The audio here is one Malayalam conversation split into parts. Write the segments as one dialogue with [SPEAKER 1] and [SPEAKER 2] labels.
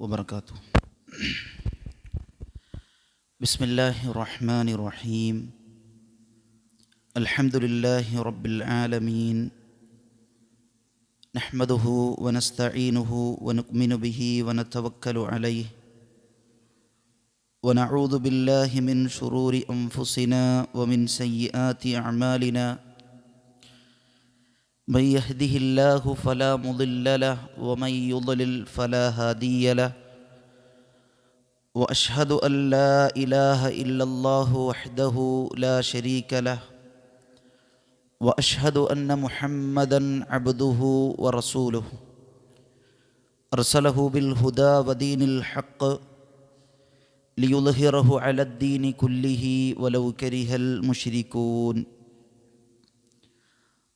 [SPEAKER 1] وبركاته. بسم الله الرحمن الرحيم. الحمد لله رب العالمين، نحمده ونستعينه ونؤمن به ونتوكل عليه، ونعوذ بالله من شرور أنفسنا ومن سيئات أعمالنا. من يهده الله فلا مضل له ومن يضلل فلا هادي له، وأشهد أن لا إله إلا الله وحده لا شريك له، وأشهد أن محمدًا عبده ورسوله، أرسله بالهدى ودين الحق ليظهره على الدين كله ولو كره المشركون.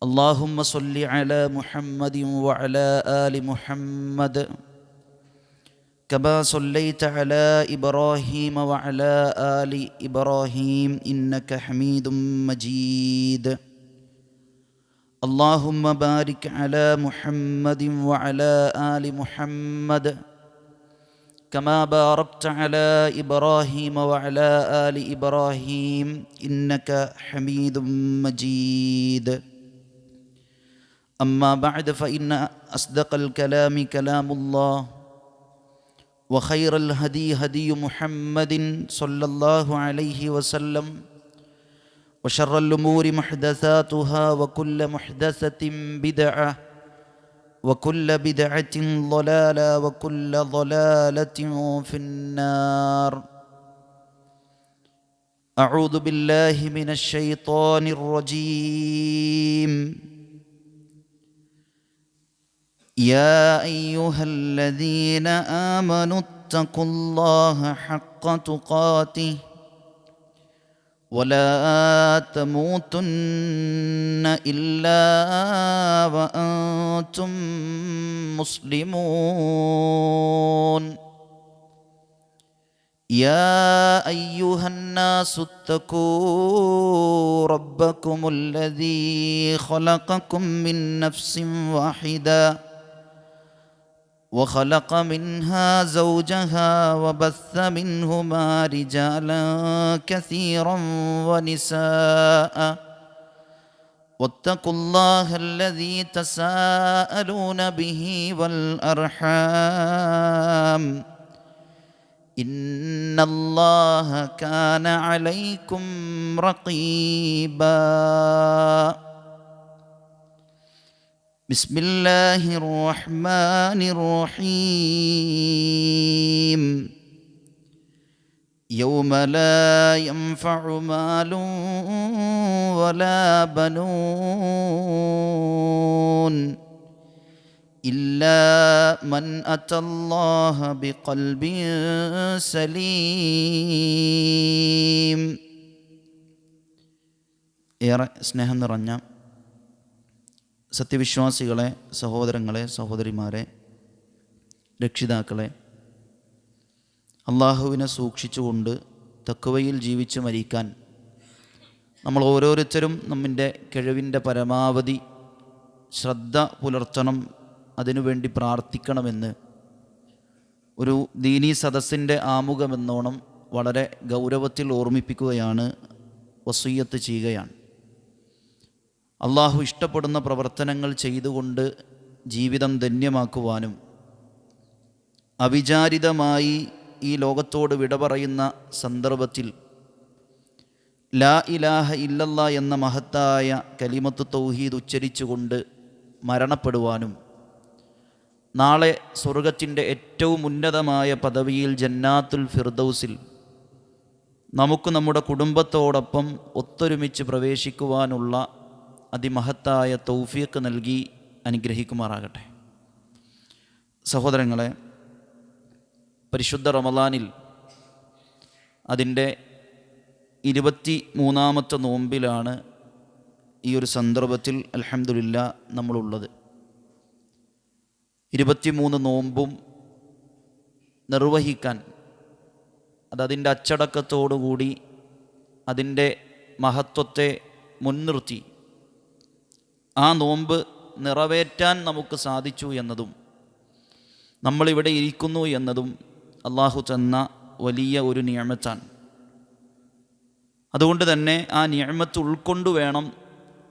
[SPEAKER 1] اللهم صل على محمد وعلى آل محمد كما صليت على إبراهيم وعلى آل إبراهيم إنك حميد مجيد. اللهم بارك على محمد وعلى آل محمد كما باركت على إبراهيم وعلى آل إبراهيم إنك حميد مجيد. أما بعد، فإن أصدق الكلام كلام الله، وخير الهدي هدي محمد صلى الله عليه وسلم، وشر الأمور محدثاتها، وكل محدثة بدعة، وكل بدعة ضلالة، وكل ضلالة في النار. أعوذ بالله من الشيطان الرجيم. يا أيها الذين آمنوا اتقوا الله حق تقاته ولا تموتن إلا وأنتم مسلمون. يا أيها الناس اتقوا ربكم الذي خلقكم من نفس واحدة وخلق منها زوجها وبث منهما رجالا كثيرا ونساء، واتقوا الله الذي تساءلون به والأرحام، إن الله كان عليكم رقيبا. بسم الله الرحمن الرحيم. يوم لا ينفع مال ولا بنون إلا من أتى الله بقلب سليم. ഏറെ സ്നേഹം നിറഞ്ഞ സത്യവിശ്വാസികളെ, സഹോദരങ്ങളെ, സഹോദരിമാരെ, രക്ഷിതാക്കളെ, അള്ളാഹുവിനെ സൂക്ഷിച്ചുകൊണ്ട് തഖ്വയിൽ ജീവിച്ച് മരിക്കാൻ നമ്മൾ ഓരോരുത്തരും നമ്മിൻ്റെ കഴിവിൻ്റെ പരമാവധി ശ്രദ്ധ പുലർത്തണം, അതിനുവേണ്ടി പ്രാർത്ഥിക്കണമെന്ന് ഒരു ദീനീ സദസ്സിൻ്റെ ആമുഖമെന്നോണം വളരെ ഗൗരവത്തിൽ ഓർമ്മിപ്പിക്കുകയാണ്, വസിയ്യത്ത് ചെയ്യുകയാണ്. അള്ളാഹു ഇഷ്ടപ്പെടുന്ന പ്രവർത്തനങ്ങൾ ചെയ്തുകൊണ്ട് ജീവിതം ധന്യമാക്കുവാനും അവിചാരിതമായി ഈ ലോകത്തോട് വിട പറയുന്ന സന്ദർഭത്തിൽ ലാ ഇലാഹ ഇല്ലല്ലാ എന്ന മഹത്തായ കലിമത്ത് തൗഹീദ് ഉച്ചരിച്ചുകൊണ്ട് മരണപ്പെടുവാനും നാളെ സ്വർഗത്തിൻ്റെ ഏറ്റവും ഉന്നതമായ പദവിയിൽ ജന്നാത്തുൽ ഫിർദൗസിൽ നമുക്ക് നമ്മുടെ കുടുംബത്തോടൊപ്പം ഒത്തൊരുമിച്ച് പ്രവേശിക്കുവാനുള്ള അതിമഹത്തായ തൗഫീഖ് നൽകി അനുഗ്രഹിക്കുമാറാകട്ടെ. സഹോദരങ്ങളെ, പരിശുദ്ധ റമളാനിൽ അതിൻ്റെ 23-ാമത്തെ നോമ്പിലാണ് ഈ ഒരു സന്ദർഭത്തിൽ അൽഹംദുലില്ലാഹ് നമ്മളുള്ളത്. 23 നോമ്പും നിർവഹിക്കാൻ, അതതിൻ്റെ അച്ചടക്കത്തോടുകൂടി അതിൻ്റെ മഹത്വത്തെ മുൻനിർത്തി ആ നോമ്പ് നിറവേറ്റാൻ നമുക്ക് സാധിച്ചു എന്നതും നമ്മളിവിടെ ഇരിക്കുന്നു എന്നതും അള്ളാഹു തന്ന വലിയ ഒരു നിഅമത്താണ്. അതുകൊണ്ട് തന്നെ ആ നിഅമത്ത് ഉൾക്കൊണ്ടു വേണം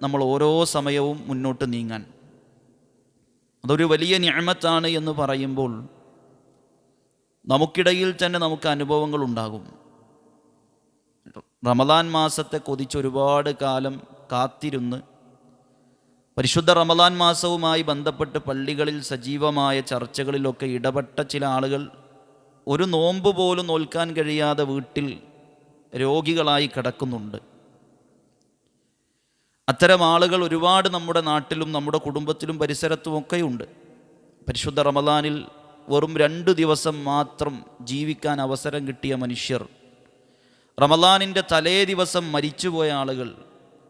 [SPEAKER 1] നമ്മൾ ഓരോ സമയവും മുന്നോട്ട് നീങ്ങാൻ. അതൊരു വലിയ നിഅമത്താണ് എന്ന് പറയുമ്പോൾ നമുക്കിടയിൽ തന്നെ നമുക്ക് അനുഭവങ്ങളുണ്ടാകും. റമദാൻ മാസത്തെ കൊതിച്ചൊരുപാട് കാലം കാത്തിരുന്ന് പരിശുദ്ധ റമദാൻ മാസവുമായി ബന്ധപ്പെട്ട് പള്ളികളിൽ സജീവമായ ചർച്ചകളിലൊക്കെ ഇടപെട്ട ചില ആളുകൾ ഒരു നോമ്പ് പോലും നോൽക്കാൻ കഴിയാതെ വീട്ടിൽ രോഗികളായി കിടക്കുന്നുണ്ട്. അത്തരം ആളുകൾ ഒരുപാട് നമ്മുടെ നാട്ടിലും നമ്മുടെ കുടുംബത്തിലും പരിസരത്തുമൊക്കെയുണ്ട്. പരിശുദ്ധ റമദാനിൽ വെറും 2 ദിവസം മാത്രം ജീവിക്കാൻ അവസരം കിട്ടിയ മനുഷ്യർ, റമദാനിൻ്റെ തലേ ദിവസം മരിച്ചുപോയ ആളുകൾ,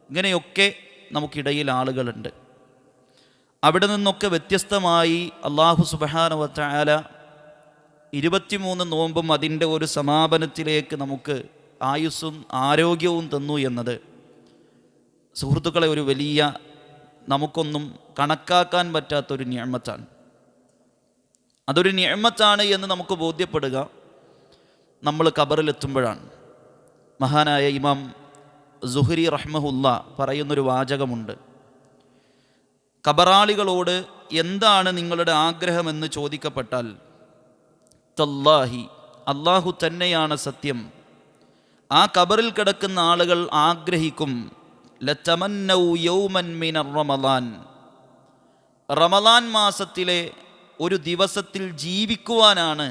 [SPEAKER 1] ഇങ്ങനെയൊക്കെ നമുക്കിടയിൽ ആളുകളുണ്ട്. അവിടെ നിന്നൊക്കെ വ്യത്യസ്തമായി അല്ലാഹു സുബ്ഹാനഹു വ തആല 23 നോമ്പും അതിൻ്റെ ഒരു സമാപനത്തിലേക്ക് നമുക്ക് ആയുസ്സും ആരോഗ്യവും തന്നു എന്നത് സുഹൃത്തുക്കളെ ഒരു വലിയ, നമുക്കൊന്നും കണക്കാക്കാൻ പറ്റാത്തൊരു നിഅമത്താണ്. അതൊരു നിഅമത്താണ് എന്ന് നമുക്ക് ബോധ്യപ്പെടുക നമ്മൾ ഖബറിലെത്തുമ്പോഴാണ്. മഹാനായ ഇമാം സുഹ്രി റഹ്മഹുല്ല പറയുന്നൊരു വാചകമുണ്ട്. ഖബറാളികളോട് എന്താണ് നിങ്ങളുടെ ആഗ്രഹമെന്ന് ചോദിക്കപ്പെട്ടാൽ, തല്ലാഹി, അല്ലാഹു തന്നെയാണ് സത്യം, ആ ഖബറിൽ കിടക്കുന്ന ആളുകൾ ആഗ്രഹിക്കും, ലതമന്നൗ യൗമൻ മിനർ റമളാൻ, റമളാൻ മാസത്തിലെ ഒരു ദിവസത്തിൽ ജീവിക്കുവാനാണ്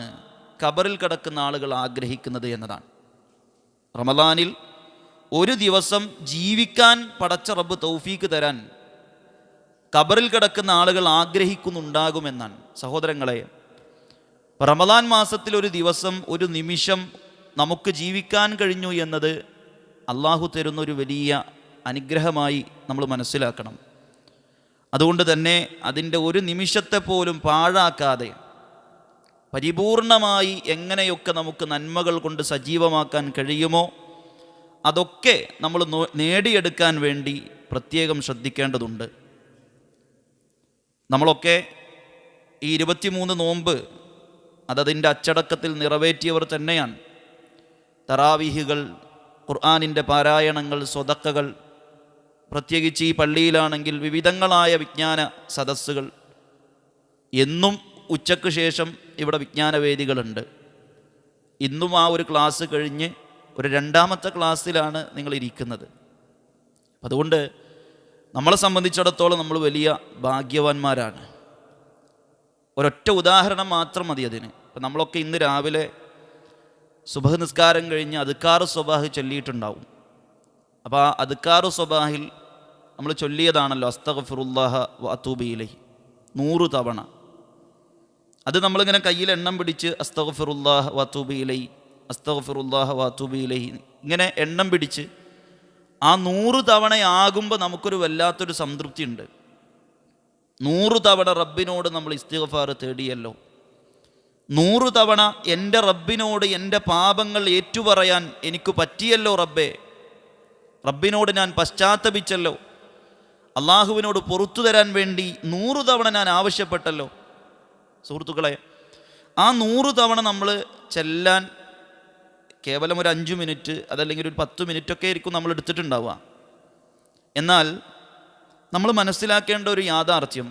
[SPEAKER 1] ഖബറിൽ കിടക്കുന്ന ആളുകൾ ആഗ്രഹിക്കുന്നത് എന്നതാണ്. റമളാനിൽ ഒരു ദിവസം ജീവിക്കാൻ പടച്ച റബ്ബ് തൗഫീക്ക് തരാൻ ഖബറിൽ കിടക്കുന്ന ആളുകൾ ആഗ്രഹിക്കുന്നുണ്ടാകുമെന്നാണ്. സഹോദരങ്ങളെ, റമളാൻ മാസത്തിൽ ഒരു ദിവസം, ഒരു നിമിഷം നമുക്ക് ജീവിക്കാൻ കഴിഞ്ഞു എന്നത് അള്ളാഹു തരുന്നൊരു വലിയ അനുഗ്രഹമായി നമ്മൾ മനസ്സിലാക്കണം. അതുകൊണ്ട് തന്നെ അതിൻ്റെ ഒരു നിമിഷത്തെ പോലും പാഴാക്കാതെ പരിപൂർണമായി എങ്ങനെയൊക്കെ നമുക്ക് നന്മകൾ കൊണ്ട് സജീവമാക്കാൻ കഴിയുമോ അതൊക്കെ നമ്മൾ നേടിയെടുക്കാൻ വേണ്ടി പ്രത്യേകം ശ്രദ്ധിക്കേണ്ടതുണ്ട്. നമ്മളൊക്കെ ഈ 23 നോമ്പ് അതതിൻ്റെ അച്ചടക്കത്തിൽ നിറവേറ്റിയവർ തന്നെയാണ്. തറാവീഹുകൾ, ഖുർആനിൻ്റെ പാരായണങ്ങൾ, സ്വതക്കകൾ, പ്രത്യേകിച്ച് ഈ പള്ളിയിലാണെങ്കിൽ വിവിധങ്ങളായ വിജ്ഞാന സദസ്സുകൾ. എന്നും ഉച്ചയ്ക്ക് ശേഷം ഇവിടെ വിജ്ഞാനവേദികളുണ്ട്. ഇന്നും ആ ഒരു ക്ലാസ് കഴിഞ്ഞ് ഒരു 2ാമത്തെ ക്ലാസ്സിലാണ് നിങ്ങളിരിക്കുന്നത്. അതുകൊണ്ട് നമ്മളെ സംബന്ധിച്ചിടത്തോളം നമ്മൾ വലിയ ഭാഗ്യവാന്മാരാണ്. ഒരൊറ്റ ഉദാഹരണം മാത്രം മതി അതിന്. ഇപ്പം നമ്മളൊക്കെ ഇന്ന് രാവിലെ സുബഹ് നിസ്കാരം കഴിഞ്ഞ് അദ്കാറു സ്വബാഹ് ചൊല്ലിയിട്ടുണ്ടാവും. അപ്പോൾ ആ അദ്കാറു സ്വബാഹിൽ നമ്മൾ ചൊല്ലിയതാണല്ലോ അസ്തഗ്ഫിറുല്ലാഹ വ അതൂബു ഇലൈഹി 100 തവണ. അത് നമ്മളിങ്ങനെ കയ്യിൽ എണ്ണം പിടിച്ച് അസ്തഗ്ഫിറുല്ലാഹ വ അതൂബു ഇലൈഹി, അസ്തഗ്ഫിറുല്ലാഹ വ അതൂബു ഇലൈഹി ഇങ്ങനെ എണ്ണം പിടിച്ച് ആ 100 തവണയാകുമ്പോൾ നമുക്കൊരു വല്ലാത്തൊരു സംതൃപ്തി ഉണ്ട്. 100 തവണ റബ്ബിനോട് നമ്മൾ ഇസ്തിഗ്ഫാർ തേടിയല്ലോ, 100 തവണ എൻ്റെ റബ്ബിനോട് എൻ്റെ പാപങ്ങൾ ഏറ്റുപറയാൻ എനിക്ക് പറ്റിയല്ലോ റബ്ബേ, റബ്ബിനോട് ഞാൻ പശ്ചാത്തപിച്ചല്ലോ, അള്ളാഹുവിനോട് പുറത്തു തരാൻ വേണ്ടി 100 തവണ ഞാൻ ആവശ്യപ്പെട്ടല്ലോ. സുഹൃത്തുക്കളെ, ആ 100 തവണ നമ്മൾ ചെല്ലാൻ കേവലം ഒരു 5 മിനിറ്റ് അതല്ലെങ്കിൽ ഒരു 10 മിനിറ്റൊക്കെ ആയിരിക്കും നമ്മൾ എടുത്തിട്ടുണ്ടാവുക. എന്നാൽ നമ്മൾ മനസ്സിലാക്കേണ്ട ഒരു യാഥാർത്ഥ്യം,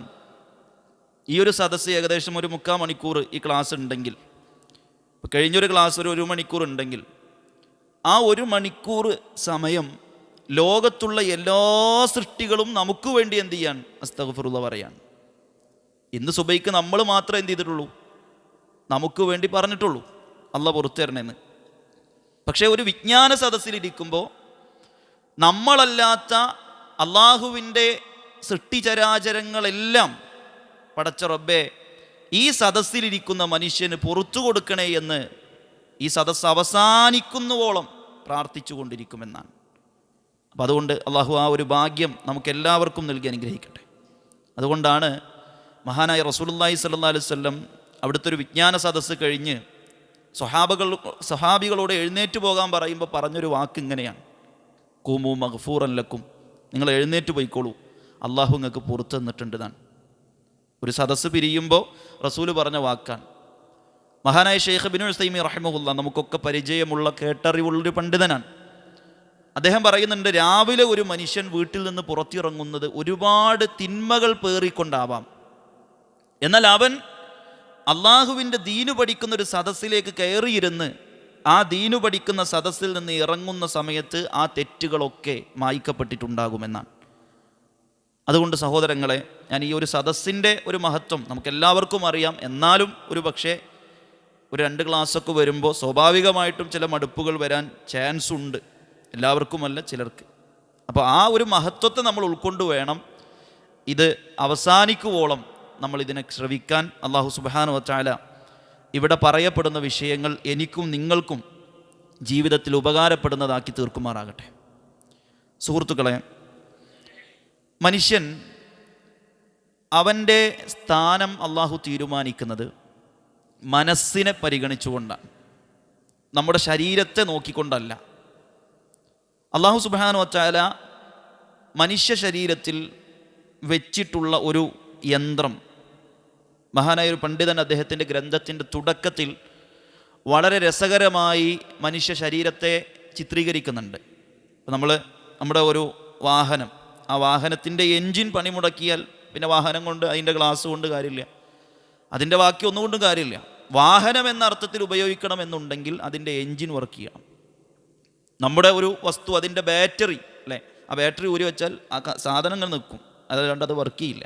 [SPEAKER 1] ഈ ഒരു സദസ്സ് ഏകദേശം ഒരു 3/4 മണിക്കൂർ ഈ ക്ലാസ് ഉണ്ടെങ്കിൽ, കഴിഞ്ഞൊരു ക്ലാസ് ഒരു 1 മണിക്കൂർ ഉണ്ടെങ്കിൽ, ആ 1 മണിക്കൂർ സമയം ലോകത്തുള്ള എല്ലാ സൃഷ്ടികളും നമുക്ക് വേണ്ടി എന്ത് ചെയ്യാൻ? അസ്തഗ്ഫിറുല്ലാഹ് പറയാൻ. ഇന്ന് സുബൈക്ക് നമ്മൾ മാത്രമേ എന്ത് ചെയ്തിട്ടുള്ളൂ? നമുക്ക് വേണ്ടി പറഞ്ഞിട്ടുള്ളൂ അള്ളാഹ് പുറത്തു തരണമെന്ന്. പക്ഷേ ഒരു വിജ്ഞാന സദസ്സിലിരിക്കുമ്പോൾ നമ്മളല്ലാത്ത അള്ളാഹുവിൻ്റെ സൃഷ്ടിചരാചരങ്ങളെല്ലാം പടച്ച റബ്ബേ ഈ സദസ്സിലിരിക്കുന്ന മനുഷ്യന് പുറത്തു കൊടുക്കണേ എന്ന് ഈ സദസ്സ് അവസാനിക്കുന്നുവോളം പ്രാർത്ഥിച്ചു കൊണ്ടിരിക്കുമെന്നാണ്. അപ്പം അതുകൊണ്ട് അള്ളാഹു ആ ഒരു ഭാഗ്യം നമുക്കെല്ലാവർക്കും നൽകി അനുഗ്രഹിക്കട്ടെ. അതുകൊണ്ടാണ് മഹാനായ റസൂലുള്ളാഹി സ്വല്ലല്ലാഹു അലൈഹി വസല്ലം അവിടുത്തെ ഒരു വിജ്ഞാന സദസ്സ് കഴിഞ്ഞ് സഹാബികളോട് എഴുന്നേറ്റ് പോകാൻ പറയുമ്പോൾ പറഞ്ഞൊരു വാക്ക് ഇങ്ങനെയാണ്: ഖൂമു മഗ്ഫൂറൻ ലക്കും, നിങ്ങൾ എഴുന്നേറ്റ് പോയിക്കോളൂ, അള്ളാഹു നിങ്ങൾക്ക് പുറത്തു തന്നിട്ടുണ്ട്. ഒരു സദസ്സ് പിരിയുമ്പോൾ റസൂല് പറഞ്ഞ വാക്കാണ്. മഹാനായ ഷെയ്ഖ് ഇബ്നു ഉസൈമീൻ റഹിമഹുല്ലാ നമുക്കൊക്കെ പരിചയമുള്ള കേട്ടറിവുള്ളൊരു പണ്ഡിതനാണ്. അദ്ദേഹം പറയുന്നുണ്ട്, രാവിലെ ഒരു മനുഷ്യൻ വീട്ടിൽ നിന്ന് പുറത്തിറങ്ങുന്നത് ഒരുപാട് തിന്മകൾ പേറിക്കൊണ്ടാവാം. എന്നാൽ അവൻ അള്ളാഹുവിൻ്റെ ദീനു പഠിക്കുന്ന ഒരു സദസ്സിലേക്ക് കയറിയിരുന്ന് ആ ദീനു പഠിക്കുന്ന സദസ്സിൽ നിന്ന് ഇറങ്ങുന്ന സമയത്ത് ആ തെറ്റുകളൊക്കെ മായ്ക്കപ്പെട്ടിട്ടുണ്ടാകുമെന്നാണ്. അതുകൊണ്ട് സഹോദരങ്ങളെ, ഞാൻ ഈ ഒരു സദസ്സിൻ്റെ ഒരു മഹത്വം നമുക്കെല്ലാവർക്കും അറിയാം. എന്നാലും ഒരു പക്ഷേ ഒരു 2 ക്ലാസ്സൊക്കെ വരുമ്പോൾ സ്വാഭാവികമായിട്ടും ചില മടുപ്പുകൾ വരാൻ ചാൻസ് ഉണ്ട്, എല്ലാവർക്കുമല്ല ചിലർക്ക്. അപ്പോൾ ആ ഒരു മഹത്വത്തെ നമ്മൾ ഉൾക്കൊണ്ട് വേണം ഇത് അവസാനിക്കുവോളം നമ്മൾ ഇതിനെ ശ്രവിക്കാൻ. അല്ലാഹു സുബ്ഹാനഹു വ തആല ഇവിടെ പറയപ്പെടുന്ന വിഷയങ്ങൾ എനിക്കും നിങ്ങൾക്കും ജീവിതത്തിൽ ഉപകാരപ്പെടുന്നതാക്കി തീർക്കുമാറാകട്ടെ. സുഹൃത്തുക്കളെ, മനുഷ്യൻ അവൻ്റെ സ്ഥാനം അള്ളാഹു തീരുമാനിക്കുന്നത് മനസ്സിനെ പരിഗണിച്ചുകൊണ്ടാണ്, നമ്മുടെ ശരീരത്തെ നോക്കിക്കൊണ്ടല്ല. അള്ളാഹു സുബ്ഹാനഹു വ തആല മനുഷ്യ ശരീരത്തിൽ വെച്ചിട്ടുള്ള ഒരു യന്ത്രം, മഹാനായ ഒരു പണ്ഡിതൻ അദ്ദേഹത്തിൻ്റെ ഗ്രന്ഥത്തിൻ്റെ തുടക്കത്തിൽ വളരെ രസകരമായി മനുഷ്യ ശരീരത്തെ ചിത്രീകരിക്കുന്നുണ്ട്. നമ്മുടെ ഒരു വാഹനം, ആ വാഹനത്തിൻ്റെ എൻജിൻ പണിമുടക്കിയാൽ പിന്നെ വാഹനം കൊണ്ട് അതിൻ്റെ ഗ്ലാസ് കൊണ്ട് കാര്യമില്ല, അതിൻ്റെ ബാക്കി ഒന്നുകൊണ്ടും കാര്യമില്ല. വാഹനം എന്ന അർത്ഥത്തിൽ ഉപയോഗിക്കണമെന്നുണ്ടെങ്കിൽ അതിൻ്റെ എൻജിൻ വർക്ക് ചെയ്യണം. നമ്മുടെ ഒരു വസ്തു, അതിൻ്റെ ബാറ്ററി അല്ലേ, ആ ബാറ്ററി ഊരി വെച്ചാൽ ആ സാധനങ്ങൾ നിൽക്കും, അതുകൊണ്ട് അത് വർക്ക് ചെയ്യില്ല.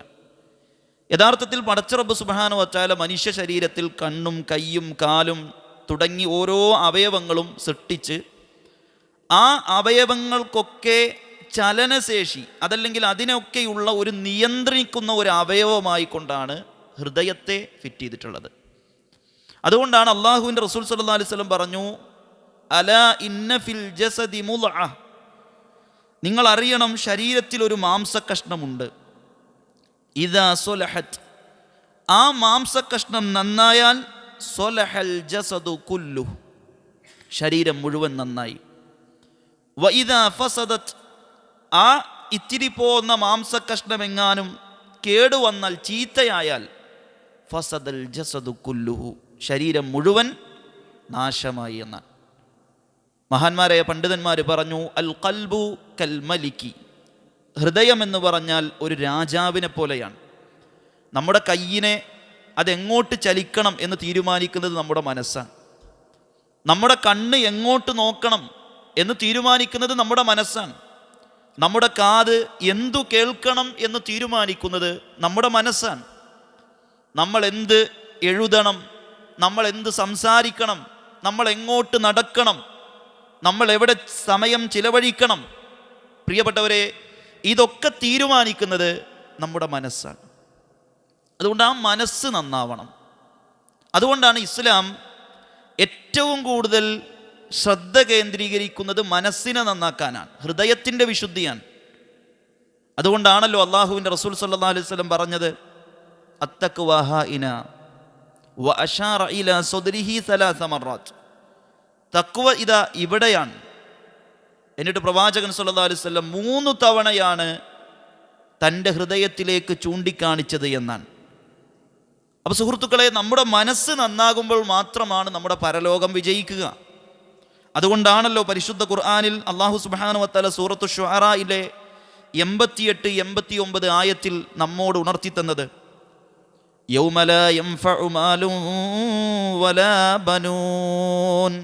[SPEAKER 1] യഥാർത്ഥത്തിൽ പടച്ച റബ്ബ് സുബ്ഹാനഹു വ തആല മനുഷ്യ ശരീരത്തിൽ കണ്ണും കയ്യും കാലും തുടങ്ങി ഓരോ അവയവങ്ങളും സൃഷ്ടിച്ച് ആ അവയവങ്ങൾക്കൊക്കെ ചലനശേഷി, അതല്ലെങ്കിൽ അതിനൊക്കെയുള്ള ഒരു നിയന്ത്രിക്കുന്ന ഒരു അവയവമായി കൊണ്ടാണ് ഹൃദയത്തെ ഫിറ്റ് ചെയ്തിട്ടുള്ളത്. അതുകൊണ്ടാണ് അള്ളാഹുവിൻ്റെ റസൂൽ സല്ലല്ലാഹു അലൈഹി വസല്ലം പറഞ്ഞു, അലാ ഇന്ന ഫിൽ ജസദി മുദ്അ, നിങ്ങൾ അറിയണം ശരീരത്തിൽ ഒരു മാംസകഷ്ണമുണ്ട്. ഇദാ സ്വലഹത്, ആ മാംസകഷ്ണം നന്നായാൽ സ്വലഹൽ ജസദു കുല്ലു, ശരീരം മുഴുവൻ നന്നായി. വ ഇദാ ഫസദത്, ആ ഇത്തിരി പോകുന്ന മാംസകഷ്ണമെങ്ങാനും കേടുവന്നാൽ, ചീത്തയായാൽ, ഫസദൽ ജസദു കുല്ലുഹു, ശരീരം മുഴുവൻ നാശമായി എന്നാണ്. മഹാന്മാരായ പണ്ഡിതന്മാർ പറഞ്ഞു, അൽ ഖൽബു കൽ മലിക്കി, ഹൃദയം എന്ന് പറഞ്ഞാൽ ഒരു രാജാവിനെ പോലെയാണ്. നമ്മുടെ കയ്യിനെ അതെങ്ങോട്ട് ചലിക്കണം എന്ന് തീരുമാനിക്കുന്നത് നമ്മുടെ മനസ്സാണ്. നമ്മുടെ കണ്ണ് എങ്ങോട്ട് നോക്കണം എന്ന് തീരുമാനിക്കുന്നത് നമ്മുടെ മനസ്സാണ്. നമ്മുടെ കാത് എന്തു കേൾക്കണം എന്ന് തീരുമാനിക്കുന്നത് നമ്മുടെ മനസ്സാണ്. നമ്മൾ എന്ത് എഴുതണം, നമ്മൾ എന്ത് സംസാരിക്കണം, നമ്മൾ എങ്ങോട്ട് നടക്കണം, നമ്മൾ എവിടെ സമയം ചിലവഴിക്കണം, പ്രിയപ്പെട്ടവരെ, ഇതൊക്കെ തീരുമാനിക്കുന്നത് നമ്മുടെ മനസ്സാണ്. അതുകൊണ്ട് ആ മനസ്സ് നന്നാവണം. അതുകൊണ്ടാണ് ഇസ്ലാം ഏറ്റവും കൂടുതൽ ശ്രദ്ധ കേന്ദ്രീകരിക്കുന്നത് മനസ്സിനെ നന്നാക്കാനാണ്, ഹൃദയത്തിൻ്റെ വിശുദ്ധിയാണ്. അതുകൊണ്ടാണല്ലോ അള്ളാഹുവിൻ്റെ റസൂൽ സല്ലല്ലാഹു അലൈഹി വസല്ലം പറഞ്ഞത്, അത്തഖ്വ ഹാഇന വ അശാറ ഇലാ സദ്രിഹി സലാസ മർറാത്ത്, തഖ്വ ഇതാ ഇവിടെയാണ്. എന്നിട്ട് പ്രവാചകൻ സല്ലല്ലാഹു അലൈഹി വസല്ലം 3 തവണയാണ് തൻ്റെ ഹൃദയത്തിലേക്ക് ചൂണ്ടിക്കാണിച്ചത് എന്നാണ്. അപ്പോൾ സുഹൃത്തുക്കളെ, നമ്മുടെ മനസ്സ് നന്നാകുമ്പോൾ മാത്രമാണ് നമ്മുടെ പരലോകം വിജയിക്കുക. അതുകൊണ്ടാണല്ലോ പരിശുദ്ധ ഖുർആനിൽ അല്ലാഹു സുബ്ഹാനഹു വ തആല സൂറത്തു ശുഅറായിലെ 88, 89 ആയത്തിൽ നമ്മോട് ഉണർത്തി തന്നത്, യൗമ ലാ യൻഫഉ മാലും വലാ ബനൂൻ,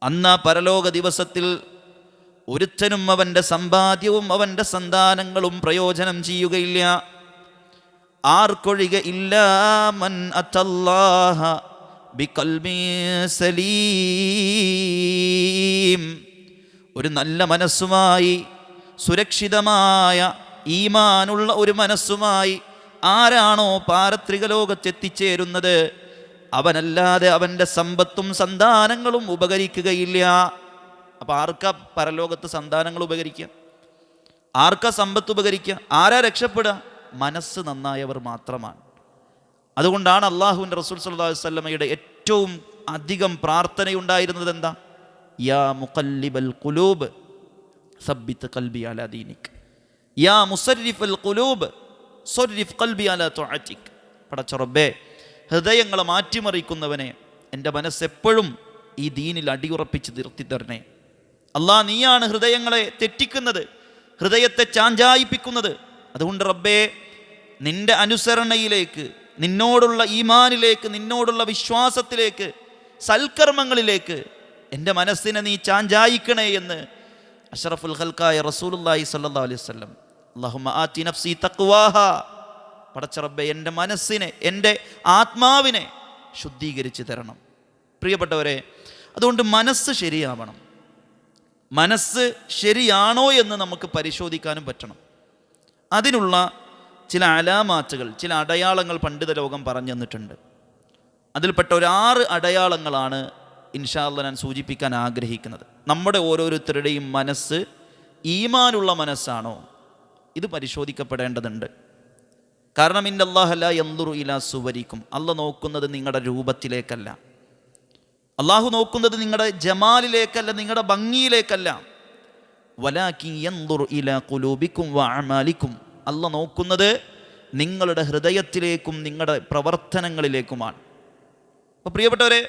[SPEAKER 1] അന്നാ പരലോക ദിവസത്തിൽ ഒരുത്തനും അവൻ്റെ സമ്പാദ്യവും അവൻ്റെ സന്താനങ്ങളും പ്രയോജനം ചെയ്യുകയില്ല. ആർക്കൊഴികെ ഇല്ലാ മൻ അത്തല്ലാഹ ബിഖൽബിൻ സലീം, ഒരു നല്ല മനസ്സുമായി, സുരക്ഷിതമായ ഈമാനുള്ള ഒരു മനസ്സുമായി ആരാണോ പാരത്രിക ലോകത്തെത്തിച്ചേരുന്നത്, അവനല്ലാതെ അവൻ്റെ സമ്പത്തും സന്താനങ്ങളും ഉപകരിക്കുകയില്ല. അപ്പം ആർക്കാ പരലോകത്ത് സന്താനങ്ങൾ ഉപകരിക്കുക? ആർക്കാ സമ്പത്ത് ഉപകരിക്കുക? ആരാ രക്ഷപ്പെടുക? മനസ്സ് നന്നായവർ മാത്രമാണ്. അതുകൊണ്ടാണ് അള്ളാഹുവിൻ്റെ റസൂൽ സല്ലല്ലാഹു അലൈഹി വസല്ലമയുടെ ഏറ്റവും അധികം പ്രാർത്ഥനയുണ്ടായിരുന്നത് എന്താ? യാ മുഖല്ലിബൽ ഖുലൂബ് സബ്ബിത് ഖൽബി അലാ ദീനിക്, യാ മുസർരിഫൽ ഖുലൂബ് സർരിഫ് ഖൽബി അലാ തുഅതിക്. പടച്ച റബ്ബേ, ഹൃദയങ്ങളെ മാറ്റിമറിക്കുന്നവനെ, എൻ്റെ മനസ്സെപ്പോഴും ഈ ദീനിൽ അടിയുറപ്പിച്ച് നിർത്തി തരണേ. അല്ലാഹ്, നീയാണ് ഹൃദയങ്ങളെ തെറ്റിക്കുന്നത്, ഹൃദയത്തെ ചാഞ്ചായിപ്പിക്കുന്നത്. അതുകൊണ്ട് റബ്ബേ, നിൻ്റെ അനുസരണയിലേക്ക്, നിന്നോടുള്ള ഈമാനിലേക്ക്, നിന്നോടുള്ള വിശ്വാസത്തിലേക്ക്, സൽക്കർമ്മങ്ങളിലേക്ക് എൻ്റെ മനസ്സിനെ നീ ചാഞ്ചായിക്കണേ എന്ന് അഷ്റഫുൽ ഖൽഖായ റസൂലുള്ളാഹി സ്വല്ലല്ലാഹു അലൈഹി വസല്ലം. അല്ലാഹുമ്മ ആതി നഫ്സി തഖ്വാഹ, പടച്ച റബ്ബേ, എൻ്റെ മനസ്സിനെ, എൻ്റെ ആത്മാവിനെ ശുദ്ധീകരിച്ച് തരണം. പ്രിയപ്പെട്ടവരെ, അതുകൊണ്ട് മനസ്സ് ശരിയാവണം. മനസ്സ് ശരിയാണോ എന്ന് നമുക്ക് പരിശോധിക്കാനും പറ്റണം. അതിനുള്ള ചില അലാമാത്തുകൾ, ചില അടയാളങ്ങൾ പണ്ഡിത ലോകം പറഞ്ഞു തന്നിട്ടുണ്ട്. അതിൽപ്പെട്ട ഒരു 6 അടയാളങ്ങളാണ് ഇൻഷാ അല്ലാഹ് ഞാൻ സൂചിപ്പിക്കാൻ ആഗ്രഹിക്കുന്നത്. നമ്മുടെ ഓരോരുത്തരുടെയും മനസ്സ് ഈമാനുള്ള മനസ്സാണോ, ഇത് പരിശോധിക്കപ്പെടേണ്ടതുണ്ട്. കാരണം ഇന്നല്ലാഹ ലാ യൻദുറു ഇലാ സുവരിക്കും, അല്ലാഹ് നോക്കുന്നത് നിങ്ങളുടെ രൂപത്തിലേക്കല്ല, അള്ളാഹു നോക്കുന്നത് നിങ്ങളുടെ ജമാലിലേക്കല്ല, നിങ്ങളുടെ ഭംഗിയിലേക്കല്ല. വലാകിൻ യൻദുറു ഇലാ ഖുലൂബിക്കും വഅമാലിക്കും, അല്ലാഹ് നോക്കുന്നത് നിങ്ങളുടെ ഹൃദയത്തിലേക്കും നിങ്ങളുടെ പ്രവർത്തനങ്ങളിലേക്കുമാണ്. അപ്പോൾ പ്രിയപ്പെട്ടവരെ,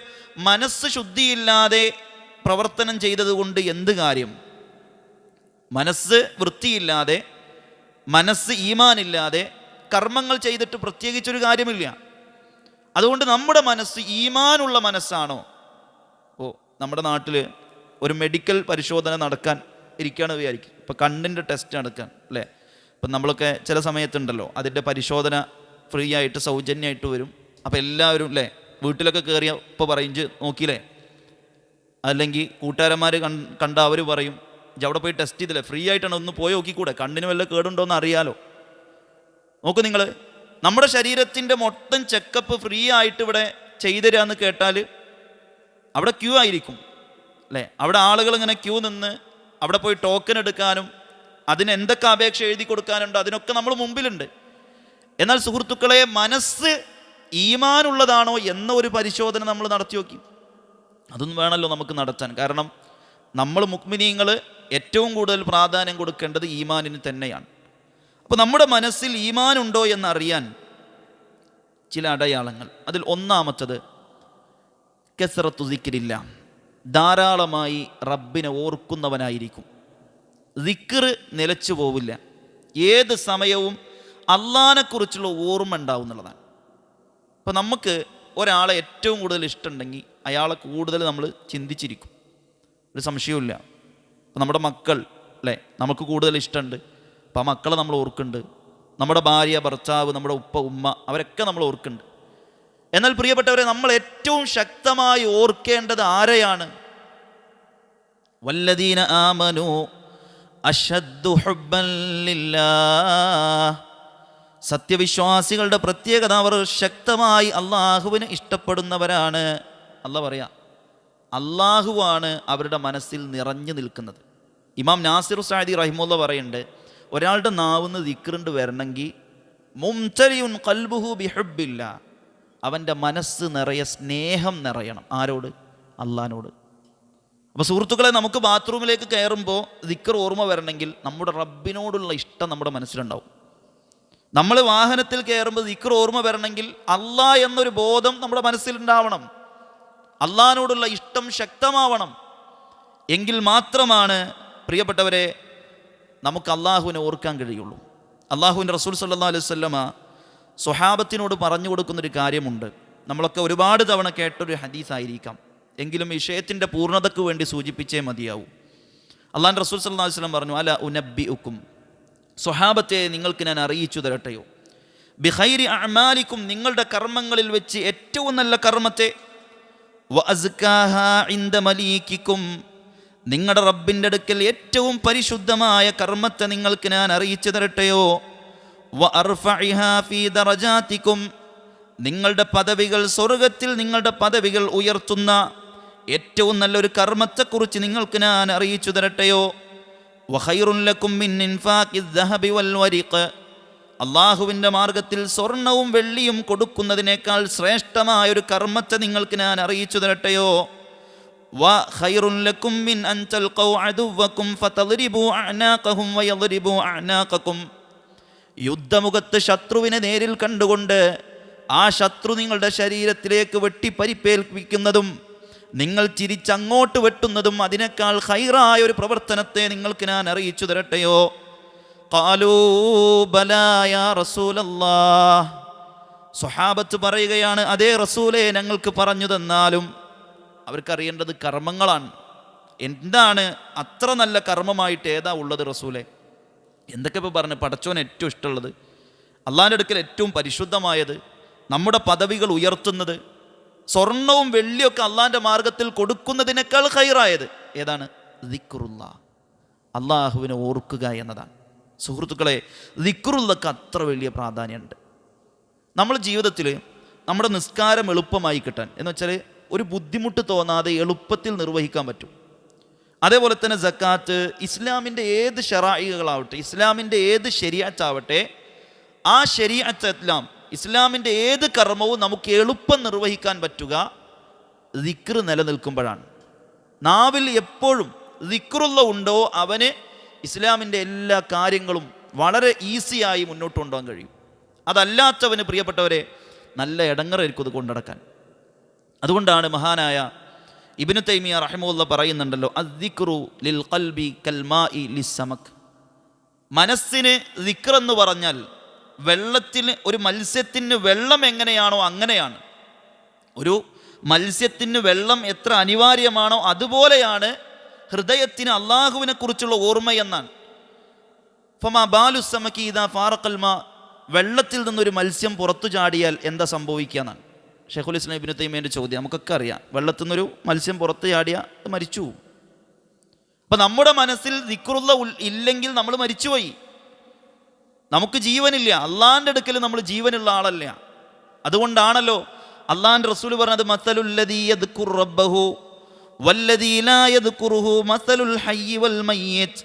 [SPEAKER 1] മനസ്സ് ശുദ്ധിയില്ലാതെ പ്രവർത്തനം ചെയ്തതുകൊണ്ട് എന്ത് കാര്യം? മനസ്സ് വൃത്തിയില്ലാതെ, മനസ്സ് ഈമാനില്ലാതെ കർമ്മങ്ങൾ ചെയ്തിട്ട് പ്രത്യേകിച്ചൊരു കാര്യമില്ല. അതുകൊണ്ട് നമ്മുടെ മനസ്സ് ഈമാനുള്ള മനസ്സാണോ? നമ്മുടെ നാട്ടിൽ ഒരു മെഡിക്കൽ പരിശോധന നടക്കാൻ ഇരിക്കുകയാണ് വിചാരിക്കും. ഇപ്പോൾ കണ്ണിൻ്റെ ടെസ്റ്റ് നടക്കാൻ അല്ലേ, ഇപ്പം നമ്മളൊക്കെ ചില സമയത്തുണ്ടല്ലോ, അതിൻ്റെ പരിശോധന ഫ്രീ ആയിട്ട് സൗജന്യമായിട്ട് വരും. അപ്പോൾ എല്ലാവരും അല്ലേ, വീട്ടിലൊക്കെ കയറിയ ഇപ്പോൾ പറയും നോക്കിയില്ലേ, അല്ലെങ്കിൽ കൂട്ടുകാരന്മാർ കണ്ട അവർ പറയും അവിടെ പോയി ടെസ്റ്റ് ചെയ്തില്ലേ, ഫ്രീ ആയിട്ടാണ്, ഒന്ന് പോയി നോക്കിക്കൂടെ, കണ്ണിന് വല്ല കേടുണ്ടോ എന്ന് അറിയാലോ. നോക്കൂ നിങ്ങൾ, നമ്മുടെ ശരീരത്തിൻ്റെ മൊത്തം ചെക്കപ്പ് ഫ്രീ ആയിട്ട് ഇവിടെ ചെയ്തുതരാമെന്ന് കേട്ടാൽ അവിടെ ക്യൂ ആയിരിക്കും അല്ലേ. അവിടെ ആളുകൾ ഇങ്ങനെ ക്യൂ നിന്ന് അവിടെ പോയി ടോക്കൺ എടുക്കാനും അതിന് എന്തൊക്കെ അപേക്ഷ എഴുതി കൊടുക്കാനുണ്ടോ അതിനൊക്കെ നമ്മൾ മുമ്പിലുണ്ട്. എന്നാൽ സുഹൃത്തുക്കളെ, മനസ്സ് ഈമാനുള്ളതാണോ എന്ന ഒരു പരിശോധന നമ്മൾ നടത്തി നോക്കി. അതൊന്നും വേണമല്ലോ നമുക്ക് നടത്താൻ. കാരണം നമ്മൾ മുഅ്മിനീങ്ങൾ ഏറ്റവും കൂടുതൽ പ്രാധാന്യം കൊടുക്കേണ്ടത് ഈമാനിന് തന്നെയാണ്. അപ്പോൾ നമ്മുടെ മനസ്സിൽ ഈമാനുണ്ടോ എന്നറിയാൻ ചില അടയാളങ്ങൾ. അതിൽ ഒന്നാമത്തത് കസറത്തു ദിക്രില്ല, ധാരാളമായി റബ്ബിനെ ഓർക്കുന്നവനായിരിക്കും. ദിക്ർ നിലച്ചു പോവില്ല, ഏത് സമയവും അള്ളാഹിനെക്കുറിച്ചുള്ള ഓർമ്മ ഉണ്ടാവും എന്നുള്ളതാണ്. അപ്പോൾ നമുക്ക് ഒരാളെ ഏറ്റവും കൂടുതൽ ഇഷ്ടമുണ്ടെങ്കിൽ അയാളെ കൂടുതൽ നമ്മൾ ചിന്തിച്ചിരിക്കും, ഒരു സംശയവുമില്ല. അപ്പോൾ നമ്മുടെ മക്കൾ അല്ലേ, നമുക്ക് കൂടുതൽ ഇഷ്ടമുണ്ട്, അപ്പോൾ ആ മക്കളെ നമ്മൾ ഓർക്കുന്നുണ്ട്. നമ്മുടെ ഭാര്യ, ഭർത്താവ്, നമ്മുടെ ഉപ്പ, ഉമ്മ, അവരൊക്കെ നമ്മൾ ഓർക്കുന്നുണ്ട്. എന്നാൽ പ്രിയപ്പെട്ടവരെ, നമ്മൾ ഏറ്റവും ശക്തമായി ഓർക്കേണ്ടത് ആരെയാണ്? വല്ലദീന ആമനു അശദ്ദു ഹുബ്ബൻ ലില്ലാഹ്, സത്യവിശ്വാസികളുടെ പ്രത്യേകത അവർ ശക്തമായി അള്ളാഹുവിനെ ഇഷ്ടപ്പെടുന്നവരാണ്. അല്ലാഹ് പറയാ, അള്ളാഹുവാണ് അവരുടെ മനസ്സിൽ നിറഞ്ഞു നിൽക്കുന്നത്. ഇമാം നാസിർ സഅദി റഹിമഹുല്ലാ പറയുന്നുണ്ട്, ഒരാളുടെ നാവിന്ന് ദിക്റുണ്ട് വരണമെങ്കിൽ മുംതലിയുൻ ഖൽബുഹു ബിഹുബ്ബില്ലാ, അവൻ്റെ മനസ്സ് നിറയെ സ്നേഹം നിറയണം. ആരോട്? അള്ളാഹിനോട്. അപ്പോൾ സുഹൃത്തുക്കളെ, നമുക്ക് ബാത്റൂമിലേക്ക് കയറുമ്പോൾ ദിക്ർ ഓർമ്മ വരണമെങ്കിൽ നമ്മുടെ റബ്ബിനോടുള്ള ഇഷ്ടം നമ്മുടെ മനസ്സിലുണ്ടാവും. നമ്മൾ വാഹനത്തിൽ കയറുമ്പോൾ ദിക്ർ ഓർമ്മ വരണമെങ്കിൽ അള്ളാഹ് എന്നൊരു ബോധം നമ്മുടെ മനസ്സിലുണ്ടാവണം. അള്ളാഹിനോടുള്ള ഇഷ്ടം ശക്തമാവണം. എങ്കിൽ മാത്രമാണ് പ്രിയപ്പെട്ടവരെ നമുക്ക് അള്ളാഹുവിനെ ഓർക്കാൻ കഴിയുള്ളൂ. അള്ളാഹുവിൻ്റെ റസൂൽ സല്ലല്ലാഹു അലൈഹി വസല്ലമ സ്വഹാബത്തിനോട് പറഞ്ഞു കൊടുക്കുന്നൊരു കാര്യമുണ്ട്. നമ്മളൊക്കെ ഒരുപാട് തവണ കേട്ടൊരു ഹദീസായിരിക്കാം, എങ്കിലും വിഷയത്തിൻ്റെ പൂർണ്ണതയ്ക്ക് വേണ്ടി സൂചിപ്പിച്ചേ മതിയാവൂ. അള്ളാഹുവിൻ്റെ റസൂൽ സല്ലല്ലാഹു അലൈഹി വസല്ലം പറഞ്ഞു, അല ഉനബ്ബിഉക്കും, സ്വഹാബത്തെ നിങ്ങൾക്ക് ഞാൻ അറിയിച്ചു തരട്ടെയോ, ബിഖൈരി അഅമാലിക്കും, നിങ്ങളുടെ കർമ്മങ്ങളിൽ വെച്ച് ഏറ്റവും നല്ല കർമ്മത്തെ, വഅസ്കാഹാ ഇൻദ മലീകിക്കും, നിങ്ങളുടെ റബ്ബിൻ്റെ അടുക്കൽ ഏറ്റവും പരിശുദ്ധമായ കർമ്മത്തെ നിങ്ങൾക്ക് ഞാൻ അറിയിച്ചു തരട്ടെയോ, വഅർഫഇഹാ ഫീ ദറജാതിക്കും, നിങ്ങളുടെ പദവികൾ, സ്വർഗത്തിൽ നിങ്ങളുടെ പദവികൾ ഉയർത്തുന്ന ഏറ്റവും നല്ലൊരു കർമ്മത്തെക്കുറിച്ച് നിങ്ങൾക്ക് ഞാൻ അറിയിച്ചു തരട്ടെയോ, വഖൈറുൻ ലക്കും മിൻ ഇൻഫാഖി ദഹബി വൽ വരിഖ്, അള്ളാഹുവിൻ്റെ മാർഗത്തിൽ സ്വർണവും വെള്ളിയും കൊടുക്കുന്നതിനേക്കാൾ ശ്രേഷ്ഠമായൊരു കർമ്മത്തെ നിങ്ങൾക്ക് ഞാൻ അറിയിച്ചു തരട്ടെയോ, വഖൈറുൻ ലക്കും മിൻ അൻ തൽഖൗ അദുവക്കും ഫതദ്രിബു അഅനാഖഹും വയദ്രിബു അഅനാഖക്കും, യുദ്ധമുഖത്ത് ശത്രുവിനെ നേരിൽ കണ്ടുകൊണ്ട് ആ ശത്രു നിങ്ങളുടെ ശരീരത്തിലേക്ക് വെട്ടി പരിക്കേൽപ്പിക്കുന്നതും നിങ്ങൾ ചിരിച്ചങ്ങോട്ട് വെട്ടുന്നതും അതിനേക്കാൾ ഖൈറായ ഒരു പ്രവർത്തനത്തെ നിങ്ങൾക്ക് ഞാൻ അറിയിച്ചു തരട്ടെയോ? ഖാലൂ ബലാ യാ റസൂലല്ലാഹ്. സ്വഹാബത്ത് പറയുകയാണ്, അതേ റസൂലേ, ഞങ്ങൾക്ക് പറഞ്ഞു തന്നാലും. അവർക്കറിയേണ്ടത് കർമ്മങ്ങളാണ്. എന്താണ് അത്ര നല്ല കർമ്മമായിട്ട് ഏതാ ഉള്ളത് റസൂലേ? എന്തൊക്കെ ഇപ്പോൾ പറഞ്ഞു? പടച്ചോന് ഏറ്റവും ഇഷ്ടമുള്ളത്, അള്ളാഹിൻ്റെ അടുക്കൽ ഏറ്റവും പരിശുദ്ധമായത്, നമ്മുടെ പദവികൾ ഉയർത്തുന്നത്, സ്വർണവും വെള്ളിയൊക്കെ അള്ളാഹിൻ്റെ മാർഗത്തിൽ കൊടുക്കുന്നതിനേക്കാൾ ഖൈറായത് ഏതാണ്? ദിക്റുല്ലാ, അള്ളാഹുവിനെ ഓർക്കുക എന്നതാണ്. സുഹൃത്തുക്കളെ, ദിക്റുല്ലക്ക് അത്ര വലിയ പ്രാധാന്യമുണ്ട്. നമ്മൾ ജീവിതത്തിൽ നമ്മുടെ നിസ്കാരം എളുപ്പമായി കിട്ടാൻ, എന്ന് വെച്ചാൽ ഒരു ബുദ്ധിമുട്ട് തോന്നാതെ എളുപ്പത്തിൽ നിർവഹിക്കാൻ പറ്റും. അതേപോലെ തന്നെ സക്കാത്ത്, ഇസ്ലാമിൻ്റെ ഏത് ശറായികളാവട്ടെ, ഇസ്ലാമിൻ്റെ ഏത് ശരീഅത്താവട്ടെ, ആ ശരീഅത്തെല്ലാം, ഇസ്ലാമിൻ്റെ ഏത് കർമ്മവും നമുക്ക് എളുപ്പം നിർവഹിക്കാൻ പറ്റുക ദിക്ർ നിലനിൽക്കുമ്പോഴാണ്. നാവിൽ എപ്പോഴും ദിക്റുള്ള ഉണ്ടോ അവന് ഇസ്ലാമിൻ്റെ എല്ലാ കാര്യങ്ങളും വളരെ ഈസിയായി മുന്നോട്ട് കൊണ്ടുപോകാൻ കഴിയും. അതല്ലാത്തവന്, പ്രിയപ്പെട്ടവരെ, നല്ല ഇടങ്ങറായിരിക്കും ഇത് കൊണ്ടടക്കാൻ. അതുകൊണ്ടാണ് മഹാനായ ഇബ്നു തൈമിയ റഹിമഹുല്ലാഹ് പറയുന്നുണ്ടല്ലോ, അദ്ദിക്റു ലിൽ ഖൽബി കൽമാഇ ലിസ്സമക്. മനസ്സിന് ദിക്ർ എന്ന് പറഞ്ഞാൽ വെള്ളത്തിന്, ഒരു മത്സ്യത്തിന് വെള്ളം എങ്ങനെയാണോ അങ്ങനെയാണ്. ഒരു മത്സ്യത്തിന് വെള്ളം എത്ര അനിവാര്യമാണോ അതുപോലെയാണ് ഹൃദയത്തിന് അള്ളാഹുവിനെ കുറിച്ചുള്ള ഓർമ്മ എന്നാണ്. ഫമാ ബാലു സമകി ഇദാ ഫാറഖൽ മാ, വെള്ളത്തിൽ നിന്നൊരു മത്സ്യം പുറത്തു ചാടിയാൽ എന്താ സംഭവിക്കുക എന്നാണ് ഷെയ്ഖുൽ ഇസ്ലാം ഇബ്നു തൈമിയ്യയുടെ ചോദ്യം. നമുക്കൊക്കെ അറിയാം, വെള്ളത്തിൽ നിന്നൊരു മത്സ്യം പുറത്ത് ചാടിയാൽ അത് മരിച്ചു. അപ്പം നമ്മുടെ മനസ്സിൽ ദിക്റുള്ള ഇല്ലെങ്കിൽ നമ്മൾ മരിച്ചുപോയി, നമുക്ക് ജീവനില്ല. അള്ളാഹിൻ്റെ അടുക്കൽ നമ്മൾ ജീവനുള്ള ആളല്ല. അതുകൊണ്ടാണല്ലോ അള്ളാഹിൻ്റെ റസൂൽ പറഞ്ഞത്, മസലുല്ലദീ യദ്കുറു റബ്ബഹു വല്ലദീ ലാ യദ്കുറുഹു മസലുൽ ഹയ്യി വൽ മയ്യിത്ത്.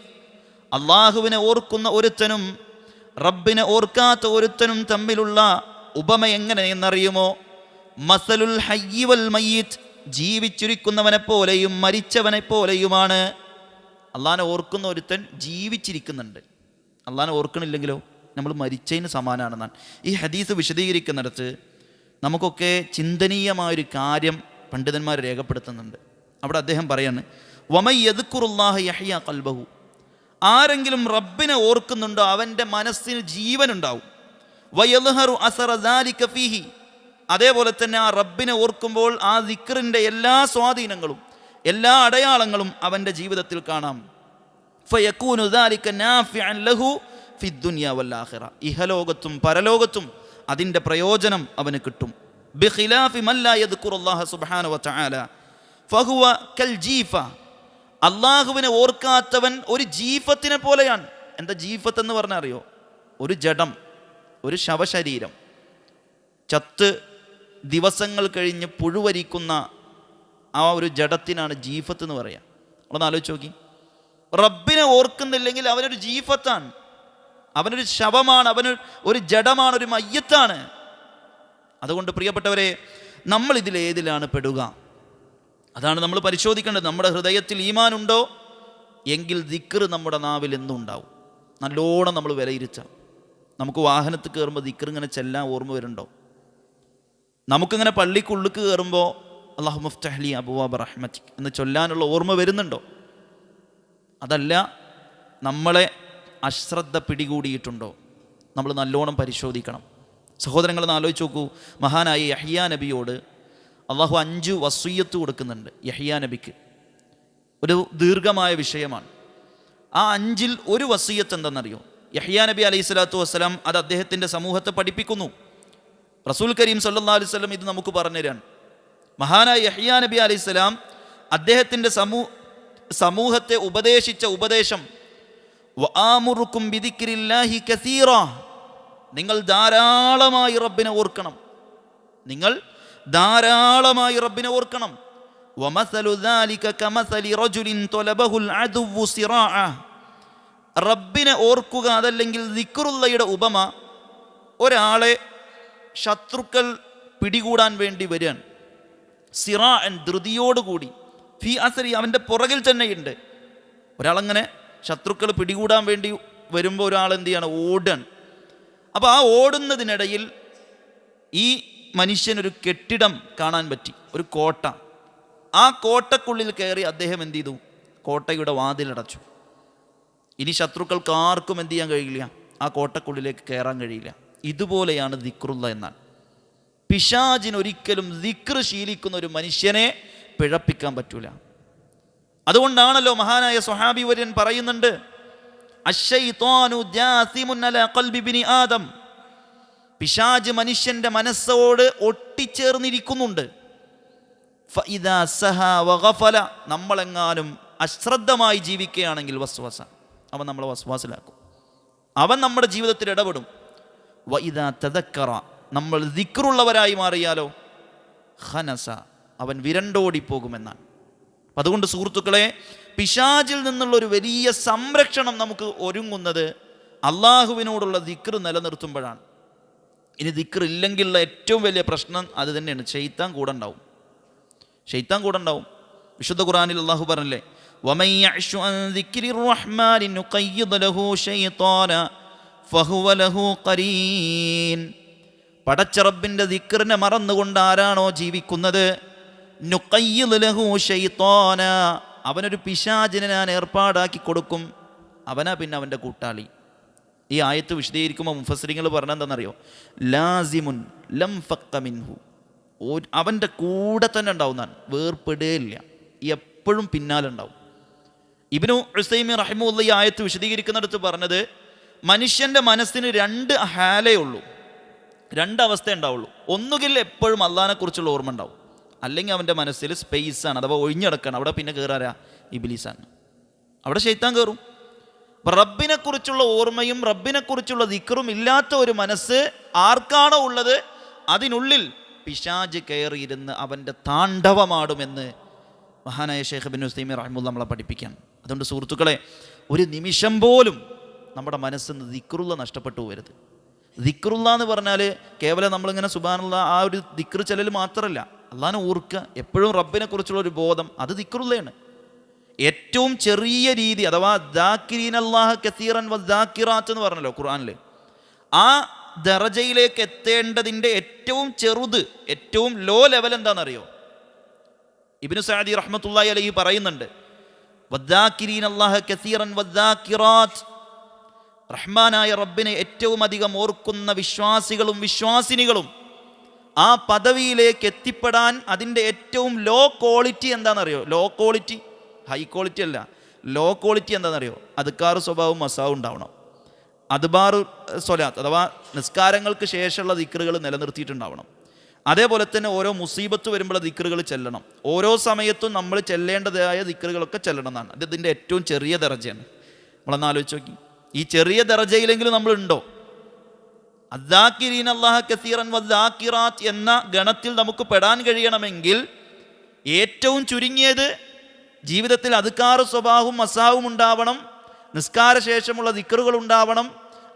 [SPEAKER 1] അള്ളാഹുവിനെ ഓർക്കുന്ന ഒരുത്തനും റബ്ബിനെ ഓർക്കാത്ത ഒരുത്തനും തമ്മിലുള്ള ഉപമ എങ്ങനെയെന്നറിയുമോ? മസലുൽ ഹയ്യി വൽ മയ്യിത്ത്, ജീവിച്ചിരിക്കുന്നവനെ പോലെയും മരിച്ചവനെ പോലെയുമാണ്. അള്ളാഹിനെ ഓർക്കുന്ന ഒരുത്തൻ ജീവിച്ചിരിക്കുന്നുണ്ട്, അള്ളാഹിനെ ഓർക്കണില്ലെങ്കിലോ നമ്മൾ മരിച്ചതിന് സമാനാണെന്നാണ് ഈ ഹദീസ് വിശദീകരിക്കുന്നിടത്ത് നമുക്കൊക്കെ ചിന്തനീയമായൊരു കാര്യം പണ്ഡിതന്മാർ രേഖപ്പെടുത്തുന്നുണ്ട്. അവിടെ അദ്ദേഹം പറയാണ്, വമൻ യദ്കുറുല്ലാഹ യഹ്യാ ഖൽബഹു. ആരെങ്കിലും റബ്ബിനെ ഓർക്കുന്നുണ്ടോ അവൻ്റെ മനസ്സിന് ജീവനുണ്ടാവും. വയദ്ഹറു അസറ ദാലിക ഫീഹി. അതേപോലെ തന്നെ ആ റബ്ബിനെ ഓർക്കുമ്പോൾ ആ ദിക്റിൻ്റെ എല്ലാ സ്വാധീനങ്ങളും എല്ലാ അടയാളങ്ങളും അവൻ്റെ ജീവിതത്തിൽ കാണാം. ഫയകൂനു ദാലിക നാഫിഅൻ ലഹു ഫിദ്ദുനിയ വൽ ആഖിറ. ഇഹലോകത്തും പരലോകത്തും അതിൻ്റെ പ്രയോജനം അവന് കിട്ടും. ബിഖിലാഫി മൻ ലാ യദ്കുറുല്ലാഹ സുബ്ഹാനഹു വ തആല ഫഹുവ കൽ ജീഫ. അള്ളാഹുവിനെ ഓർക്കാത്തവൻ ഒരു ജീഫത്തിനെ പോലെയാണ്. എന്താ ജീഫത്ത് എന്ന് പറഞ്ഞാൽ അറിയോ? ഒരു ജഡം, ഒരു ശവശരീരം, ചത്ത് ദിവസങ്ങൾ കഴിഞ്ഞ് പുഴുവരിക്കുന്ന ആ ഒരു ജഡത്തിനാണ് ജീഫത്ത് എന്ന് പറയുക. നമ്മളൊന്ന് ആലോചിച്ച് നോക്കി. റബ്ബിനെ ഓർക്കുന്നില്ലെങ്കിൽ അവനൊരു ജീഫത്താണ്, അവനൊരു ശവമാണ്, അവന് ഒരു ജഡമാണ്, ഒരു മയ്യത്താണ്. അതുകൊണ്ട് പ്രിയപ്പെട്ടവരെ, നമ്മൾ ഇതിലേതിലാണ് പെടുക? അതാണ് നമ്മൾ പരിശോധിക്കേണ്ടത്. നമ്മുടെ ഹൃദയത്തിൽ ഈമാൻ ഉണ്ടോ എങ്കിൽ ദിക്ർ നമ്മുടെ നാവിൽ എന്നും ഉണ്ടാവും. നല്ലോണം നമ്മൾ വിലയിരുത്താം. നമുക്ക് വാഹനത്തിൽ കയറുമ്പോൾ ദിക്ർ ഇങ്ങനെ ചെല്ലാൻ ഓർമ്മ വരുന്നുണ്ടോ? നമുക്കിങ്ങനെ പള്ളിക്കുള്ളിക്ക് കയറുമ്പോൾ അല്ലാഹു മുഫ്തഹ്ലി അബ്വാബ റഹ്മതിക് എന്ന് ചൊല്ലാനുള്ള ഓർമ്മ വരുന്നുണ്ടോ? അതല്ല, നമ്മളെ അശ്രദ്ധ പിടികൂടിയിട്ടുണ്ടോ? നമ്മൾ നല്ലോണം പരിശോധിക്കണം. സഹോദരങ്ങളെന്ന് ആലോചിച്ച് നോക്കൂ. മഹാനായ യഹ്യാ നബിയോട് അള്ളാഹു 5 വസിയ്യത്ത് കൊടുക്കുന്നുണ്ട്. യഹ്യാ നബിക്ക് ഒരു ദീർഘമായ വിഷയമാണ്. ആ 5-ൽ ഒരു വസിയ്യത്ത് എന്തെന്നറിയോ? യഹ്യാ നബി അലൈഹി സ്വലാത്തു വസ്സലാം അത് അദ്ദേഹത്തിൻ്റെ സമൂഹത്തെ പഠിപ്പിക്കുന്നു. റസൂൽ കരീം സല്ലല്ലാഹു അലൈഹി വസല്ലം ഇത് നമുക്ക് പറഞ്ഞു തരാൻ. മഹാനായ യഹ്യാ നബി അലൈഹി സ്വലാം അദ്ദേഹത്തിൻ്റെ സമൂഹത്തെ ഉപദേശിച്ച ഉപദേശം, വആമുറുക്കും ബിദിക്രില്ലാഹി കസീറാ. നിങ്ങൾ ധാരാളമായി റബ്ബിനെ ഓർക്കണം, നിങ്ങൾ ധാരാളമായി റബ്ബിനെ ഓർക്കണം. വമസലു ദാലിക കമസലി റജുലിൻ തൊലബഹുൽ അദുവ്വു സിറാഅ. റബ്ബിനെ ഓർക്കുക, അതല്ലെങ്കിൽ ദിക്റുള്ളയുടെ ഉപമ, ഒരാളെ ശത്രുക്കൾ പിടികൂടാൻ വേണ്ടി വരികയാണ്. സിറാഅൻ, ധൃതിയോടുകൂടി. ഫി അസരി, അവൻ്റെ പുറകിൽ തന്നെയുണ്ട്. ഒരാളങ്ങനെ ശത്രുക്കൾ പിടികൂടാൻ വേണ്ടി വരുമ്പോൾ ഒരാൾ എന്ത് ചെയ്യാണ്? ഓടാൻ. അപ്പോൾ ആ ഓടുന്നതിനിടയിൽ ഈ മനുഷ്യനൊരു കെട്ടിടം കാണാൻ പറ്റി, ഒരു കോട്ട. ആ കോട്ടക്കുള്ളിൽ കയറി അദ്ദേഹം എന്ത് ചെയ്തു? കോട്ടയുടെ വാതിലടച്ചു. ഇനി ശത്രുക്കൾക്ക് ആർക്കും എന്ത് ചെയ്യാൻ കഴിയില്ല, ആ കോട്ടക്കുള്ളിലേക്ക് കയറാൻ കഴിയില്ല. ഇതുപോലെയാണ് ദിക്റുള്ള എന്നാണ്. പിശാചിനൊരിക്കലും ദിക്ർ ശീലിക്കുന്ന ഒരു മനുഷ്യനെ പിഴപ്പിക്കാൻ പറ്റൂല. അതുകൊണ്ടാണല്ലോ മഹാനായ സ്വഹാബി വര്യൻ പറയുന്നുണ്ട്, അശ്ശൈത്വാനു ജാസിമുൻ അലാ ഖൽബി ഇബ്നി ആദം, പിശാച് മനുഷ്യന്റെ മനസ്സോട് ഒട്ടിച്ചേർന്നിരിക്കുന്നുണ്ട്. ഫഇദാ സഹാ വഗഫല, നമ്മളെങ്ങാനും അശ്രദ്ധമായി ജീവിക്കുകയാണെങ്കിൽ വസ്വസ, അവൻ നമ്മളെ വസ്വാസിലാക്കും, അവൻ നമ്മുടെ ജീവിതത്തിൽ ഇടപെടും. വഇദാ തദക്കറ, നമ്മൾ ദിക്റുള്ളവരായി മാറിയാലോ ഖനസ, അവൻ വിരണ്ടോടിപ്പോകുമെന്നാണ്. അതുകൊണ്ട് സുഹൃത്തുക്കളെ, പിശാചിൽ നിന്നുള്ള ഒരു വലിയ സംരക്ഷണം നമുക്ക് ഒരുങ്ങുന്നത് അള്ളാഹുവിനോടുള്ള ദിക്ർ നിലനിർത്തുമ്പോഴാണ്. ഇനി ദിക്ർ ഇല്ലെങ്കിലുള്ള ഏറ്റവും വലിയ പ്രശ്നം അത് തന്നെയാണ്, ശൈത്താൻ കൂടെ ഉണ്ടാവും. ശൈത്താൻ കൂടെ ഉണ്ടാവും. വിശുദ്ധ ഖുർആനിൽ അള്ളാഹു പറഞ്ഞില്ലേ, വമൻ യഅ്ശു അൻ ദിക്രിർ റഹ്മാനി നുഖയ്യിദ് ലഹു ശൈത്താന ഫഹുവ ലഹു ഖരീൻ. പടച്ച റബ്ബിൻ്റെ ദിക്റിനെ മറന്നുകൊണ്ട് ആരാണോ ജീവിക്കുന്നത്, നുഖയ്യിദ് ലഹു ശൈത്താന, അവനൊരു പിശാചിനെ ഞാൻ ഏർപ്പാടാക്കി കൊടുക്കും, അവനാ പിന്നെ അവൻ്റെ കൂട്ടാളി. ഈ ആയത്ത് വിശദീകരിക്കുമ്പോൾ മുഫസ്സിരിങ്ങൾ പറഞ്ഞെന്താണെന്നറിയോ, ലാസിമുൻ ലം ഫക്ക മിൻഹു, അവൻ്റെ കൂടെ തന്നെ ഉണ്ടാവുന്നതാണ്, വേർപ്പെടുകയില്ല, എപ്പോഴും പിന്നാലെ ഉണ്ടാവും. ഇബ്നു ഉസൈമീൻ റഹിമഹുല്ലാഹ് ഈ ആയത്ത് വിശദീകരിക്കുന്നിടത്ത് പറഞ്ഞത്, മനുഷ്യൻ്റെ മനസ്സിന് രണ്ട് ഹാലേ ഉള്ളൂ, രണ്ടവസ്ഥ ഉണ്ടാവുള്ളൂ. ഒന്നുകിൽ എപ്പോഴും അള്ളാഹിനെക്കുറിച്ചുള്ള ഓർമ്മ ഉണ്ടാവും, അല്ലെങ്കിൽ അവൻ്റെ മനസ്സിൽ സ്പേസാണ്, അഥവാ ഒഴിഞ്ഞടക്കാണ്. അവിടെ പിന്നെ കയറാരാ? ഇബ്ലീസാണ്. അവിടെ ശൈത്താൻ കയറും. അപ്പം റബ്ബിനെക്കുറിച്ചുള്ള ഓർമ്മയും റബ്ബിനെക്കുറിച്ചുള്ള ദിക്റും ഇല്ലാത്ത ഒരു മനസ്സ് ആർക്കാണോ ഉള്ളത്, അതിനുള്ളിൽ പിശാച് കയറിയിരുന്ന് അവൻ്റെ താണ്ഡവമാടുമെന്ന് മഹാനായ ഷെയ്ഖ് ഇബ്നു ഉസൈമീൻ റഹിമഹുല്ലാഹ് നമ്മളെ പഠിപ്പിക്കാൻ. അതുകൊണ്ട് സുഹൃത്തുക്കളെ, ഒരു നിമിഷം പോലും നമ്മുടെ മനസ്സിന്ന് ദിക്റുള്ള നഷ്ടപ്പെട്ടു പോകരുത്. ദിക്റുള്ള എന്ന് പറഞ്ഞാൽ കേവലം നമ്മളിങ്ങനെ സുബ്ഹാനല്ലാഹ് ആ ഒരു ദിക്ർ ചെല്ലൽ മാത്രമല്ല, അള്ളാഹിനെ ഓർക്കുക, എപ്പോഴും റബ്ബിനെ കുറിച്ചുള്ള ഒരു ബോധം, അത് ദിക്റുള്ളയാണ്. ഏറ്റവും ചെറിയ രീതി, അഥവാ ദാക്കിരീന അല്ലാഹ കസീറൻ വദാക്കിറാത്ത് എന്ന് പറഞ്ഞല്ലോ ഖുർആനിൽ, ആ ദറജയിലേക്ക് എത്തേണ്ടതിൻ്റെ ഏറ്റവും ചെറുത്, ഏറ്റവും ലോ ലെവൽ എന്താണെന്നറിയോ? ഇബ്നു സഅദി റഹ്മത്തുള്ളാഹി അലൈഹി പറയുന്നുണ്ട്, വദാക്കിരീന അല്ലാഹ കസീറൻ വദാക്കിറാത്ത്, റഹ്മാനായ റബ്ബിനെ ഏറ്റവും അധികം ഓർക്കുന്ന വിശ്വാസികളും വിശ്വാസിനികളും ആ പദവിയിലേക്ക് എത്തിപ്പെടാൻ അതിൻ്റെ ഏറ്റവും ലോ ക്വാളിറ്റി എന്താണെന്നറിയോ? ലോ ക്വാളിറ്റി, ഹൈ ക്വാളിറ്റി അല്ല, ലോ ക്വാളിറ്റി എന്താണെന്നറിയോ? അദ്കാർ സ്വഭാവം മസാവും ഉണ്ടാവണം. അദ്ബാർ സ്വലാത്ത് അഥവാ നിസ്കാരങ്ങൾക്ക് ശേഷമുള്ള ദിക്റുകൾ നിലനിർത്തിയിട്ടുണ്ടാവണം. അതേപോലെ തന്നെ ഓരോ മുസീബത്ത് വരുമ്പോൾ ദിക്റുകൾ ചെല്ലണം. ഓരോ സമയത്തും നമ്മൾ ചെല്ലേണ്ടതായ ദിക്റുകളൊക്കെ ചെല്ലണം എന്നാണ്. അത് ഇതിൻ്റെ ഏറ്റവും ചെറിയ ദറജയാണ്. നമ്മളൊന്ന് ആലോചിച്ച് നോക്കി, ഈ ചെറിയ ദറജയിലെങ്കിലും നമ്മളുണ്ടോ? അദ്ദാക്കിരീന അല്ലാഹ കസീറൻ വദ്ദാക്കിറാത്ത് എന്ന ഗണത്തിൽ നമുക്ക് പെടാൻ കഴിയണമെങ്കിൽ ഏറ്റവും ചുരുങ്ങിയത് ജീവിതത്തിൽ അദ്കാർ സ്വഭാവവും മസാവും ഉണ്ടാവണം, നിസ്കാര ശേഷമുള്ള ദിക്റുകൾ ഉണ്ടാവണം.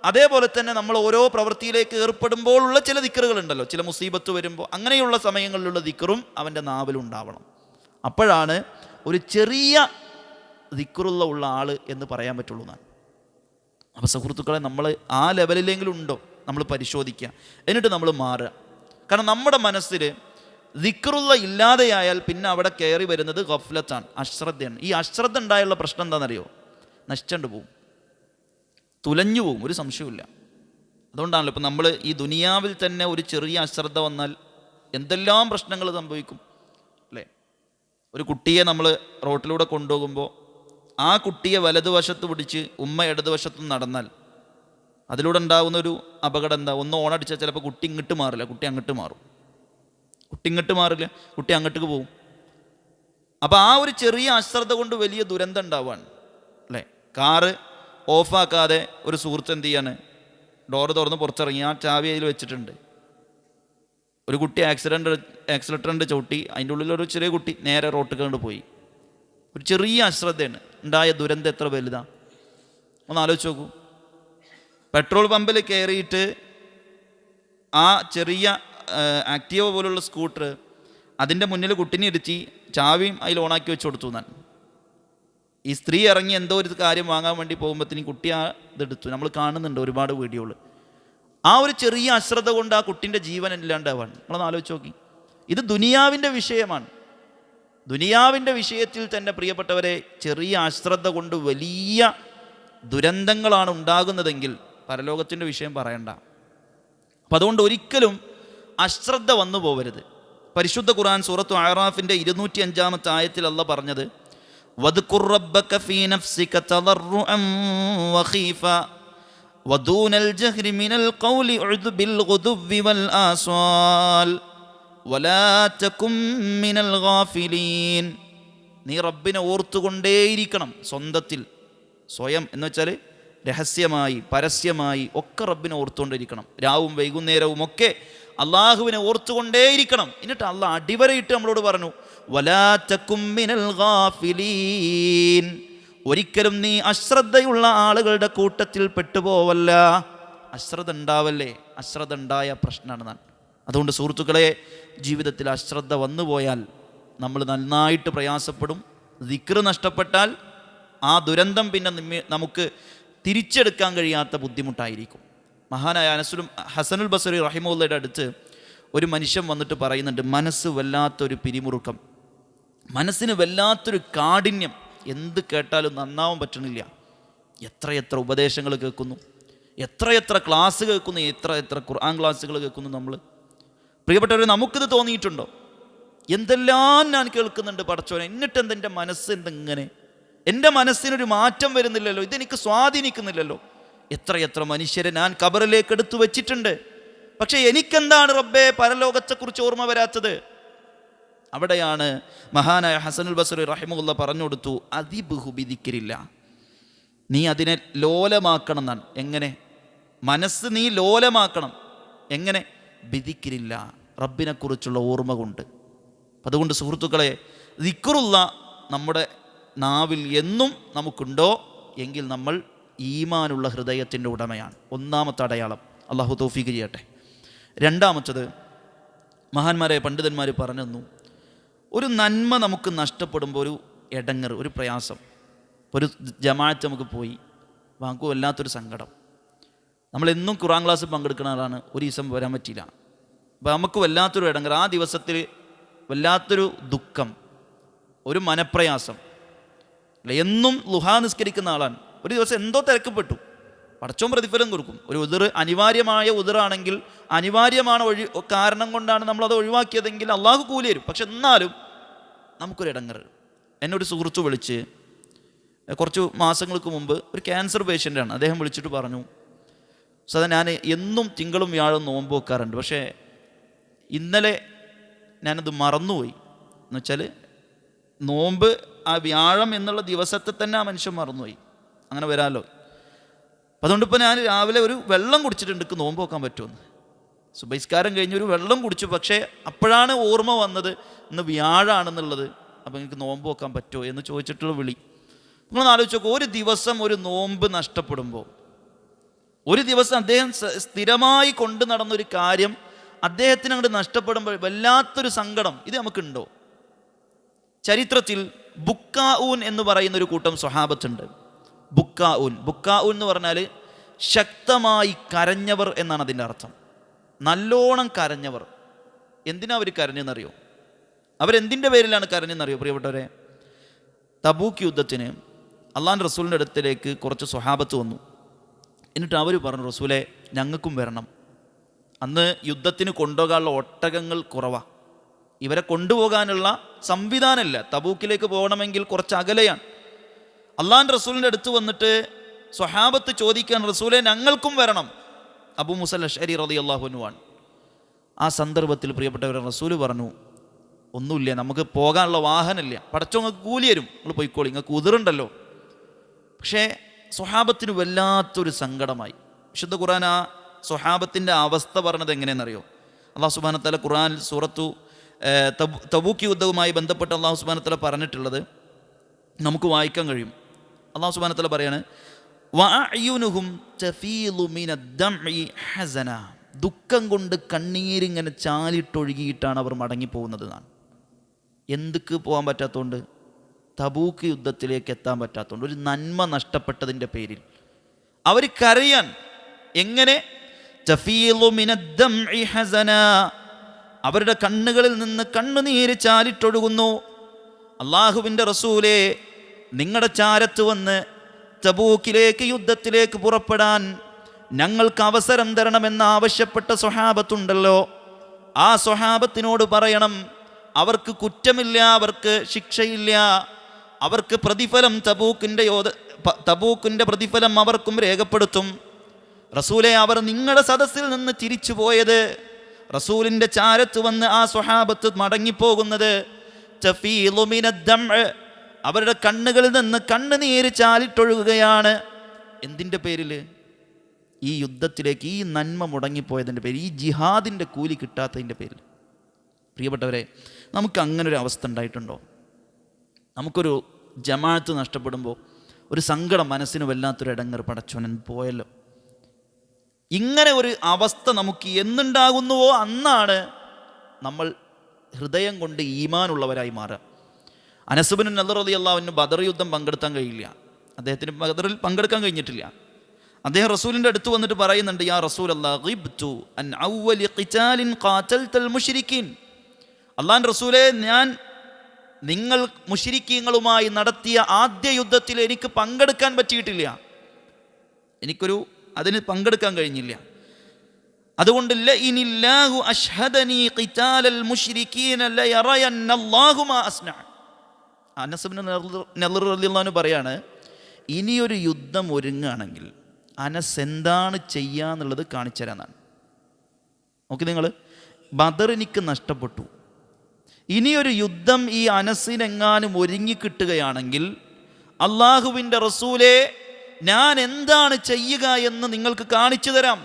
[SPEAKER 1] അതേപോലെ തന്നെ നമ്മൾ ഓരോ പ്രവൃത്തിയിലേക്ക് ഏർപ്പെടുമ്പോഴുള്ള ചില ദിക്റുകളുണ്ടല്ലോ, ചില മുസീബത്ത് വരുമ്പോൾ, അങ്ങനെയുള്ള സമയങ്ങളിലുള്ള ദിക്റും അവൻ്റെ നാവിലുണ്ടാവണം. അപ്പോഴാണ് ഒരു ചെറിയ ദിക്റുള്ള ഉള്ള ആൾ എന്ന് പറയാൻ പറ്റുള്ളൂ എന്നാണ്. അപ്പോൾ സുഹൃത്തുക്കളെ, നമ്മൾ ആ ലെവലിലെങ്കിലും ഉണ്ടോ നമ്മൾ പരിശോധിക്കുക, എന്നിട്ട് നമ്മൾ മാറുക. കാരണം നമ്മുടെ മനസ്സിൽ ദിക്റുള്ള ഇല്ലാതെയായാൽ പിന്നെ അവിടെ കയറി വരുന്നത് ഗഫ്ലത്താണ്, അശ്രദ്ധയാണ്. ഈ അശ്രദ്ധ ഉണ്ടായുള്ള പ്രശ്നം എന്താണെന്നറിയോ? നശിച്ചുകൊണ്ട് പോവും, തുലഞ്ഞു പോവും, ഒരു സംശയമില്ല. അതുകൊണ്ടാണല്ലോ ഇപ്പം നമ്മൾ ഈ ദുനിയാവിൽ തന്നെ ഒരു ചെറിയ അശ്രദ്ധ വന്നാൽ എന്തെല്ലാം പ്രശ്നങ്ങൾ സംഭവിക്കും അല്ലേ? ഒരു കുട്ടിയെ നമ്മൾ റോട്ടിലൂടെ കൊണ്ടുപോകുമ്പോൾ ആ കുട്ടിയെ വലതുവശത്ത് പിടിച്ച് ഉമ്മ ഇടതുവശത്തും നടന്നാൽ അതിലൂടെ ഉണ്ടാകുന്നൊരു അപകടം എന്താ? ഒന്ന് ഓണടിച്ചാൽ ചിലപ്പോൾ കുട്ടി ഇങ്ങോട്ട് മാറില്ല, കുട്ടി അങ്ങോട്ട് മാറും. കുട്ടി ഇങ്ങോട്ട് മാറില്ല, കുട്ടി അങ്ങോട്ടേക്ക് പോകും. അപ്പോൾ ആ ഒരു ചെറിയ അശ്രദ്ധ കൊണ്ട് വലിയ ദുരന്തം ഉണ്ടാവുകയാണ് അല്ലേ? കാറ് ഓഫാക്കാതെ ഒരു സുഹൃത്ത് എന്ത് ചെയ്യാണ്, ഡോറ് തുറന്ന് പുറത്തിറങ്ങി, ആ ചാവി അതിൽ വെച്ചിട്ടുണ്ട്. ഒരു കുട്ടി ആക്സിലേറ്ററിൻ്റെ ചവിട്ടി, അതിൻ്റെ ഉള്ളിലൊരു ചെറിയ കുട്ടി നേരെ റോട്ടിൽ കൊണ്ട് പോയി. ഒരു ചെറിയ അശ്രദ്ധയാണ്, ഉണ്ടായ ദുരന്തം എത്ര വലുതാണ് ഒന്ന് ആലോചിച്ച് നോക്കൂ. പെട്രോൾ പമ്പിൽ കയറിയിട്ട് ആ ചെറിയ ആക്റ്റീവ പോലുള്ള സ്കൂട്ടർ അതിൻ്റെ മുന്നിൽ കുട്ടിനെ ഇരുത്തി ചാവിയും അതിൽ ഓണാക്കി വെച്ച് കൊടുത്തു എന്നാണ്. ഈ സ്ത്രീ ഇറങ്ങി എന്തോ ഒരു കാര്യം വാങ്ങാൻ വേണ്ടി പോകുമ്പോഴത്തേനും കുട്ടി ആ ഇതെടുത്തു. നമ്മൾ കാണുന്നുണ്ട് ഒരുപാട് വീഡിയോകൾ. ആ ഒരു ചെറിയ അശ്രദ്ധ കൊണ്ട് ആ കുട്ടിൻ്റെ ജീവൻ ഇല്ലാണ്ടാവാണ്. നമ്മളൊന്ന് ആലോചിച്ച് നോക്കി. ഇത് ദുനിയാവിൻ്റെ വിഷയമാണ്. ദുനിയാവിൻ്റെ വിഷയത്തിൽ തന്നെ പ്രിയപ്പെട്ടവരെ, ചെറിയ അശ്രദ്ധ കൊണ്ട് വലിയ ദുരന്തങ്ങളാണ് ഉണ്ടാകുന്നതെങ്കിൽ പരലോകത്തിൻ്റെ വിഷയം പറയണ്ട. അപ്പം അതുകൊണ്ട് ഒരിക്കലും അശ്രദ്ധ വന്നു പോവരുത്. പരിശുദ്ധ ഖുർആൻ സൂറത്തു അഅറാഫിൻ്റെ 205 ആയത്തിൽ അല്ലാഹ് പറഞ്ഞത്, വദ്കുർ റബ്ബക ഫീ നഫ്സിക തദർറുഅൻ വഖീഫ വദൂനൽ ജഹ്രി മിനൽ ഖൗലി ഉദ്ബ് ബിൽ ഗുദുവ്വി വൽ ആസ്വാൽ വലാ തകും മിനൽ ഗാഫിലീൻ. നീ റബ്ബിനെ ഓർത്തുകൊണ്ടേയിരിക്കണം. സ്വന്തത്തിൽ, സ്വയം എന്ന് വെച്ചാൽ രഹസ്യമായി പരസ്യമായി ഒക്കെ റബ്ബിനെ ഓർത്തുകൊണ്ടിരിക്കണം. രാവും വൈകുന്നേരവും ഒക്കെ അള്ളാഹുവിനെ ഓർത്തുകൊണ്ടേയിരിക്കണം. എന്നിട്ട് അള്ളാഹ് അടിവരയിട്ട് നമ്മളോട് പറഞ്ഞു, വലാ തകും മിനൽ ഗാഫിലീൻ. ഒരിക്കലും നീ അശ്രദ്ധയുള്ള ആളുകളുടെ കൂട്ടത്തിൽ പെട്ടുപോവല്ല. അശ്രദ്ധ ഉണ്ടാവല്ലേ, അശ്രദ്ധ ഉണ്ടായ പ്രശ്നമാണ്. അതുകൊണ്ട് സുഹൃത്തുക്കളെ, ജീവിതത്തിൽ അശ്രദ്ധ വന്നുപോയാൽ നമ്മൾ നന്നായിട്ട് പ്രയാസപ്പെടും. ദിക്ർ നഷ്ടപ്പെട്ടാൽ ആ ദുരന്തം പിന്നെ നമുക്ക് തിരിച്ചെടുക്കാൻ കഴിയാത്ത ബുദ്ധിമുട്ടായിരിക്കും. മഹാനായ ഹസനുൽ ബസരി റഹിമഹുള്ളയുടെ അടുത്ത് ഒരു മനുഷ്യൻ വന്നിട്ട് പറയുന്നുണ്ട്, മനസ്സ് വല്ലാത്തൊരു പിരിമുറുക്കം, മനസ്സിന് വല്ലാത്തൊരു കാഠിന്യം, എന്ത് കേട്ടാലും നന്നാവാൻ പറ്റണില്ല. എത്രയെത്ര ഉപദേശങ്ങൾ കേൾക്കുന്നു, എത്രയെത്ര ക്ലാസ് കേൾക്കുന്നു, എത്ര ഖുർആൻ ക്ലാസ്സുകൾ കേൾക്കുന്നു നമ്മൾ. പ്രിയപ്പെട്ടവർ, നമുക്കിത് തോന്നിയിട്ടുണ്ടോ? എന്തെല്ലാം ഞാൻ കേൾക്കുന്നുണ്ട് പടച്ചോനെ, എന്നിട്ട് എൻ്റെ മനസ്സ് എന്തെങ്ങനെ, എൻ്റെ മനസ്സിനൊരു മാറ്റം വരുന്നില്ലല്ലോ, ഇതെനിക്ക് സ്വാധീനിക്കുന്നില്ലല്ലോ. എത്രയെത്ര മനുഷ്യരെ ഞാൻ ഖബറിലേക്ക് എടുത്തു വെച്ചിട്ടുണ്ട്, പക്ഷെ എനിക്കെന്താണ് റബ്ബേ പരലോകത്തെക്കുറിച്ച് ഓർമ്മ വരാത്തത്? അവിടെയാണ് മഹാനായ ഹസനുൽ ബസരി റഹിമഹുള്ള പറഞ്ഞു കൊടുത്തു, അതിബ്ഹു ബിദിക്രില്ല, നീ അതിനെ ലോലമാക്കണം എന്നാണ്. എങ്ങനെ? മനസ്സ് നീ ലോലമാക്കണം. എങ്ങനെ? ബിദിക്രില്ല, റബ്ബിനെക്കുറിച്ചുള്ള ഓർമ്മ കൊണ്ട്. അതുകൊണ്ട് സുഹൃത്തുക്കളെ, ദിക്റുള്ള നമ്മുടെ നാവിൽ എന്നും നമുക്കുണ്ടോ എങ്കിൽ നമ്മൾ ഈമാനുള്ള ഹൃദയത്തിൻ്റെ ഉടമയാണ്. ഒന്നാമത്തെ അടയാളം. അള്ളാഹു തൗഫീഖ് ചെയ്യട്ടെ. രണ്ടാമത്തത്, മഹാന്മാരെ പണ്ഡിതന്മാർ പറഞ്ഞു തന്നു, ഒരു നന്മ നമുക്ക് നഷ്ടപ്പെടുമ്പോൾ ഒരു ഇടങ്ങറ്, ഒരു പ്രയാസം. ഒരു ജമാഅത്ത് നമുക്ക് പോയി, നമുക്ക് വല്ലാത്തൊരു സങ്കടം. നമ്മളെന്നും ഖുർആൻ ക്ലാസ് പങ്കെടുക്കുന്ന ആളാണ്, ഒരു ദിവസം വരാൻ പറ്റിയില്ല. അപ്പോൾ നമുക്ക് വല്ലാത്തൊരു ഇടങ്ങറ്, ആ ദിവസത്തിൽ വല്ലാത്തൊരു ദുഃഖം, ഒരു മനപ്രയാസം. എന്നും ളുഹാ നിസ്കരിക്കുന്ന ആളാണ്, ഒരു ദിവസം എന്തോ തിരക്കപ്പെട്ടു, പടച്ചോൻ പ്രതിഫലം കൊടുക്കും. ഒരു ഉദർ, അനിവാര്യമായ ഉദറാണെങ്കിൽ, അനിവാര്യമാണ് കാരണം കൊണ്ടാണ് നമ്മളത് ഒഴിവാക്കിയതെങ്കിൽ അള്ളാഹു കൂലി തരും. പക്ഷെ എന്നാലും നമുക്കൊരു ഇടങ്ങറ്. എന്നൊരു സുഹൃത്ത് വിളിച്ച് കുറച്ച് മാസങ്ങൾക്ക് മുമ്പ്, ഒരു ക്യാൻസർ പേഷ്യൻ്റാണ്, അദ്ദേഹം വിളിച്ചിട്ട് പറഞ്ഞു, സദാ ഞാൻ എന്നും തിങ്കളും വ്യാഴവും നോമ്പ് വെക്കാറുണ്ട്, പക്ഷേ ഇന്നലെ ഞാനത് മറന്നുപോയി. എന്ന് വെച്ചാൽ നോമ്പ് ആ വ്യാഴം എന്നുള്ള ദിവസത്തെ തന്നെ ആ മനുഷ്യൻ മറന്നുപോയി. അങ്ങനെ വരാമല്ലോ. അപ്പം അതുകൊണ്ടിപ്പോൾ ഞാൻ രാവിലെ ഒരു വെള്ളം കുടിച്ചിട്ടുണ്ട്, എനിക്ക് നോമ്പ് വെക്കാൻ പറ്റുമെന്ന്. സുബഹിസ്കാരം കഴിഞ്ഞൊരു വെള്ളം കുടിച്ചു, പക്ഷേ അപ്പോഴാണ് ഓർമ്മ വന്നത് ഇന്ന് വ്യാഴാണെന്നുള്ളത്. അപ്പോൾ എനിക്ക് നോമ്പ് വെക്കാൻ പറ്റുമോ എന്ന് ചോദിച്ചിട്ടുള്ള വിളി. നിങ്ങളൊന്ന് ആലോചിച്ച് നോക്കുക, ഒരു ദിവസം ഒരു നോമ്പ് നഷ്ടപ്പെടുമ്പോൾ, ഒരു ദിവസം അദ്ദേഹം സ്ഥിരമായി കൊണ്ടു നടന്നൊരു കാര്യം അദ്ദേഹത്തിന് അങ്ങോട്ട് നഷ്ടപ്പെടുമ്പോൾ വല്ലാത്തൊരു സങ്കടം. ഇത് നമുക്കുണ്ടോ? ചരിത്രത്തിൽ ബുക്കാഊൻ എന്ന് പറയുന്ന ഒരു കൂട്ടം സ്വഹാബത്തുണ്ട്. ബുക്കാഊൻ എന്ന് പറഞ്ഞാൽ ശക്തമായി കരഞ്ഞവർ എന്നാണ് അതിൻ്റെ അർത്ഥം. നല്ലോണം കരഞ്ഞവർ. എന്തിനാ അവർ കരഞ്ഞെന്നറിയോ? അവരെന്തിൻ്റെ പേരിലാണ് കരഞ്ഞെന്നറിയോ പ്രിയപ്പെട്ടവരെ? തബൂക്ക് യുദ്ധത്തിന് അള്ളാഹുവിൻ്റെ റസൂലിൻ്റെ അടുത്തേക്ക് കുറച്ച് സ്വഹാബത്ത് വന്നു. എന്നിട്ട് അവർ പറഞ്ഞു, റസൂലെ ഞങ്ങൾക്കും വരണം. അന്ന് യുദ്ധത്തിന് കൊണ്ടുപോകാനുള്ള ഒട്ടകങ്ങൾ കുറവാണ്, ഇവരെ കൊണ്ടുപോകാനുള്ള സംവിധാനമില്ല. തബൂക്കിലേക്ക് പോകണമെങ്കിൽ കുറച്ച് അകലെയാണ്. അള്ളാഹുവിൻ്റെ റസൂലിൻ്റെ അടുത്ത് വന്നിട്ട് സ്വഹാബത്ത് ചോദിക്കാൻ, റസൂലെ ഞങ്ങൾക്കും വരണം. അബൂ മുസൽ അശ്അരി റളിയല്ലാഹു അൻഹു ആണ്. ആ സന്ദർഭത്തിൽ പ്രിയപ്പെട്ടവരെ റസൂല് പറഞ്ഞു, ഒന്നുമില്ല, നമുക്ക് പോകാനുള്ള വാഹനമില്ല, പടച്ചോ നിങ്ങൾക്ക് കൂലി തരും, നിങ്ങൾ പോയിക്കോളി, നിങ്ങൾക്ക് ഉതിറുണ്ടല്ലോ. പക്ഷേ സ്വഹാബത്തിന് വല്ലാത്തൊരു സങ്കടമായി. വിശുദ്ധ ഖുർആൻ ആ സ്വഹാബത്തിൻ്റെ അവസ്ഥ പറഞ്ഞത് എങ്ങനെയെന്നറിയോ? അല്ലാഹു സുബ്ഹാനഹു വ തആല ഖുർആൻ സൂറത്തു തബൂക്ക് യുദ്ധവുമായി ബന്ധപ്പെട്ട് അല്ലാഹു സുബ്ഹാനഹു വ തആല പറഞ്ഞിട്ടുള്ളത് നമുക്ക് വായിക്കാൻ കഴിയും. അല്ലാഹു സുബ്ഹാനഹു വ തആല പറയാണ്, വഅഅ്യുനുഹും തഫീലു മിനദ്ദംഇ ഹസന, ദുഃഖം കൊണ്ട് കണ്ണീരിങ്ങനെ ചാലിട്ടൊഴുകിയിട്ടാണ് അവർ മടങ്ങിപ്പോകുന്നത് എന്നാണ്. എന്തൊക്കെ പോകാൻ പറ്റാത്തതുകൊണ്ട്? തബൂക്ക് യുദ്ധത്തിലേക്ക് എത്താൻ പറ്റാത്തതുകൊണ്ട്, ഒരു നന്മ നഷ്ടപ്പെട്ടതിൻ്റെ പേരിൽ അവർ കരയാൻ. എങ്ങനെ? തഫീളു മിനദ്ദംഇ ഹസനാ, അവരുടെ കണ്ണുകളിൽ നിന്ന് കണ്ണുനീര് ചാലിട്ടൊഴുകുന്നു. അള്ളാഹുവിൻ്റെ റസൂലേ, നിങ്ങളുടെ ചാരത്ത് വന്ന് തബൂക്കിലേക്ക് യുദ്ധത്തിലേക്ക് പുറപ്പെടാൻ ഞങ്ങൾക്ക് അവസരം തരണമെന്ന് ആവശ്യപ്പെട്ട സ്വഹാബത്തുണ്ടല്ലോ, ആ സ്വഹാബത്തിനോട് പറയണം, അവർക്ക് കുറ്റമില്ല, അവർക്ക് ശിക്ഷയില്ല, അവർക്ക് പ്രതിഫലം തബൂക്കിൻ്റെ പ്രതിഫലം അവർക്കും രേഖപ്പെടുത്തും. റസൂലെ, അവർ നിങ്ങളുടെ സദസ്സിൽ നിന്ന് തിരിച്ചു പോയത്, റസൂലിൻ്റെ ചാരത്ത് വന്ന് ആ സ്വഹാബത്ത് മടങ്ങിപ്പോകുന്നത് തഫീളു മിനദ്ദംഇ, അവരുടെ കണ്ണുകളിൽ നിന്ന് കണ്ണുനീര് ചാലിട്ടൊഴുകുകയാണ്. എന്തിൻ്റെ പേരിൽ? ഈ യുദ്ധത്തിലേക്ക് ഈ നന്മ മുടങ്ങിപ്പോയതിൻ്റെ പേരിൽ, ഈ ജിഹാദിൻ്റെ കൂലി കിട്ടാത്തതിൻ്റെ പേരിൽ. പ്രിയപ്പെട്ടവരെ, നമുക്ക് അങ്ങനൊരു അവസ്ഥ ഉണ്ടായിട്ടുണ്ടോ? നമുക്കൊരു ജമാഅത്ത് നഷ്ടപ്പെടുമ്പോൾ ഒരു സങ്കടം, മനസ്സിന് വല്ലാത്തൊരു ഇടങ്ങർ, പടച്ചോനൻ പോയല്ലോ. ഇങ്ങനെ ഒരു അവസ്ഥ നമുക്ക് എന്നുണ്ടാകുന്നുവോ അന്നാണ് നമ്മൾ ഹൃദയം കൊണ്ട് ഈമാനുള്ളവരായി മാറുക. അനസ് ഇബ്നു നളർ റളിയല്ലാഹു അൻഹു ബദർ യുദ്ധം പങ്കെടുക്കാൻ കഴിയില്ല, അദ്ദേഹത്തിന് ബദറിൽ പങ്കെടുക്കാൻ കഴിഞ്ഞിട്ടില്ല. അദ്ദേഹം റസൂലിൻ്റെ അടുത്ത് വന്നിട്ട് പറയുന്നുണ്ട്, യാ റസൂലല്ലാഹ് ഗിബ്തു അൻ അവ്വലി ഖിതാലിൻ ഖാതൽതൽ മുശ്രിക്കീൻ, അല്ലാഹുവിൻ്റെ റസൂലേ, ഞാൻ നിങ്ങൾ മുശ്രിക്കീങ്ങളുമായി നടത്തിയ ആദ്യ യുദ്ധത്തിൽ എനിക്ക് പങ്കെടുക്കാൻ പറ്റിയിട്ടില്ല, അതിന് പങ്കെടുക്കാൻ കഴിഞ്ഞില്ല. അതുകൊണ്ട് ലഇനില്ലാഹു അശ്ഹദനി ഖിതാലൽ മുശ്രിക്കീന ലയറയന്നല്ലാഹു മാ അസ്ന. അനസ് ഇബ്നു നളർ റളിയല്ലാഹു അൻഹു പറയാണ്, ഇനിയൊരു യുദ്ധം ഒരുങ്ങുകയാണെങ്കിൽ അനസ് എന്താണ് ചെയ്യാന്നുള്ളത് കാണിച്ചു തരാന്നാണ്. നോക്കി നിങ്ങൾ, ബദർ എനിക്ക് നഷ്ടപ്പെട്ടു, ഇനിയൊരു യുദ്ധം ഈ അനസിനെങ്ങാനും ഒരുങ്ങിക്കിട്ടുകയാണെങ്കിൽ അള്ളാഹുവിൻ്റെ റസൂലേ, ഞാൻ എന്താണ് ചെയ്യുക എന്ന് നിങ്ങൾക്ക് കാണിച്ചു തരാം.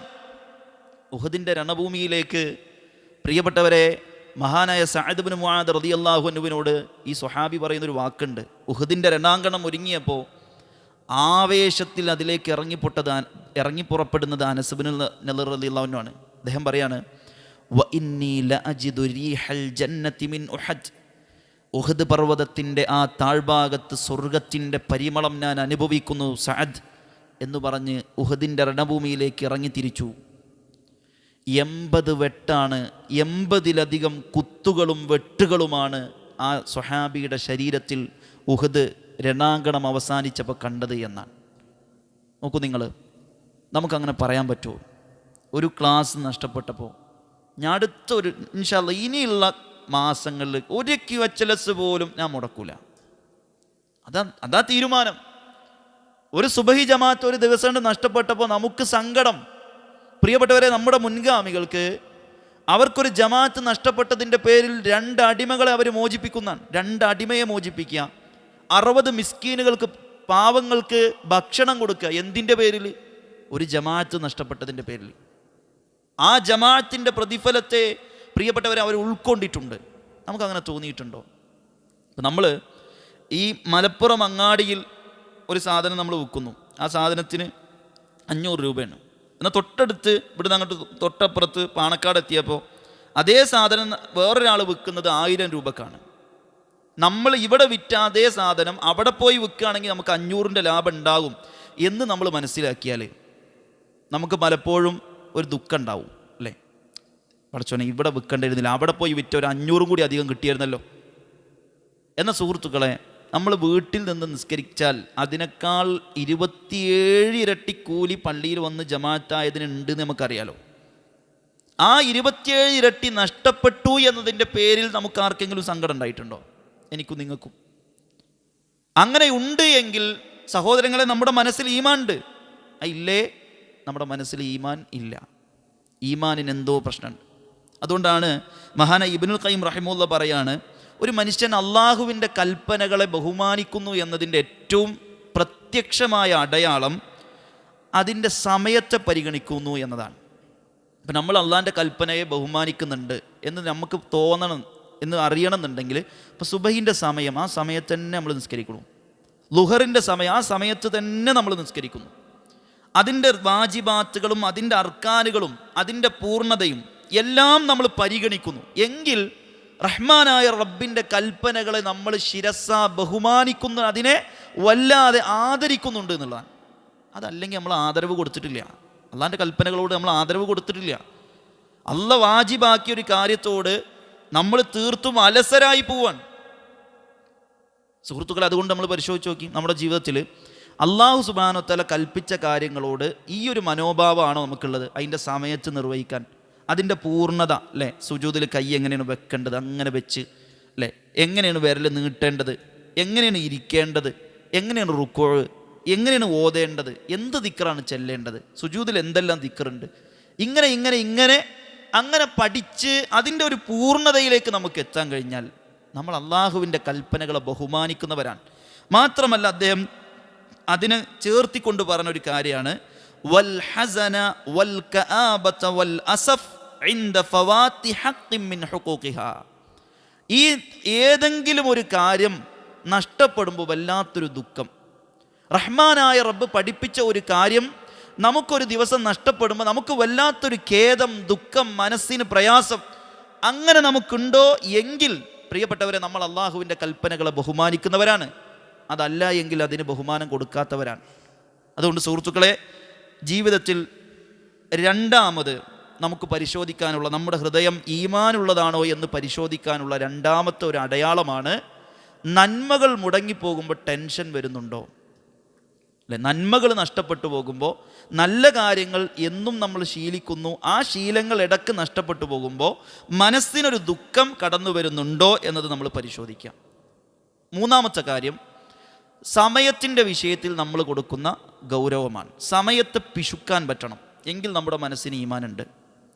[SPEAKER 1] ഉഹദിൻ്റെ രണഭൂമിയിലേക്ക് പ്രിയപ്പെട്ടവരെ, മഹാനായ സഅദ് ഇബ്നു മുആദ് റളിയല്ലാഹു അൻഹുവിനോട് ഈ സ്വഹാബി പറയുന്നൊരു വാക്കുണ്ട്. ഉഹദിൻ്റെ രണാങ്കണം ഒരുങ്ങിയപ്പോൾ ആവേശത്തിൽ അതിലേക്ക് ഇറങ്ങിപ്പുറപ്പെടുന്നത് അനസ് ഇബ്നു നളർ റളിയല്ലാഹു അൻഹു ആണ്. അദ്ദേഹം പറയാണ്, വ ഇന്നി ലഅജിദു റീഹൽ ജന്നതി മിൻ ഉഹദ്, ഉഹദ് പർവ്വതത്തിൻ്റെ ആ താഴ്ഭാഗത്ത് സ്വർഗത്തിൻ്റെ പരിമളം ഞാൻ അനുഭവിക്കുന്നു സഅദ് എന്ന് പറഞ്ഞ് ഉഹദിൻ്റെ രണഭൂമിയിലേക്ക് ഇറങ്ങി തിരിച്ചു. 80 വെട്ടാണ്, 80-ലധികം കുത്തുകളും വെട്ടുകളുമാണ് ആ സ്വഹാബിയുടെ ശരീരത്തിൽ ഉഹദ് രണാങ്കണം അവസാനിച്ചപ്പോൾ കണ്ടത് എന്നാണ്. നോക്കൂ നിങ്ങൾ, നമുക്കങ്ങനെ പറയാൻ പറ്റുമോ? ഒരു ക്ലാസ് നഷ്ടപ്പെട്ടപ്പോൾ ഞാൻ അടുത്തൊരു ഇൻഷാ അല്ലാഹ് ഇനിയുള്ള മാസങ്ങളിൽ ഒരു QHLS പോലും ഞാൻ മുടക്കൂല. അതാ തീരുമാനം. ഒരു സുബഹി ജമാഅത്ത് ഒരു ദിവസം കൊണ്ട് നഷ്ടപ്പെട്ടപ്പോൾ നമുക്ക് സങ്കടം. പ്രിയപ്പെട്ടവരെ, നമ്മുടെ മുൻഗാമികൾക്ക് അവർക്കൊരു ജമാഅത്ത് നഷ്ടപ്പെട്ടതിൻ്റെ പേരിൽ 2 അടിമകളെ അവർ മോചിപ്പിക്കുന്നതാണ്. 2 അടിമയെ മോചിപ്പിക്കുക, 60 മിസ്കീനുകൾക്ക്, പാവങ്ങൾക്ക് ഭക്ഷണം കൊടുക്കുക. എന്തിൻ്റെ പേരിൽ? ഒരു ജമാഅത്ത് നഷ്ടപ്പെട്ടതിൻ്റെ പേരിൽ. ആ ജമാഅത്തിൻ്റെ പ്രതിഫലത്തെ പ്രിയപ്പെട്ടവരെ അവർ ഉൾക്കൊണ്ടിട്ടുണ്ട്. നമുക്കങ്ങനെ തോന്നിയിട്ടുണ്ടോ? ഇപ്പം നമ്മൾ ഈ മലപ്പുറം അങ്ങാടിയിൽ ഒരു സാധനം നമ്മൾ വിൽക്കുന്നു, ആ സാധനത്തിന് 500 രൂപയാണ്. എന്നാൽ തൊട്ടടുത്ത് ഇവിടുന്ന് അങ്ങോട്ട് തൊട്ടപ്പുറത്ത് പാണക്കാട് എത്തിയപ്പോൾ അതേ സാധനം വേറൊരാൾ വിൽക്കുന്നത് 1000 രൂപക്കാണ്. നമ്മൾ ഇവിടെ വിറ്റ അതേ സാധനം അവിടെ പോയി വിൽക്കുകയാണെങ്കിൽ നമുക്ക് 500ൻ്റെ ലാഭം ഉണ്ടാകും എന്ന് നമ്മൾ മനസ്സിലാക്കിയാൽ നമുക്ക് പലപ്പോഴും ഒരു ദുഃഖം ഉണ്ടാവും, അല്ലേ? പടച്ചോനെ, ഇവിടെ വിൽക്കേണ്ടിയിരുന്നില്ല, അവിടെ പോയി വിറ്റ ഒരു 500 കൂടി അധികം കിട്ടിയിരുന്നല്ലോ. എന്ന സുഹൃത്തുക്കളെ, നമ്മൾ വീട്ടിൽ നിന്ന് നിസ്കരിച്ചാൽ അതിനേക്കാൾ 27 ഇരട്ടി കൂലി പള്ളിയിൽ വന്ന് ജമാഅത്തായതിനുണ്ടെന്ന് നമുക്കറിയാലോ. ആ 27 ഇരട്ടി നഷ്ടപ്പെട്ടു എന്നതിൻ്റെ പേരിൽ നമുക്ക് ആർക്കെങ്കിലും സങ്കടം ഉണ്ടായിട്ടുണ്ടോ? എനിക്കും നിങ്ങൾക്കും. അങ്ങനെ ഉണ്ട് എങ്കിൽ സഹോദരങ്ങളെ, നമ്മുടെ മനസ്സിൽ ഈമാൻ ഉണ്ട്. ഇല്ലേ? നമ്മുടെ മനസ്സിൽ ഈമാൻ ഇല്ല. ഈമാനിന് എന്തോ പ്രശ്നമുണ്ട്. അതുകൊണ്ടാണ് മഹാനായ ഇബ്നുൽ ഖയ്യിം റഹിമഹുല്ലാഹ് പറയാണ്, ഒരു മനുഷ്യൻ അള്ളാഹുവിൻ്റെ കൽപ്പനകളെ ബഹുമാനിക്കുന്നു എന്നതിൻ്റെ ഏറ്റവും പ്രത്യക്ഷമായ അടയാളം അതിൻ്റെ സമയത്തെ പരിഗണിക്കുന്നു എന്നതാണ്. ഇപ്പം നമ്മൾ അള്ളാഹിൻ്റെ കൽപ്പനയെ ബഹുമാനിക്കുന്നുണ്ട് എന്ന് നമുക്ക് തോന്നണം, എന്ന് അറിയണമെന്നുണ്ടെങ്കിൽ ഇപ്പോൾ സുബഹിൻ്റെ സമയം, ആ സമയത്ത് തന്നെ നമ്മൾ നിസ്കരിക്കണം. ളുഹറിൻ്റെ സമയം, ആ സമയത്ത് തന്നെ നമ്മൾ നിസ്കരിക്കുന്നു. അതിൻ്റെ വാജിബാത്തുകളും അതിൻ്റെ അർക്കാനുകളും അതിൻ്റെ പൂർണ്ണതയും എല്ലാം നമ്മൾ പരിഗണിക്കുന്നു എങ്കിൽ റഹ്മാനായ റബ്ബിൻ്റെ കൽപ്പനകളെ നമ്മൾ ശിരസ ബഹുമാനിക്കുന്നു, അതിനെ വല്ലാതെ ആദരിക്കുന്നുണ്ട് എന്നുള്ളതാണ്. അതല്ലെങ്കിൽ നമ്മൾ ആദരവ് കൊടുത്തിട്ടില്ല. അള്ളാഹിൻ്റെ കൽപ്പനകളോട് നമ്മൾ ആദരവ് കൊടുത്തിട്ടില്ല. അള്ളാഹ് വാജിബാക്കിയ ഒരു കാര്യത്തോട് നമ്മൾ തീർത്തും അലസരായി പോവാൻ. സുഹൃത്തുക്കളെ, അതുകൊണ്ട് നമ്മൾ പരിശോധിച്ച് നോക്കി, നമ്മുടെ ജീവിതത്തിൽ അള്ളാഹു സുബ്ഹാനഹു വ തആല കൽപ്പിച്ച കാര്യങ്ങളോട് ഈ ഒരു മനോഭാവമാണോ നമുക്കുള്ളത്? അതിൻ്റെ സമയത്ത് നിർവഹിക്കാൻ, അതിൻ്റെ പൂർണ്ണത അല്ലേ? സുജൂദിൽ കൈ എങ്ങനെയാണ് വെക്കേണ്ടത് അങ്ങനെ വെച്ച് അല്ലേ? എങ്ങനെയാണ് വിരൽ നീട്ടേണ്ടത്, എങ്ങനെയാണ് ഇരിക്കേണ്ടത്, എങ്ങനെയാണ് റുക്കോഴ്, എങ്ങനെയാണ് ഓതേണ്ടത്, എന്ത് ദിക്റാണ് ചെല്ലേണ്ടത്, സുജൂദിൽ എന്തെല്ലാം ദിക്റുണ്ട്, ഇങ്ങനെ ഇങ്ങനെ ഇങ്ങനെ അങ്ങനെ പഠിച്ച് അതിൻ്റെ ഒരു പൂർണ്ണതയിലേക്ക് നമുക്ക് എത്താൻ കഴിഞ്ഞാൽ നമ്മൾ അള്ളാഹുവിൻ്റെ കൽപ്പനകളെ ബഹുമാനിക്കുന്നവരാണ്. മാത്രമല്ല അദ്ദേഹം അതിനെ ചേർത്തിക്കൊണ്ട് പറഞ്ഞൊരു കാര്യമാണ് വൽ ഹസന വൽ കആബത വൽ അസഫ് ഇൻദ ഫവാത്തി ഹഖ്ഖിൻ മിൻ ഹുഖൂഖിഹാ. ഈ ഏതെങ്കിലും ഒരു കാര്യം നഷ്ടപ്പെടുമ്പോൾ വല്ലാത്തൊരു ദുഃഖം, റഹ്മാനായ റബ്ബ് പഠിപ്പിച്ച ഒരു കാര്യം നമുക്കൊരു ദിവസം നഷ്ടപ്പെടുമ്പോൾ നമുക്ക് വല്ലാത്തൊരു ഖേദം, ദുഃഖം, മനസ്സിന് പ്രയാസം അങ്ങനെ നമുക്കുണ്ടോ എങ്കിൽ പ്രിയപ്പെട്ടവരെ, നമ്മൾ അള്ളാഹുവിൻ്റെ കൽപ്പനകളെ ബഹുമാനിക്കുന്നവരാണ്. അതല്ല എങ്കിൽ അതിന് ബഹുമാനം കൊടുക്കാത്തവരാണ്. അതുകൊണ്ട് സുഹൃത്തുക്കളെ, ജീവിതത്തിൽ രണ്ടാമത് നമുക്ക് പരിശോധിക്കാനുള്ള, നമ്മുടെ ഹൃദയം ഈമാനുള്ളതാണോ എന്ന് പരിശോധിക്കാനുള്ള രണ്ടാമത്തെ ഒരു അടയാളമാണ് നന്മകൾ മുടങ്ങിപ്പോകുമ്പോൾ ടെൻഷൻ വരുന്നുണ്ടോ അല്ലെ? നന്മകൾ നഷ്ടപ്പെട്ടു പോകുമ്പോൾ, നല്ല കാര്യങ്ങൾ എന്നും നമ്മൾ ശീലിക്കുന്നു, ആ ശീലങ്ങൾ ഇടക്ക് നഷ്ടപ്പെട്ടു പോകുമ്പോൾ മനസ്സിനൊരു ദുഃഖം കടന്നു വരുന്നുണ്ടോ എന്നത് നമ്മൾ പരിശോധിക്കാം. മൂന്നാമത്തെ കാര്യം, സമയത്തിൻ്റെ വിഷയത്തിൽ നമ്മൾ കൊടുക്കുന്ന ഗൗരവമാണ്. സമയത്തെ പിശുക്കാൻ പറ്റണം, എങ്കിൽ നമ്മുടെ മനസ്സിന് ഈമാനുണ്ട്.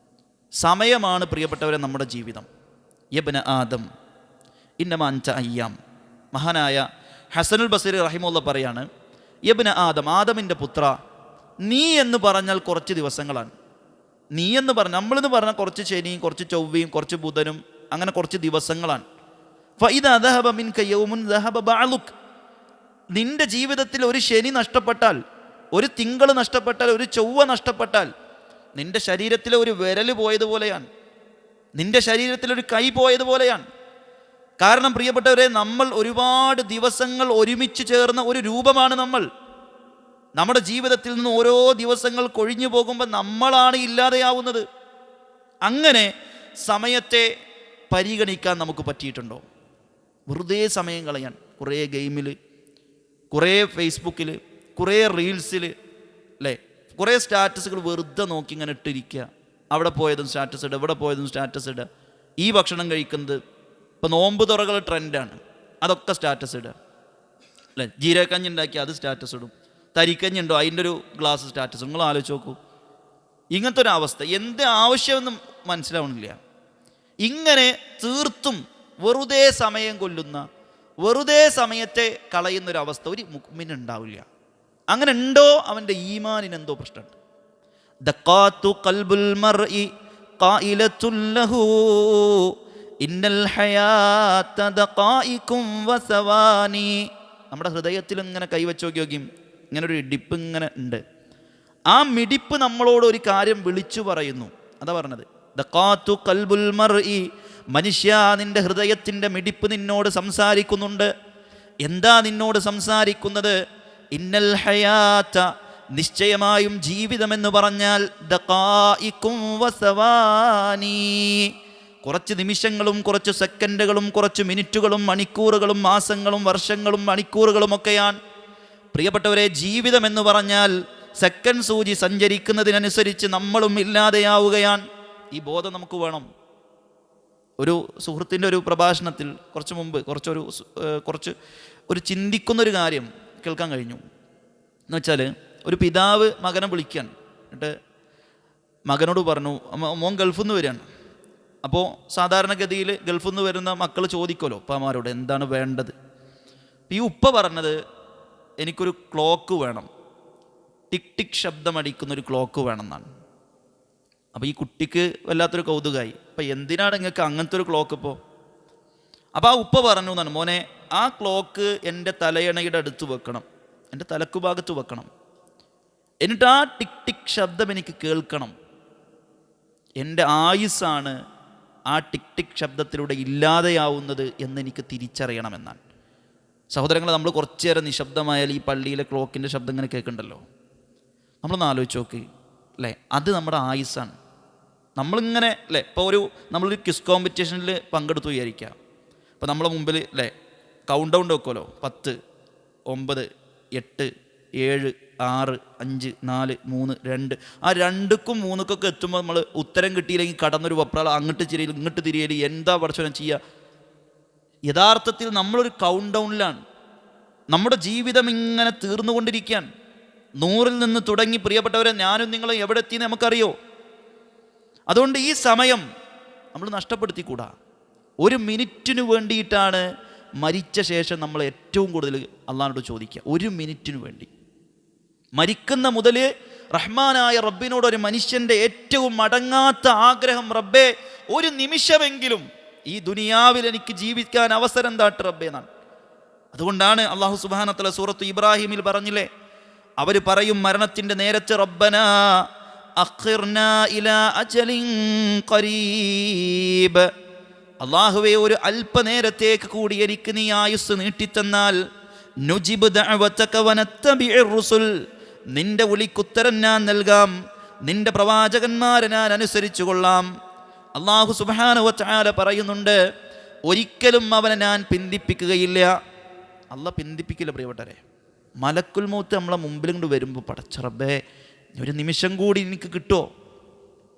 [SPEAKER 1] സമയമാണ് പ്രിയപ്പെട്ടവരെ നമ്മുടെ ജീവിതം. യബ്ന ആദം ഇന്നമ അൻത അയ്യാം. മഹാനായ ഹസനുൽ ബസരി റഹിമുള്ള പറയാണ്, യബ്ന ആദം, ആദമിൻ്റെ പുത്ര, നീ എന്ന് പറഞ്ഞാൽ കുറച്ച് ദിവസങ്ങളാണ്. നീ എന്ന് പറഞ്ഞാൽ, നമ്മളെന്ന് പറഞ്ഞാൽ കുറച്ച് ശനിയും കുറച്ച് ചൊവ്വയും കുറച്ച് ബുധനും അങ്ങനെ കുറച്ച് ദിവസങ്ങളാണ്. ഫഇദാ ദഹബ മിൻക യൗമുൻ ദഹബ ബഅലുക്. നിന്റെ ജീവിതത്തിൽ ഒരു ശനി നഷ്ടപ്പെട്ടാൽ, ഒരു തിങ്കൾ നഷ്ടപ്പെട്ടാൽ, ഒരു ചൊവ്വ നഷ്ടപ്പെട്ടാൽ നിന്റെ ശരീരത്തിലെ ഒരു വിരൽ പോയതുപോലെയാണ്, നിന്റെ ശരീരത്തിലൊരു കൈ പോയതുപോലെയാണ്. കാരണം പ്രിയപ്പെട്ടവരെ, നമ്മൾ ഒരുപാട് ദിവസങ്ങൾ ഒരുമിച്ച് ചേർന്ന ഒരു രൂപമാണ് നമ്മൾ. നമ്മുടെ ജീവിതത്തിൽ നിന്ന് ഓരോ ദിവസങ്ങൾ കൊഴിഞ്ഞു പോകുമ്പോൾ നമ്മളാണ് ഇല്ലാതെയാവുന്നത്. അങ്ങനെ സമയത്തെ പരിഗണിക്കാൻ നമുക്ക് പറ്റിയിട്ടുണ്ടോ? വെറുതെ സമയം കളയാൻ കുറേ ഗെയിമിൽ, കുറേ ഫേസ്ബുക്കിൽ, കുറേ റീൽസിൽ അല്ലേ, കുറേ സ്റ്റാറ്റസുകൾ വെറുതെ നോക്കി ഇങ്ങനെ ഇട്ടിരിക്കുക. അവിടെ പോയതും സ്റ്റാറ്റസ് ഇടുക, ഇവിടെ പോയതും സ്റ്റാറ്റസ് ഇടുക. ഈ ഭക്ഷണം കഴിക്കുന്നത്, ഇപ്പം നോമ്പ് തുറകൾ ട്രെൻഡാണ്, അതൊക്കെ സ്റ്റാറ്റസ് ഇടുക അല്ലേ. ജീരകക്കഞ്ഞി ഉണ്ടാക്കി അത് സ്റ്റാറ്റസ് ഇടും, തരിക്കഞ്ഞി ഉണ്ടോ അതിൻ്റെ ഒരു ഗ്ലാസ് സ്റ്റാറ്റസ്. നിങ്ങൾ ആലോചിച്ച് നോക്കൂ, ഇങ്ങനത്തെ ഒരു അവസ്ഥ എന്ത് ആവശ്യമെന്നും മനസ്സിലാവണില്ല. ഇങ്ങനെ തീർത്തും വെറുതെ സമയം കൊല്ലുന്ന, വെറുതെ സമയത്തെ കളയുന്നൊരവസ്ഥ ഒരു മുഅ്മിനുണ്ടാവില്ല. അങ്ങനെ ഉണ്ടോ അവൻ്റെ ഈമാനിന് എന്തോ പ്രശ്നമുണ്ട്. ദഖാത്തു ഖൽബുൽ മർഇ ഖായിലത്തുൻ ലഹു ഇന്നൽ ഹയാത ദഖായികും വസവാനി. നമ്മുടെ ഹൃദയത്തിൽ ഇങ്ങനെ കൈവച്ച് നോക്കി, ഇങ്ങനെ ഒരു ഇടിപ്പ് ഇങ്ങനെ ഉണ്ട്. ആ മിടിപ്പ് നമ്മളോട് ഒരു കാര്യം വിളിച്ചു പറയുന്നു. അതാ പറഞ്ഞത്, ദഖാത്തു ഖൽബുൽ മർഇ, മനുഷ്യ നിന്റെ ഹൃദയത്തിൻ്റെ മിടിപ്പ് നിന്നോട് സംസാരിക്കുന്നുണ്ട്. എന്താ നിന്നോട് സംസാരിക്കുന്നത്? ഇന്നൽ ഹയാത, നിശ്ചയമായും ജീവിതമെന്ന് പറഞ്ഞാൽ ദഖായികും വസവാനി, കുറച്ച് നിമിഷങ്ങളും കുറച്ച് സെക്കൻഡുകളും കുറച്ച് മിനിറ്റുകളും മണിക്കൂറുകളും മാസങ്ങളും വർഷങ്ങളും മണിക്കൂറുകളും ഒക്കെയാണ്. പ്രിയപ്പെട്ടവരെ, ജീവിതം എന്ന് പറഞ്ഞാൽ സെക്കൻഡ് സൂചി സഞ്ചരിക്കുന്നതിനനുസരിച്ച് നമ്മളും ഇല്ലാതെയാവുകയാണ്. ഈ ബോധം നമുക്ക് വേണം. ഒരു സുഹൃത്തിൻ്റെ ഒരു പ്രഭാഷണത്തിൽ കുറച്ച് മുമ്പ് കുറച്ച് ഒരു ചിന്തിക്കുന്നൊരു കാര്യം കേൾക്കാൻ കഴിഞ്ഞു. എന്ന് വെച്ചാൽ, ഒരു പിതാവ് മകനെ വിളിക്കാൻ, എന്നിട്ട് മകനോട് പറഞ്ഞു, മോൻ ഗൾഫിൽ നിന്ന് വരികയാണ്. അപ്പോൾ സാധാരണഗതിയിൽ ഗൾഫിൽ നിന്ന് വരുന്ന മക്കൾ ചോദിക്കുമല്ലോ ഉപ്പമാരോട് എന്താണ് വേണ്ടത്. ഈ ഉപ്പ പറഞ്ഞത്, എനിക്കൊരു ക്ലോക്ക് വേണം, ടിക് ടിക് ശബ്ദം അടിക്കുന്നൊരു ക്ലോക്ക് വേണം എന്നാണ്. അപ്പോൾ ഈ കുട്ടിക്ക് വല്ലാത്തൊരു കൗതുകമായി, അപ്പം എന്തിനാണ് നിങ്ങൾക്ക് അങ്ങനത്തെ ഒരു ക്ലോക്ക് ഇപ്പോൾ? അപ്പോൾ ആ ഉപ്പ പറഞ്ഞു എന്നാണ്, മോനെ ആ ക്ലോക്ക് എൻ്റെ തലയണയുടെ അടുത്ത് വെക്കണം, എൻ്റെ തലക്കു ഭാഗത്ത് വെക്കണം, എന്നിട്ട് ആ ടിക് ടിക് ശബ്ദം എനിക്ക് കേൾക്കണം. എൻ്റെ ആയുസ്സാണ് ആ ടിക് ടിക് ശബ്ദത്തിലൂടെ ഇല്ലാതെയാവുന്നത് എന്നെനിക്ക് തിരിച്ചറിയണമെന്നാണ്. സഹോദരങ്ങളെ, നമ്മൾ കുറച്ചു നേരം നിശബ്ദമായാൽ ഈ പള്ളിയിലെ ക്ലോക്കിൻ്റെ ശബ്ദം ഇങ്ങനെ കേൾക്കണ്ടല്ലോ. നമ്മളൊന്ന് ആലോചിച്ച് നോക്ക്, അല്ലേ, അത് നമ്മുടെ ആയുസ്സാണ്. നമ്മളിങ്ങനെ അല്ലേ, ഇപ്പോൾ നമ്മളൊരു ക്വിസ് കോമ്പറ്റീഷനിൽ പങ്കെടുത്തു വിചാരിക്കുക. ഇപ്പോൾ നമ്മളെ മുമ്പിൽ അല്ലേ കൗണ്ട് ഡൗൺ വെക്കുമല്ലോ, 10, 9, 8, 7, 6, 5, 4, 3, 2. ആ 2ക്കും 3ക്കൊക്കെ എത്തുമ്പോൾ നമ്മൾ ഉത്തരം കിട്ടിയില്ലെങ്കിൽ കടന്നൊരു വെപ്രാളം, അങ്ങോട്ട് തിരിയൽ ഇങ്ങോട്ട് തിരിയൽ, എന്താ പഠിച്ചവനെ ചെയ്യുക. യഥാർത്ഥത്തിൽ നമ്മളൊരു കൗണ്ട് ഡൗണിലാണ്. നമ്മുടെ ജീവിതം ഇങ്ങനെ തീർന്നുകൊണ്ടിരിക്കാൻ. 100-ൽ നിന്ന് തുടങ്ങി പ്രിയപ്പെട്ടവരെ ഞാനും നിങ്ങളും എവിടെ എത്തിയെന്ന് നമുക്കറിയോ. അതുകൊണ്ട് ഈ സമയം നമ്മൾ നഷ്ടപ്പെടുത്തിക്കൂടാ. 1 മിനിറ്റിന് വേണ്ടിയിട്ടാണ് മരിച്ച ശേഷം നമ്മൾ ഏറ്റവും കൂടുതൽ അള്ളാഹുവോട് ചോദിക്കുക. 1 മിനിറ്റിന് വേണ്ടി. മരിക്കുന്ന മുതൽ റഹ്മാനായ റബ്ബിനോട് ഒരു മനുഷ്യൻ്റെ ഏറ്റവും അടങ്ങാത്ത ആഗ്രഹം, റബ്ബേ 1 നിമിഷമെങ്കിലും ഈ ദുനിയാവിൽ എനിക്ക് ജീവിക്കാൻ അവസരം താട്ട് റബ്ബേ എന്നാണ്. അതുകൊണ്ടാണ് അള്ളാഹു സുബ്ഹാനഹു വ തആല സൂറത്ത് ഇബ്രാഹിമിൽ പറഞ്ഞില്ലേ, അവർ പറയും മരണത്തിൻ്റെ നേരത്തെ, റബ്ബനാ അഖിർനാ ഇലാ അജലിൻ ഖരീബ്, അള്ളാഹുവേ ഒരു അല്പനേരത്തേക്ക് കൂടി എനിക്ക് നീ ആയുസ് നീട്ടിത്തന്നാൽ, നുജിബ് ദഅവതക വനത്തബിഉർ റുസുൽ, നിന്റെ വിളിക്കുത്തരം ഞാൻ നൽകാം, നിന്റെ പ്രവാചകന്മാരെ ഞാൻ അനുസരിച്ചു കൊള്ളാം. അള്ളാഹു സുബ്ഹാനഹു വ തആല പറയുന്നുണ്ട്, ഒരിക്കലും അവനെ ഞാൻ പിന്തിപ്പിക്കുകയില്ല. അള്ളാഹ് പിന്തിപ്പിക്കില്ല പ്രിയപ്പെട്ടവരെ. മലക്കുൽ മൗത്ത് നമ്മളെ മുമ്പിൽ കൊണ്ട് വരുമ്പോൾ, പടച്ച റബ്ബേ 1 നിമിഷം കൂടി എനിക്ക് കിട്ടുമോ,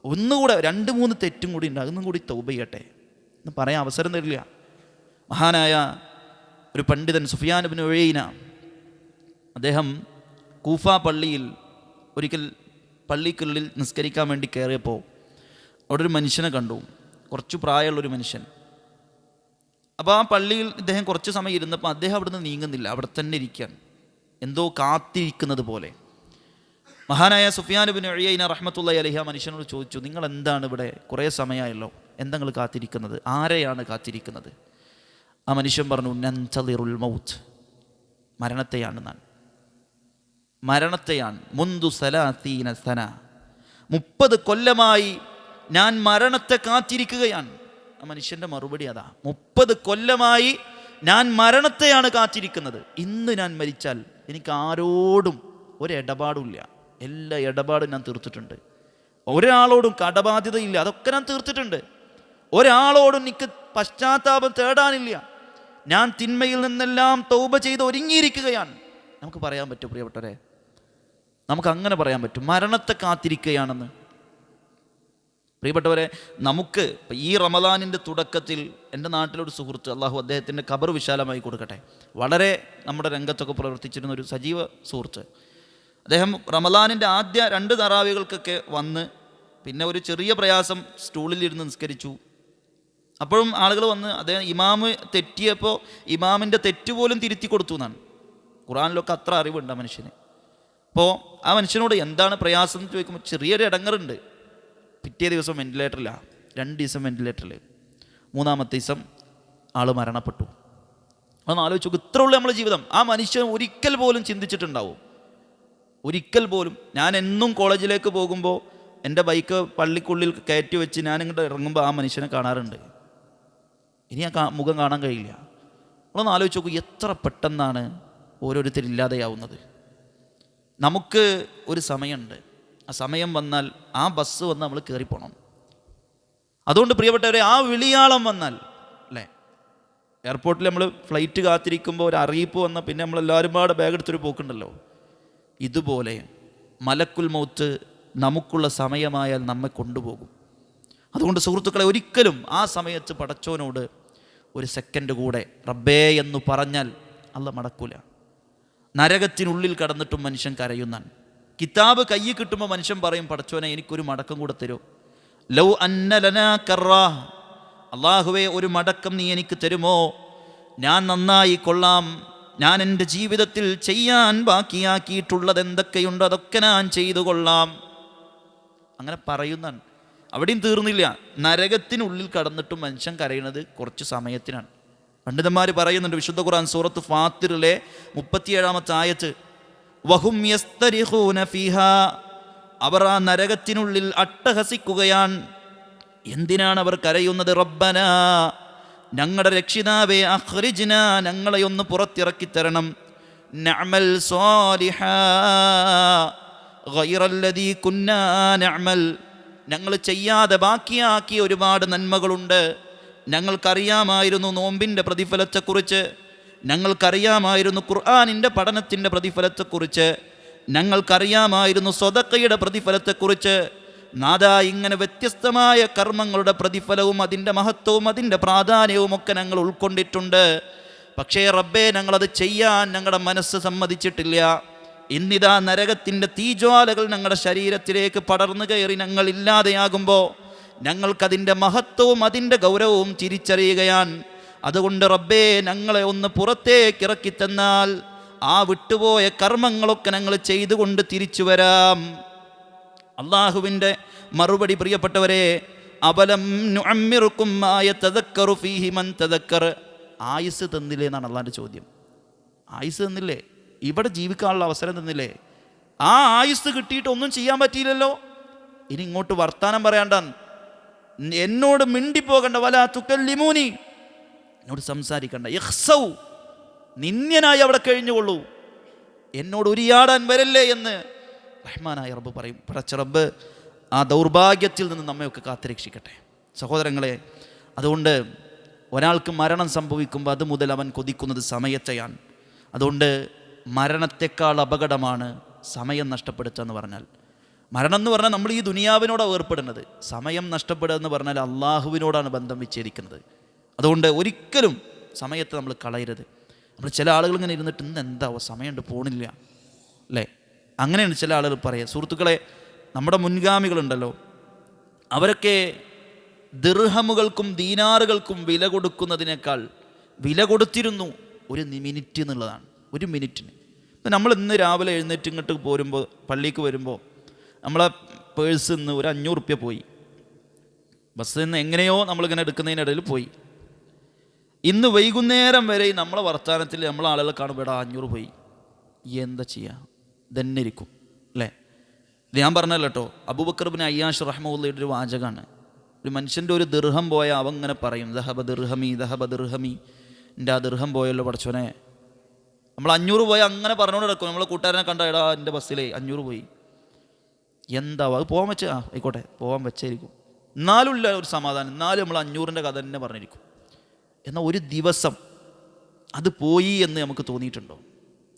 [SPEAKER 1] ഒന്നുകൂടെ 2-3 തെറ്റും കൂടി ഉണ്ട്, അതൊന്നും കൂടി തൗബ ചെയ്യട്ടെ എന്ന് പറയാൻ അവസരം തരില്ല. മഹാനായ ഒരു പണ്ഡിതൻ സുഫിയാൻ ഇബ്നു ഉയൈന, അദ്ദേഹം കൂഫ പള്ളിയിൽ ഒരിക്കൽ പള്ളിക്കുള്ളിൽ നിസ്കരിക്കാൻ വേണ്ടി കയറിയപ്പോൾ അവിടെ ഒരു മനുഷ്യനെ കണ്ടു, കുറച്ച് പ്രായമുള്ളൊരു മനുഷ്യൻ. അപ്പോൾ ആ പള്ളിയിൽ ഇദ്ദേഹം കുറച്ച് സമയം ഇരുന്നപ്പോൾ അദ്ദേഹം അവിടെ നിന്ന് നീങ്ങുന്നില്ല, അവിടെ തന്നെ ഇരിക്കാൻ, എന്തോ കാത്തിരിക്കുന്നത് പോലെ. മഹാനായ സുഫിയാൻ ഇബ്നു ഉയൈന റഹ്മത്തുള്ളാഹി അലൈഹി ആ മനുഷ്യനോട് ചോദിച്ചു, നിങ്ങൾ എന്താണ് ഇവിടെ കുറേ സമയമായല്ലോ, എന്താ നിങ്ങൾ കാത്തിരിക്കുന്നത്, ആരെയാണ് കാത്തിരിക്കുന്നത്? ആ മനുഷ്യൻ പറഞ്ഞു, നൻതളിറുൽ മൗത്ത്, മരണത്തെയാണ് ഞാൻ, മരണത്തെയാണ്. മുന്തു സലാസീന സന, 30 കൊല്ലമായി ഞാൻ മരണത്തെ കാത്തിരിക്കുകയാണ്. ആ മനുഷ്യൻ്റെ മറുപടി അതാ, 30 കൊല്ലമായി ഞാൻ മരണത്തെയാണ് കാത്തിരിക്കുന്നത്. ഇന്ന് ഞാൻ മരിച്ചാൽ എനിക്ക് ആരോടും ഒരിടപാടുമില്ല, എല്ലാ ഇടപാടും ഞാൻ തീർത്തിട്ടുണ്ട്. ഒരാളോടും കടബാധ്യതയില്ല, അതൊക്കെ ഞാൻ തീർത്തിട്ടുണ്ട്. ഒരാളോടും എനിക്ക് പശ്ചാത്താപം തേടാനില്ല. ഞാൻ തിന്മയിൽ നിന്നെല്ലാം തൗബ ചെയ്ത് ഒരുങ്ങിയിരിക്കുകയാണ്. നമുക്ക് പറയാൻ പറ്റും പ്രിയപ്പെട്ടവരെ, നമുക്ക് അങ്ങനെ പറയാൻ പറ്റും, മരണത്തെ കാത്തിരിക്കുകയാണെന്ന്. പ്രിയപ്പെട്ടവരെ, നമുക്ക് ഈ റമദാനിൻ്റെ തുടക്കത്തിൽ എൻ്റെ നാട്ടിലൊരു സുഹൃത്ത്, അള്ളാഹു അദ്ദേഹത്തിൻ്റെ ഖബർ വിശാലമായി കൊടുക്കട്ടെ, വളരെ നമ്മുടെ രംഗത്തൊക്കെ പ്രവർത്തിച്ചിരുന്ന ഒരു സജീവ സുഹൃത്ത്, അദ്ദേഹം റമദാനിൻ്റെ ആദ്യ 2 തറാവികൾക്കൊക്കെ വന്ന് പിന്നെ ഒരു ചെറിയ പ്രയാസം, സ്റ്റൂളിലിരുന്ന് നിസ്കരിച്ചു. അപ്പോഴും ആളുകൾ വന്ന് അദ്ദേഹം ഇമാമ് തെറ്റിയപ്പോൾ ഇമാമിൻ്റെ തെറ്റുപോലും തിരുത്തി കൊടുത്തു എന്നാണ്. ഖുർആനിലൊക്കെ അത്ര അറിവുണ്ട് ആ മനുഷ്യന്. അപ്പോൾ ആ മനുഷ്യനോട് എന്താണ് പ്രയാസം എന്ന് ചോദിക്കുമ്പോൾ ചെറിയൊരു ഇടങ്ങറുണ്ട്. പിറ്റേ ദിവസം വെന്റിലേറ്ററിലാണ്, 2 ദിവസം വെന്റിലേറ്ററിൽ, 3-ാമത്തെ ദിവസം ആൾ മരണപ്പെട്ടു. അതൊന്ന് ആലോചിച്ച് നോക്കും, ഇത്ര ഉള്ളൂ നമ്മുടെ ജീവിതം. ആ മനുഷ്യൻ ഒരിക്കൽ പോലും ചിന്തിച്ചിട്ടുണ്ടാവും, ഒരിക്കൽ പോലും. ഞാൻ എന്നും കോളേജിലേക്ക് പോകുമ്പോൾ എൻ്റെ ബൈക്ക് പള്ളിക്കുള്ളിൽ കയറ്റി വെച്ച് ഞാനിങ്ങോട്ട് ഇറങ്ങുമ്പോൾ ആ മനുഷ്യനെ കാണാറുണ്ട്. ഇനി ആ മുഖം കാണാൻ കഴിയില്ല. നമ്മളൊന്ന് ആലോചിച്ച് നോക്കൂ, എത്ര പെട്ടെന്നാണ് ഓരോരുത്തരില്ലാതെയാവുന്നത്. നമുക്ക് ഒരു സമയമുണ്ട്, ആ സമയം വന്നാൽ ആ ബസ് വന്ന് നമ്മൾ കയറിപ്പോണം. അതുകൊണ്ട് പ്രിയപ്പെട്ടവരെ, ആ വിളിയാളം വന്നാൽ അല്ലേ, എയർപോർട്ടിൽ നമ്മൾ ഫ്ലൈറ്റ് കാത്തിരിക്കുമ്പോൾ ഒരു അറിയിപ്പ് വന്നാൽ പിന്നെ നമ്മളെല്ലാവരും പാടെ ബാഗ് എടുത്തൊരു പോക്കുണ്ടല്ലോ, ഇതുപോലെ മലക്കുൽ മൗത്ത് നമുക്കുള്ള സമയമായാൽ നമ്മെ കൊണ്ടുപോകും. അതുകൊണ്ട് സുഹൃത്തുക്കളെ, ഒരിക്കലും ആ സമയത്ത് പടച്ചോനോട് ഒരു സെക്കൻഡ് കൂടെ റബ്ബേ എന്ന് പറഞ്ഞാൽ അള്ളാഹ് മടക്കൂല. നരകത്തിനുള്ളിൽ കടന്നിട്ടും മനുഷ്യൻ കരയുന്നാണ്. കിതാബ് കയ്യിൽ കിട്ടുമ്പോൾ മനുഷ്യൻ പറയും, പടച്ചോനെ എനിക്കൊരു മടക്കം കൂടെ തരൂ. ലൗ അന്ന ലനാ കറാ, അള്ളാഹുവേ ഒരു മടക്കം നീ എനിക്ക് തരുമോ, ഞാൻ നന്നായി കൊള്ളാം, ഞാൻ എൻ്റെ ജീവിതത്തിൽ ചെയ്യാൻ ബാക്കിയാക്കിയിട്ടുള്ളത് എന്തൊക്കെയുണ്ടോ അതൊക്കെ ഞാൻ ചെയ്തു കൊള്ളാം. അങ്ങനെ പറയുന്നതാണ്. അവിടെയും തീർന്നില്ല, നരകത്തിനുള്ളിൽ കടന്നിട്ടും മനുഷ്യൻ കരയുന്നത് കുറച്ച് സമയത്തിനാണ്. പണ്ഡിതന്മാർ പറയുന്നുണ്ട്, വിശുദ്ധ ഖുർആൻ സൂറത്ത് ഫാത്തിറിലെ 37-ാമത്തെ ആയത്ത്, വഹും യസ്തരിഖൂന ഫീഹാ, അവർ ആ നരകത്തിനുള്ളിൽ അട്ടഹസിക്കുകയാണ്. എന്തിനാണ് അവർ കരയുന്നത്? റബ്ബനാ, ഞങ്ങളുടെ രക്ഷിതാവേ, അഖ്രിജ്ന, ഞങ്ങളെ ഒന്ന് പുറത്തിറക്കി തരണം, നഅമൽ സ്വാലിഹാ ഗൈറല്ലദീ കുന്നാ നഅമൽ, ഞങ്ങൾ ചെയ്യാതെ ബാക്കിയാക്കിയ ഒരുപാട് നന്മകളുണ്ട്. ഞങ്ങൾക്കറിയാമായിരുന്നു നോമ്പിൻ്റെ പ്രതിഫലത്തെക്കുറിച്ച്, ഞങ്ങൾക്കറിയാമായിരുന്നു ഖുർആനിൻ്റെ പഠനത്തിൻ്റെ പ്രതിഫലത്തെക്കുറിച്ച്, ഞങ്ങൾക്കറിയാമായിരുന്നു സ്വതക്കയുടെ പ്രതിഫലത്തെക്കുറിച്ച്. നാദാ, ഇങ്ങനെ വ്യത്യസ്തമായ കർമ്മങ്ങളുടെ പ്രതിഫലവും അതിൻ്റെ മഹത്വവും അതിൻ്റെ പ്രാധാന്യവും ഒക്കെ ഞങ്ങൾ ഉൾക്കൊണ്ടിട്ടുണ്ട്. പക്ഷേ റബ്ബേ, ഞങ്ങളത് ചെയ്യാൻ ഞങ്ങളുടെ മനസ്സ് സമ്മതിച്ചിട്ടില്ല. ഇന്നിതാ നരകത്തിൻ്റെ തീജ്വാലകൾ ഞങ്ങളുടെ ശരീരത്തിലേക്ക് പടർന്നു കയറി ഞങ്ങൾ ഇല്ലാതെയാകുമ്പോൾ ഞങ്ങൾക്കതിൻ്റെ മഹത്വവും അതിൻ്റെ ഗൗരവവും തിരിച്ചറിയുകയാണ്. അതുകൊണ്ട് റബ്ബേ, ഞങ്ങളെ ഒന്ന് പുറത്തേക്ക് ഇറക്കി തന്നാൽ ആ വിട്ടുപോയ കർമ്മങ്ങളൊക്കെ ഞങ്ങൾ ചെയ്തുകൊണ്ട് തിരിച്ചു വരാം. അള്ളാഹുവിൻ്റെ മറുപടി പ്രിയപ്പെട്ടവരെ, അബലം നുഅമ്മിറുക്കും മാ യതദക്കറു ഫീഹി മൻ തദക്കർ. ആയുസ് തന്നില്ലേ എന്നാണ് അള്ളാഹിൻ്റെ ചോദ്യം. ആയുസ് തന്നില്ലേ? ഇവിടെ ജീവിക്കാനുള്ള അവസരം തന്നില്ലേ? ആ ആയുസ് കിട്ടിയിട്ട് ഒന്നും ചെയ്യാൻ പറ്റിയില്ലല്ലോ. ഇനി ഇങ്ങോട്ട് വർത്താനം പറയാണ്ടാന്ന്, എന്നോട് മിണ്ടിപ്പോകണ്ട, വലാ തുകല്ലിമൂനി, എന്നോട് സംസാരിക്കണ്ട, ഇഖ്സൗ, നിന്ദ്യനായി അവിടെ കഴിഞ്ഞുകൊള്ളൂ, എന്നോട് ഉരിയാടാൻ വരല്ലേ എന്ന് റഹ്മാനായ റബ്ബ് പറയും. പടച്ച റബ്ബ് ആ ദൗർഭാഗ്യത്തിൽ നിന്ന് നമ്മയൊക്കെ കാത്തുരക്ഷിക്കട്ടെ. സഹോദരങ്ങളെ, അതുകൊണ്ട് ഒരാൾക്ക് മരണം സംഭവിക്കുമ്പോൾ അത് മുതൽ അവൻ കൊതിക്കുന്നത് സമയത്തെയാണ്. അതുകൊണ്ട് മരണത്തെക്കാൾ അപകടമാണ് സമയം നഷ്ടപ്പെടുത്തുക എന്ന് പറഞ്ഞാൽ. മരണം എന്ന് പറഞ്ഞാൽ നമ്മൾ ഈ ദുനിയാവിനോടാണ് ഏർപ്പെടുന്നത്. സമയം നഷ്ടപ്പെടുക എന്ന് പറഞ്ഞാൽ അള്ളാഹുവിനോടാണ് ബന്ധം വിച്ഛേദിക്കുന്നത്. അതുകൊണ്ട് ഒരിക്കലും സമയത്ത് നമ്മൾ കളയരുത്. നമ്മൾ ചില ആളുകൾ ഇങ്ങനെ ഇരുന്നിട്ട് ഇന്ന് എന്താവോ സമയമുണ്ട് പോണില്ല അല്ലേ, അങ്ങനെയാണ് ചില ആളുകൾ പറയുക. സുഹൃത്തുക്കളെ, നമ്മുടെ മുൻഗാമികളുണ്ടല്ലോ, അവരൊക്കെ ദിർഹമുകൾക്കും ദീനാറുകൾക്കും വില കൊടുക്കുന്നതിനേക്കാൾ വില കൊടുത്തിരുന്നു ഒരു മിനിറ്റ് എന്നുള്ളതാണ്. ഒരു മിനിറ്റിന്. ഇപ്പം നമ്മൾ ഇന്ന് രാവിലെ എഴുന്നേറ്റ് ഇങ്ങോട്ട് പോരുമ്പോൾ, പള്ളിക്ക് വരുമ്പോൾ നമ്മളെ പേഴ്സിൽ നിന്ന് ഒരു 500 റുപ്യ പോയി. ബസ്സിൽ നിന്ന് എങ്ങനെയോ നമ്മളിങ്ങനെ എടുക്കുന്നതിനിടയിൽ പോയി. ഇന്ന് വൈകുന്നേരം വരെ നമ്മളെ വർത്തമാനത്തിൽ നമ്മളെ ആളുകളെ കാണുമ്പോൾ 500 പോയി, എന്താ ചെയ്യുക, തന്നെ ഇരിക്കും അല്ലേ. ഞാൻ പറഞ്ഞല്ലോ കേട്ടോ, അബൂബക്കർ ഇബ്നു അയ്യാഷ് റഹ്മത്തുള്ളാഹിയുടെ ഒരു വാചകമാണ്. ഒരു മനുഷ്യൻ്റെ ഒരു ദിർഹം പോയാൽ അവൻ ഇങ്ങനെ പറയും, ദഹബ ദിർഹമി ദഹബ ദിർഹമി, എൻ്റെ ആ ദിർഹം പോയല്ലോ പടച്ചോനെ. നമ്മൾ 500 പോയാൽ അങ്ങനെ പറഞ്ഞുകൊണ്ട് കിടക്കും. നമ്മളെ കൂട്ടുകാരനെ കണ്ട, എടാ എൻ്റെ ബസ്സിലേ 500 പോയി, എന്താവും അത് പോകാൻ വെച്ചാൽ ആയിക്കോട്ടെ പോകാൻ വെച്ചായിരിക്കും, എന്നാലും ഇല്ല ഒരു സമാധാനം, എന്നാലും നമ്മൾ 500ൻ്റെ കഥ തന്നെ പറഞ്ഞിരിക്കും. എന്നാൽ ഒരു ദിവസം അത് പോയി എന്ന് നമുക്ക് തോന്നിയിട്ടുണ്ടോ?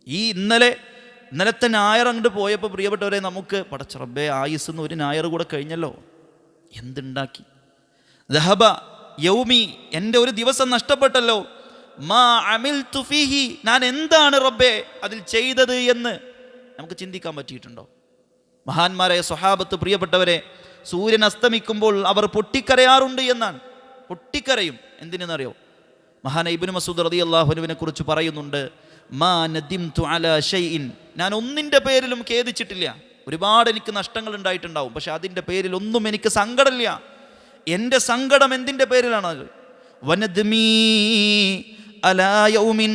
[SPEAKER 1] ഈ ഇന്നലത്തെ ഞായർ അങ്ങോട്ട് പോയപ്പോൾ പ്രിയപ്പെട്ടവരെ, നമുക്ക് പടച്ച റബ്ബേ ആയുസ് എന്ന് ഒരു ഞായർ കൂടെ കഴിഞ്ഞല്ലോ, എന്തുണ്ടാക്കി. ദഹബ യൗമി, എൻ്റെ ഒരു ദിവസം നഷ്ടപ്പെട്ടല്ലോ. മാ അമിൽതു ഫീഹി, ഞാൻ എന്താണ് റബ്ബേ അതിൽ ചെയ്തത് എന്ന് നമുക്ക് ചിന്തിക്കാൻ പറ്റിയിട്ടുണ്ടോ? മഹാന്മാരായ സ്വഹാബത്ത് പ്രിയപ്പെട്ടവരെ, സൂര്യൻ അസ്തമിക്കുമ്പോൾ അവർ പൊട്ടിക്കരയാറുണ്ട് എന്നാണ്. പൊട്ടിക്കരയും. എന്തിനെന്നറിയോ? മഹാന ഇബ്നു മസ്ഊദ് റളിയല്ലാഹു അൻഹുവിനെ കുറിച്ച് പറയുന്നുണ്ട്, മാ നദിംതു അലാ ഷൈഇൻ, ഞാൻ ഒന്നിൻ്റെ പേരിലും ഖേദിച്ചിട്ടില്ല. ഒരുപാട് എനിക്ക് നഷ്ടങ്ങൾ ഉണ്ടായിട്ടുണ്ടാവും, പക്ഷെ അതിൻ്റെ പേരിൽ ഒന്നും എനിക്ക് സങ്കടമില്ല. എൻ്റെ സങ്കടം എന്തിൻ്റെ പേരിലാണ്? വനദ്മീ അലാ യൗമിൻ,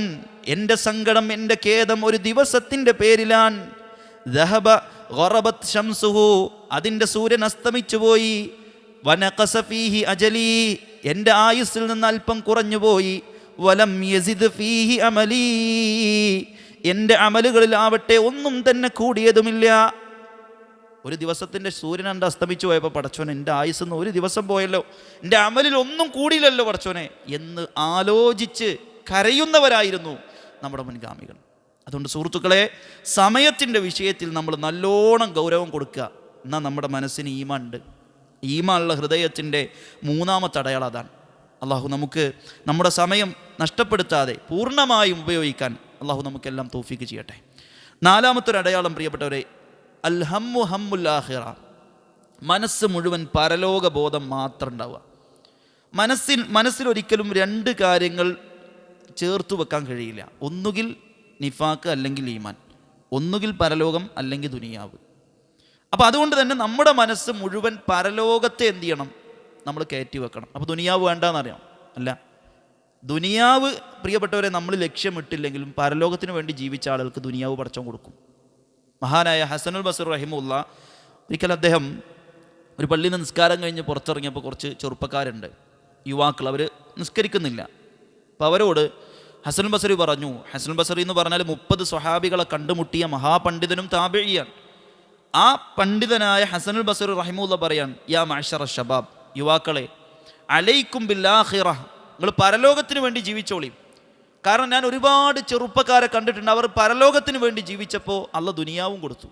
[SPEAKER 1] എൻ്റെ സങ്കടം, എൻ്റെ ഖേദം ഒരു ദിവസത്തിൻ്റെ പേരിലാണ്. ദഹബ ഗറബത് ശംസുഹു, അതിൻ്റെ സൂര്യൻ അസ്തമിച്ചു പോയി. വനഖസ ഫീഹി അജലി, എൻ്റെ ആയുസ്സിൽ നിന്ന് അല്പം കുറഞ്ഞുപോയി. വലം യസിദ് ഫീഹി അമലി, എൻ്റെ അമലുകളിലാവട്ടെ ഒന്നും തന്നെ കൂടിയതുമില്ല. ഒരു ദിവസത്തിൻ്റെ സൂര്യൻ എൻ്റെ അസ്തമിച്ചു പോയപ്പോൾ പടച്ചോനെ, എൻ്റെ ആയുസ്സിൽ നിന്ന് ഒരു ദിവസം പോയല്ലോ, എൻ്റെ അമലിൽ ഒന്നും കൂടിയില്ലല്ലോ പടച്ചോനെ എന്ന് ആലോചിച്ച് കരയുന്നവരായിരുന്നു നമ്മുടെ മുൻഗാമികൾ. അതുകൊണ്ട് സുഹൃത്തുക്കളെ, സമയത്തിൻ്റെ വിഷയത്തിൽ നമ്മൾ നല്ലോണം ഗൗരവം കൊടുക്കുക. എന്നാൽ നമ്മുടെ മനസ്സിന് ഈമാൻ ഉണ്ട്. ഈമാനുള്ള ഹൃദയത്തിൻ്റെ മൂന്നാമത്തെ അടയാളം അതാണ്. അള്ളാഹു നമുക്ക് നമ്മുടെ സമയം നഷ്ടപ്പെടുത്താതെ പൂർണ്ണമായും ഉപയോഗിക്കാൻ അള്ളാഹു നമുക്കെല്ലാം തൗഫീക്ക് ചെയ്യട്ടെ. നാലാമത്തൊരു അടയാളം പ്രിയപ്പെട്ടവരെ, അൽ ഹമ്മു ഹമ്മുൽ ആഖിറ, മനസ്സ് മുഴുവൻ പരലോക ബോധം മാത്രം ഉണ്ടാവുക. മനസ്സിലൊരിക്കലും 2 കാര്യങ്ങൾ ചേർത്തു വെക്കാൻ കഴിയില്ല. ഒന്നുകിൽ നിഫാക്ക് അല്ലെങ്കിൽ ഈമാൻ, ഒന്നുകിൽ പരലോകം അല്ലെങ്കിൽ ദുനിയാവ്. അപ്പോൾ അതുകൊണ്ട് തന്നെ നമ്മുടെ മനസ്സ് മുഴുവൻ പരലോകത്തെ എന്ത് ചെയ്യണം? നമ്മൾ കയറ്റി വെക്കണം. അപ്പോൾ ദുനിയാവ് വേണ്ടാന്നറിയാം? അല്ല, ദുനിയാവ് പ്രിയപ്പെട്ടവരെ നമ്മൾ ലക്ഷ്യമിട്ടില്ലെങ്കിലും പരലോകത്തിന് വേണ്ടി ജീവിച്ച ആളുകൾക്ക് ദുനിയാവ് പടച്ചോൻ കൊടുക്കും. മഹാനായ ഹസനുൽ ബസ്രി റഹിമഹുല്ലാ, ഒരിക്കൽ അദ്ദേഹം ഒരു പള്ളിയിൽ നിന്ന് നിസ്കാരം കഴിഞ്ഞ് പുറത്തിറങ്ങിയപ്പോൾ കുറച്ച് ചെറുപ്പക്കാരുണ്ട്, യുവാക്കൾ, അവർ നിസ്കരിക്കുന്നില്ല. അപ്പോൾ അവരോട് ഹസനുൽ ബസ്രി പറഞ്ഞു, ഹസനുൽ ബസ്രി എന്ന് പറഞ്ഞാൽ 30 സ്വഹാബികളെ കണ്ടുമുട്ടിയ മഹാപണ്ഡിതനും താബിഈയാണ്. ആ പണ്ഡിതനായ ഹസനുൽ ബസറി റഹിമുല്ല പറയാൻ, യാ മഅ്ശറ ശബാബ്, യുവാക്കളെ, അലൈക്കും ബില്ലാഹിറ, നിങ്ങൾ പരലോകത്തിന് വേണ്ടി ജീവിച്ചോളി. കാരണം ഞാൻ ഒരുപാട് ചെറുപ്പക്കാരെ കണ്ടിട്ടുണ്ട്, അവർ പരലോകത്തിന് വേണ്ടി ജീവിച്ചപ്പോൾ അള്ള ദുനിയാവും കൊടുത്തു.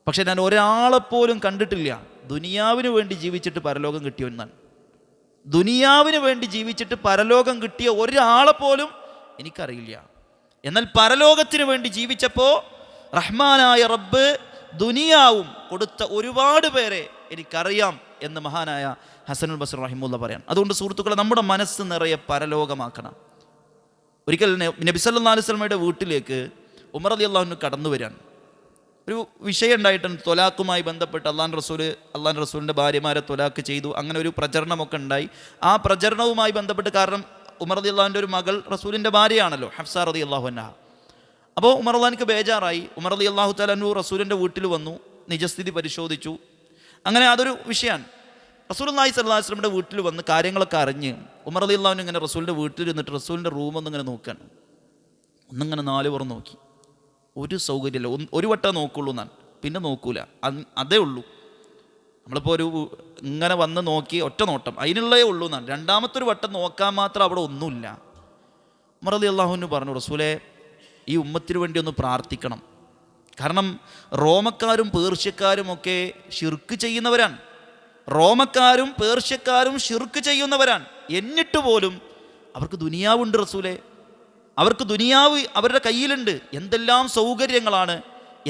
[SPEAKER 1] പക്ഷെ ഞാൻ ഒരാളെപ്പോലും കണ്ടിട്ടില്ല ദുനിയാവിന് വേണ്ടി ജീവിച്ചിട്ട് പരലോകം കിട്ടിയെന്നാണ്. ദുനിയാവിന് വേണ്ടി ജീവിച്ചിട്ട് പരലോകം കിട്ടിയ ഒരാളെപ്പോലും എനിക്കറിയില്ല. എന്നാൽ പരലോകത്തിന് വേണ്ടി ജീവിച്ചപ്പോൾ റഹ്മാനായ റബ്ബ് ദുനിയാവും കൊടുത്ത ഒരുപാട് പേരെ എനിക്കറിയാം എന്ന് മഹാനായ ഹസനുൽ ബസ്രി റഹിമുല്ല പറയാം. അതുകൊണ്ട് സുഹൃത്തുക്കളെ, നമ്മുടെ മനസ്സ് നിറയെ പരലോകമാക്കണം. ഒരിക്കൽ നബി സല്ലല്ലാഹു അലൈഹി വസല്ലമയുടെ വീട്ടിലേക്ക് ഉമർ റളിയല്ലാഹു അൻഹു കടന്നു വരാൻ ഒരു വിഷയം ഉണ്ടായിട്ടുണ്ട്. തൊലാഖുമായി ബന്ധപ്പെട്ട് അള്ളാഹുവിൻ്റെ റസൂലിൻ്റെ ഭാര്യമാരെ തൊലാഖ് ചെയ്തു, അങ്ങനെ ഒരു പ്രചരണമൊക്കെ ഉണ്ടായി. ആ പ്രചരണവുമായി ബന്ധപ്പെട്ട്, കാരണം ഉമർ റളിയല്ലാഹുവിൻ്റെ ഒരു മകൾ റസൂലിൻ്റെ ഭാര്യയാണല്ലോ, ഹഫ്സ റളിയല്ലാഹു അൻഹ. അപ്പോൾ ഉമർ റളിയല്ലാഹുവിന് ബേജാറായി. ഉമർ റളിയല്ലാഹു തആല അൻഹു റസൂലിൻ്റെ വീട്ടിൽ വന്നു, നിജസ്ഥിതി പരിശോധിച്ചു. അങ്ങനെ അതൊരു വിഷയമാണ്. റസൂലുള്ളാഹി സ്വല്ലല്ലാഹു അലൈഹി വസല്ലമയുടെ വീട്ടിൽ വന്ന് കാര്യങ്ങളൊക്കെ അറിഞ്ഞ് ഉമർ റളിയല്ലാഹു അൻഹു ഇങ്ങനെ റസൂലിൻ്റെ വീട്ടിൽ ഇരുന്നിട്ട് റസൂലിൻ്റെ റൂമൊന്നിങ്ങനെ നോക്കുകയാണ്. ഒന്നിങ്ങനെ 4 പുറം നോക്കി, ഒരു സൗകര്യമില്ല. ഒരു വട്ടം നോക്കുള്ളൂ എന്നാണ്, പിന്നെ നോക്കൂല, അതേ ഉള്ളൂ. നമ്മളിപ്പോൾ ഇങ്ങനെ വന്ന് നോക്കി ഒറ്റ നോട്ടം അതിനുള്ളതേ ഉള്ളൂ എന്നാണ്. രണ്ടാമത്തെ ഒരു വട്ടം നോക്കാൻ മാത്രം അവിടെ ഒന്നുമില്ല. ഉമർ റളിയല്ലാഹു അൻഹു പറഞ്ഞു, റസൂലേ, ഈ ഉമ്മത്തിന് വേണ്ടി ഒന്ന് പ്രാർത്ഥിക്കണം. കാരണം റോമക്കാരും പേർഷ്യക്കാരും ഒക്കെ ശിർക്ക് ചെയ്യുന്നവരാണ്. റോമക്കാരും പേർഷ്യക്കാരും ശിർക്ക് ചെയ്യുന്നവരാണ്. എന്നിട്ട് പോലും അവർക്ക് ദുനിയാവുണ്ട് റസൂലേ, അവർക്ക് ദുനിയാവ് അവരുടെ കയ്യിലുണ്ട്. എന്തെല്ലാം സൗകര്യങ്ങളാണ്,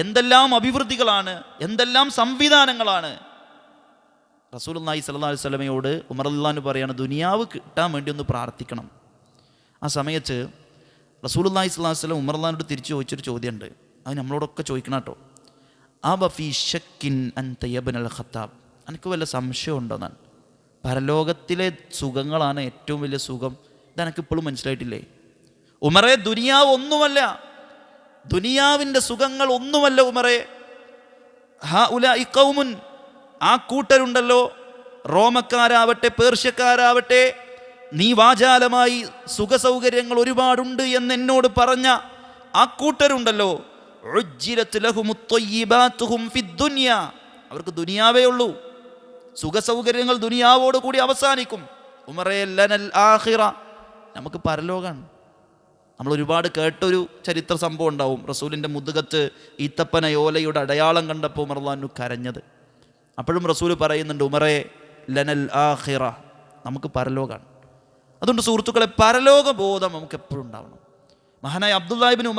[SPEAKER 1] എന്തെല്ലാം അഭിവൃദ്ധികളാണ്, എന്തെല്ലാം സംവിധാനങ്ങളാണ്. റസൂലുള്ളാഹി സ്വല്ലല്ലാഹു അലൈഹി വസല്ലമയോട് ഉമർ റളിയല്ലാഹു അൻഹു പറയാണ്, ദുനിയാവ് കിട്ടാൻ വേണ്ടി ഒന്ന് പ്രാർത്ഥിക്കണം. ആ സമയത്ത് റസൂലുള്ളാഹി സ്വല്ലല്ലാഹു അലൈഹി വസല്ലം ഉമർ റളിയല്ലാഹു അൻഹു തിരിച്ചു ചോദിച്ചൊരു ചോദ്യമുണ്ട്. അത് നമ്മളോടൊക്കെ ചോദിക്കണം കേട്ടോ. അബ ഫീ ശക്കിൻ അൻത യബ്നൽ ഖത്താബ്, എനിക്ക് വല്ല സംശയം ഉണ്ടോ എന്നാണ്. പരലോകത്തിലെ സുഖങ്ങളാണ് ഏറ്റവും വലിയ സുഖം. ഇതെനിക്കിപ്പോഴും മനസ്സിലായിട്ടില്ലേ ഉമറെ? ദുനിയാവ് ഒന്നുമല്ല, ദുനിയാവിൻ്റെ സുഖങ്ങൾ ഒന്നുമല്ല ഉമറെ. ഹഉലാഇ ഖൗമുൻ, ആ കൂട്ടരുണ്ടല്ലോ, റോമക്കാരാവട്ടെ പേർഷ്യക്കാരാവട്ടെ, നീ വാചാലമായി സുഖസൗകര്യങ്ങൾ ഒരുപാടുണ്ട് എന്ന് എന്നോട് പറഞ്ഞ ആ കൂട്ടരുണ്ടല്ലോ, ഉജ്ജിലത് ലഹുമുത് ത്വയ്യിബാതുഹും ഫിദ്ദുനിയ, അവർക്ക് ദുനിയാവേ ഉള്ളൂ. സുഖസൗകര്യങ്ങൾ ദുനിയാവോട് കൂടി അവസാനിക്കും. ഉമറേ ലനൽ ആഖിറ, നമുക്ക് പരലോകാണ്. നമ്മൾ ഒരുപാട് കേട്ടൊരു ചരിത്ര സംഭവം ഉണ്ടാവും. റസൂലിൻ്റെ മുതുകത്ത് ഈത്തപ്പന ഓലയുടെ അടയാളം കണ്ടപ്പോൾ ഉമർ റളിയല്ലാഹു അൻഹു കരഞ്ഞത്. അപ്പോഴും റസൂൽ പറയുന്നുണ്ട്, ഉമറേ ലനൽ ആഖിറ, നമുക്ക് പരലോകാണ്. അതുകൊണ്ട് സുഹൃത്തുക്കളെ, പരലോക ബോധം നമുക്ക് എപ്പോഴും ഉണ്ടാവണം. മഹാനായ അബ്ദുല്ലാഹിബ്നു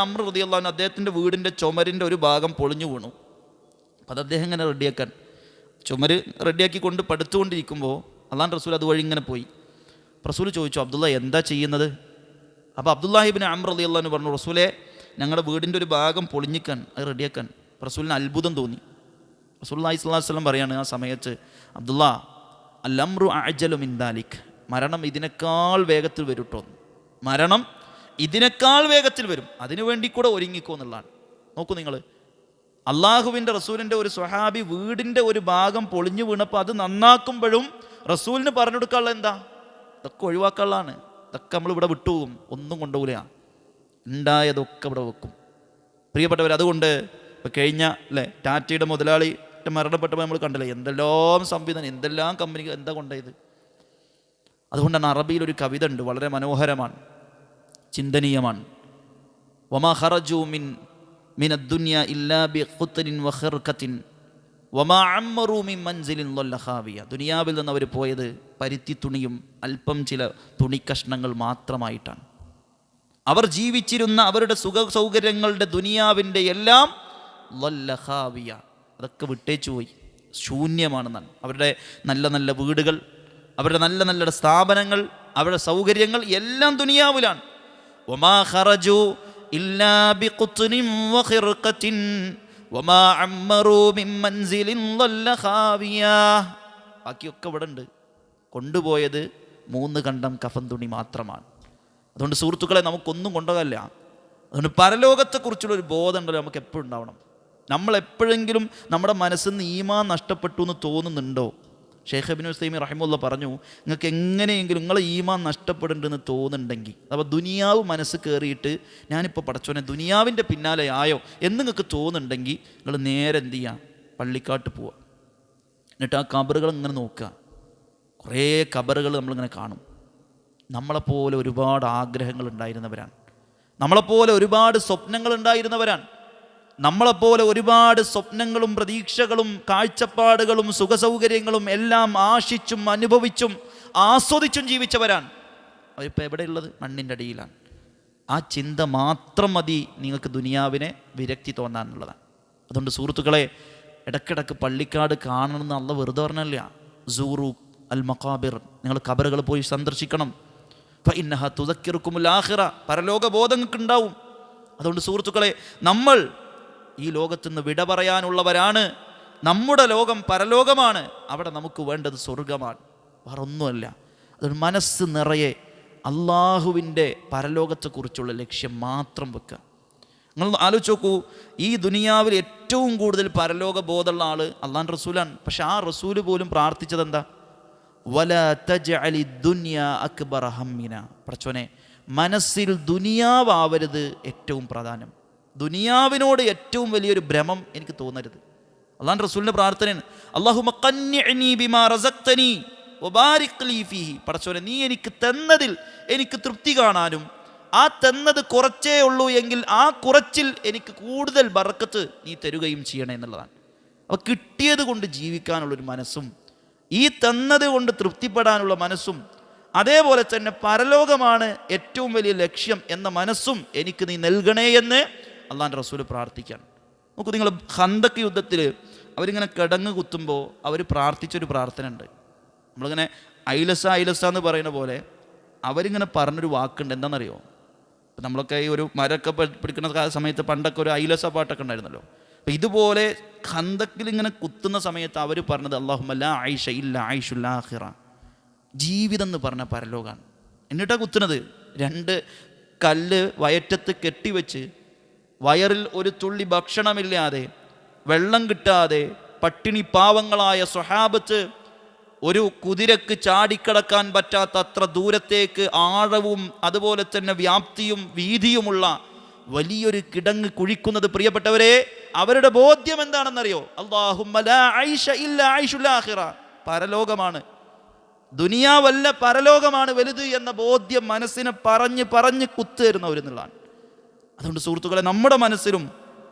[SPEAKER 1] അംർ റളിയല്ലാഹു അൻഹു, അദ്ദേഹത്തിൻ്റെ വീടിൻ്റെ ചുമരിൻ്റെ ഒരു ഭാഗം പൊളിഞ്ഞു വീണു. അപ്പോൾ അത് അദ്ദേഹം ഇങ്ങനെ റെഡിയാക്കാൻ, ചുമര് റെഡിയാക്കി കൊണ്ട് പടുത്തുകൊണ്ടിരിക്കുമ്പോൾ അള്ളാഹുവിൻ്റെ റസൂൽ അതുവഴി ഇങ്ങനെ പോയി. റസൂൽ ചോദിച്ചു, അബ്ദുള്ള എന്താ ചെയ്യുന്നത്? അപ്പോൾ അബ്ദുല്ലാഹിബ്നു അംർ റളിയല്ലാഹു അൻഹു പറഞ്ഞു, റസൂലേ, ഞങ്ങളുടെ വീടിൻ്റെ ഒരു ഭാഗം പൊളിഞ്ഞിക്കാൻ, അത് റെഡിയാക്കാൻ. റസൂലിന് അത്ഭുതം തോന്നി. റസൂലുള്ളാഹി സ്വല്ലല്ലാഹു അലൈഹി വസല്ലം പറയാണ് ആ സമയത്ത്, അബ്ദുള്ള, അൽ അംറു അഅ്ജലു മിൻ ദാലിക്, മരണം ഇതിനേക്കാൾ വേഗത്തിൽ വരും കേട്ടോ. മരണം ഇതിനേക്കാൾ വേഗത്തിൽ വരും, അതിനു വേണ്ടി കൂടെ ഒരുങ്ങിക്കോ എന്നുള്ളതാണ്. നോക്കൂ നിങ്ങൾ, അള്ളാഹുവിൻ്റെ റസൂലിൻ്റെ ഒരു സ്വഹാബി വീടിൻ്റെ ഒരു ഭാഗം പൊളിഞ്ഞു വീണപ്പോൾ അത് നന്നാക്കുമ്പോഴും റസൂലിന് പറഞ്ഞു കൊടുക്കാനുള്ള എന്താ? ഇതൊക്കെ ഒഴിവാക്കാനുള്ളതാണ്. ഇതൊക്കെ നമ്മളിവിടെ വിട്ടുപോകും, ഒന്നും കൊണ്ടുപോകില്ല, ഉണ്ടായതൊക്കെ ഇവിടെ വെക്കും. പ്രിയപ്പെട്ടവർ, അതുകൊണ്ട് ഇപ്പോൾ കഴിഞ്ഞ ടാറ്റയുടെ മുതലാളി മരണപ്പെട്ടപ്പോൾ നമ്മൾ കണ്ടില്ലേ, എന്തെല്ലാം സംവിധാനം, എന്തെല്ലാം കമ്പനി എന്താ കൊണ്ടുപോയത്. അതുകൊണ്ടാണ് അറബിയിലൊരു കവിത ഉണ്ട്, വളരെ മനോഹരമാണ്, ചിന്തനീയമാണ്. വമാ ഖറജു മിൻ അദ്ദുനിയ ഇല്ലാ ബിഖുത്രിൻ വഖിർഖത്തിൻ വമാ അമ്മറു മിൻ മൻസിലിൻ ളല്ല ഖാവിയ. ദുനിയാവിൽ നിന്ന് അവർ പോയത് പരുത്തി തുണിയും അല്പം ചില തുണിക്കഷ്ണങ്ങൾ മാത്രമായിട്ടാണ്. അവർ ജീവിച്ചിരുന്ന അവരുടെ സുഖ സൗകര്യങ്ങളുടെ ദുനിയാവിൻ്റെ എല്ലാം ളല്ല ഖാവിയ, അതൊക്കെ വിട്ടേച്ചു പോയി, ശൂന്യമാണെന്നാണ്. അവരുടെ നല്ല നല്ല വീടുകൾ, അവരുടെ നല്ല നല്ല സ്ഥാപനങ്ങൾ, അവരുടെ സൗകര്യങ്ങൾ എല്ലാം ദുനിയാവിലാണ്. വമാ ഖറജു ഇല്ലാ ബിഖുത്രിൻ വഖിർഖത്തിൻ വമാ അമ്മറു മിൻ മൻസിലിൻ ളല്ല ഖാവിയ. ബാക്കിയൊക്കെ ഇവിടെ ഉണ്ട്, കൊണ്ടുപോയത് 3 കണ്ടം കഫൻ തുണി മാത്രമാണ്. അതുകൊണ്ട് സുഹൃത്തുക്കളെ, നമുക്കൊന്നും കൊണ്ടുപോകാനില്ല. അതുകൊണ്ട് പരലോകത്തെക്കുറിച്ചുള്ളൊരു ബോധം ഉണ്ടല്ലോ നമുക്ക് എപ്പോഴും ഉണ്ടാവണം. നമ്മൾ എപ്പോഴെങ്കിലും നമ്മുടെ മനസ്സിൽ നിന്ന് ഈമാൻ നഷ്ടപ്പെട്ടു എന്ന് തോന്നുന്നുണ്ടോ? ഷെയ്ഖ് ഇബ്നു ഉസൈമീൻ റഹിമഹുല്ലാഹ് പറഞ്ഞു, നിങ്ങൾക്ക് എങ്ങനെയെങ്കിലും നിങ്ങളെ ഈമാൻ നഷ്ടപ്പെടുന്നുണ്ടെന്ന് തോന്നുന്നുണ്ടെങ്കിൽ, അപ്പോൾ ദുനിയാവ് മനസ്സ് കയറിയിട്ട് ഞാനിപ്പോൾ പടച്ചോനെ ദുനിയാവിൻ്റെ പിന്നാലെ ആയോ എന്ന് നിങ്ങൾക്ക് തോന്നുന്നുണ്ടെങ്കിൽ നിങ്ങൾ നേരെ എന്ത് ചെയ്യുക, പള്ളിക്കാട്ട് പോവുക. എന്നിട്ട് ആ കബറുകൾ ഇങ്ങനെ നോക്കുക. കുറേ കബറുകൾ നമ്മളിങ്ങനെ കാണും. നമ്മളെപ്പോലെ ഒരുപാട് ആഗ്രഹങ്ങൾ ഉണ്ടായിരുന്നവരാണ്, നമ്മളെപ്പോലെ ഒരുപാട് സ്വപ്നങ്ങൾ ഉണ്ടായിരുന്നവരാണ്, നമ്മളെപ്പോലെ ഒരുപാട് സ്വപ്നങ്ങളും പ്രതീക്ഷകളും കാഴ്ചപ്പാടുകളും സുഖസൗകര്യങ്ങളും എല്ലാം ആശിച്ചും അനുഭവിച്ചും ആസ്വദിച്ചും ജീവിച്ചവരാണ്. അവരിപ്പോൾ എവിടെയുള്ളത്? മണ്ണിൻ്റെ അടിയിലാണ്. ആ ചിന്ത മാത്രം മതി നിങ്ങൾക്ക് ദുനിയാവിനെ വിരക്തി തോന്നാനുള്ളതാണ്. അതുകൊണ്ട് സുഹൃത്തുക്കളെ, ഇടയ്ക്കിടയ്ക്ക് പള്ളിക്കാട് കാണണമെന്ന് അള്ളാഹ് വെറുതെ പറഞ്ഞല്ല. സൂറു അൽ മഖാബിർ, നിങ്ങൾ ഖബറുകൾ പോയി സന്ദർശിക്കണം. ഫഇന്നഹ തുദക്കിറുക്കുമുൽ ആഖിറ, പരലോക ബോധം നിങ്ങൾക്ക് ഉണ്ടാവും. അതുകൊണ്ട് സുഹൃത്തുക്കളെ, നമ്മൾ ഈ ലോകത്തു നിന്ന് വിട പറയാനുള്ളവരാണ്. നമ്മുടെ ലോകം പരലോകമാണ്. അവിടെ നമുക്ക് വേണ്ടത് സ്വർഗമാണ്, വേറൊന്നുമല്ല. അതൊരു മനസ്സ് നിറയെ അള്ളാഹുവിൻ്റെ പരലോകത്തെക്കുറിച്ചുള്ള ലക്ഷ്യം മാത്രം വെക്കുക. നിങ്ങൾ ആലോചിച്ച് നോക്കൂ, ഈ ദുനിയാവിൽ ഏറ്റവും കൂടുതൽ പരലോക ബോധമുള്ള ആൾ അള്ളാഹുവിൻ്റെ റസൂലാണ്. പക്ഷെ ആ റസൂല് പോലും പ്രാർത്ഥിച്ചത് എന്താ? വലാ തജ്അലി ദുനിയാ അക്ബറ ഹമ്മിന, പടച്ചോനെ മനസ്സിൽ ദുനിയാവാവരുത് ഏറ്റവും പ്രധാനം, ദുനിയാവിനോട് ഏറ്റവും വലിയൊരു ഭ്രമം എനിക്ക് തോന്നരുത്. അള്ളാഹുവിൻ്റെ റസൂലിൻ്റെ പ്രാർത്ഥനയാണ്, അല്ലാഹുമ്മ ഖന്നിഅ്നി ബിമാ റസഖ്തനി വബാരിക് ലീ ഫീഹി, പടച്ചോനെ നീ എനിക്ക് തന്നതിൽ എനിക്ക് തൃപ്തി കാണാനും, ആ തന്നത് കുറച്ചേ ഉള്ളൂ എങ്കിൽ ആ കുറച്ചിൽ എനിക്ക് കൂടുതൽ ബർക്കത്ത് നീ തരുകയും ചെയ്യണേ എന്നുള്ളതാണ്. അപ്പോൾ കിട്ടിയത് കൊണ്ട് ജീവിക്കാനുള്ളൊരു മനസ്സും, ഈ തന്നത് കൊണ്ട് തൃപ്തിപ്പെടാനുള്ള മനസ്സും, അതേപോലെ തന്നെ പരലോകമാണ് ഏറ്റവും വലിയ ലക്ഷ്യം എന്ന മനസ്സും എനിക്ക് നീ നൽകണേ എന്ന് അള്ളാഹുവിൻ്റെ റസൂല് പ്രാർത്ഥിക്കാൻ. നോക്കൂ, നിങ്ങൾ ഖന്തക്ക് യുദ്ധത്തിൽ അവരിങ്ങനെ കിടങ്ങ് കുത്തുമ്പോൾ അവർ പ്രാർത്ഥിച്ചൊരു പ്രാർത്ഥന ഉണ്ട്. നമ്മളിങ്ങനെ ഐലസ എന്ന് പറയുന്ന പോലെ അവരിങ്ങനെ പറഞ്ഞൊരു വാക്കുണ്ട്. എന്താണെന്നറിയോ? ഇപ്പം നമ്മളൊക്കെ ഈ ഒരു മരമൊക്കെ പിടിക്കുന്ന സമയത്ത് പണ്ടൊക്കെ ഒരു ഐലസ പാട്ടൊക്കെ ഉണ്ടായിരുന്നല്ലോ. അപ്പം ഇതുപോലെ ഖന്തക്കിൽ ഇങ്ങനെ കുത്തുന്ന സമയത്ത് അവർ പറഞ്ഞത് അല്ലാഹുമ്മ ലാ ഐഷ ഇല്ല ഐഷുൽ ആഖിറ, ജീവിതം എന്ന് പറഞ്ഞ പരലോകാണ്. എന്നിട്ടാണ് കുത്തുന്നത്. 2 കല്ല് വയറ്റത്ത് കെട്ടിവെച്ച് വയറിൽ ഒരു തുള്ളി ഭക്ഷണമില്ലാതെ, വെള്ളം കിട്ടാതെ പട്ടിണി പാവങ്ങളായ സ്വഹാബത്ത് ഒരു കുതിരക്ക് ചാടിക്കടക്കാൻ പറ്റാത്ത അത്ര ദൂരത്തേക്ക് ആഴവും അതുപോലെ തന്നെ വ്യാപ്തിയും വീതിയുമുള്ള വലിയൊരു കിടങ്ങ് കുഴിക്കുന്നത്, പ്രിയപ്പെട്ടവരെ, അവരുടെ ബോധ്യം എന്താണെന്നറിയോ? അല്ലാഹുമ്മ ലാ ഐഷ ഇല്ല ഐഷുൽ ആഖിറ, പരലോകമാണ്, ദുനിയാവല്ല പരലോകമാണ് വലുത് എന്ന ബോധ്യം മനസ്സിനെ പറഞ്ഞ് കുത്തുതരുന്നവരെന്നുള്ളതാണ്. അതുകൊണ്ട് സുഹൃത്തുക്കളെ, നമ്മുടെ മനസ്സിലും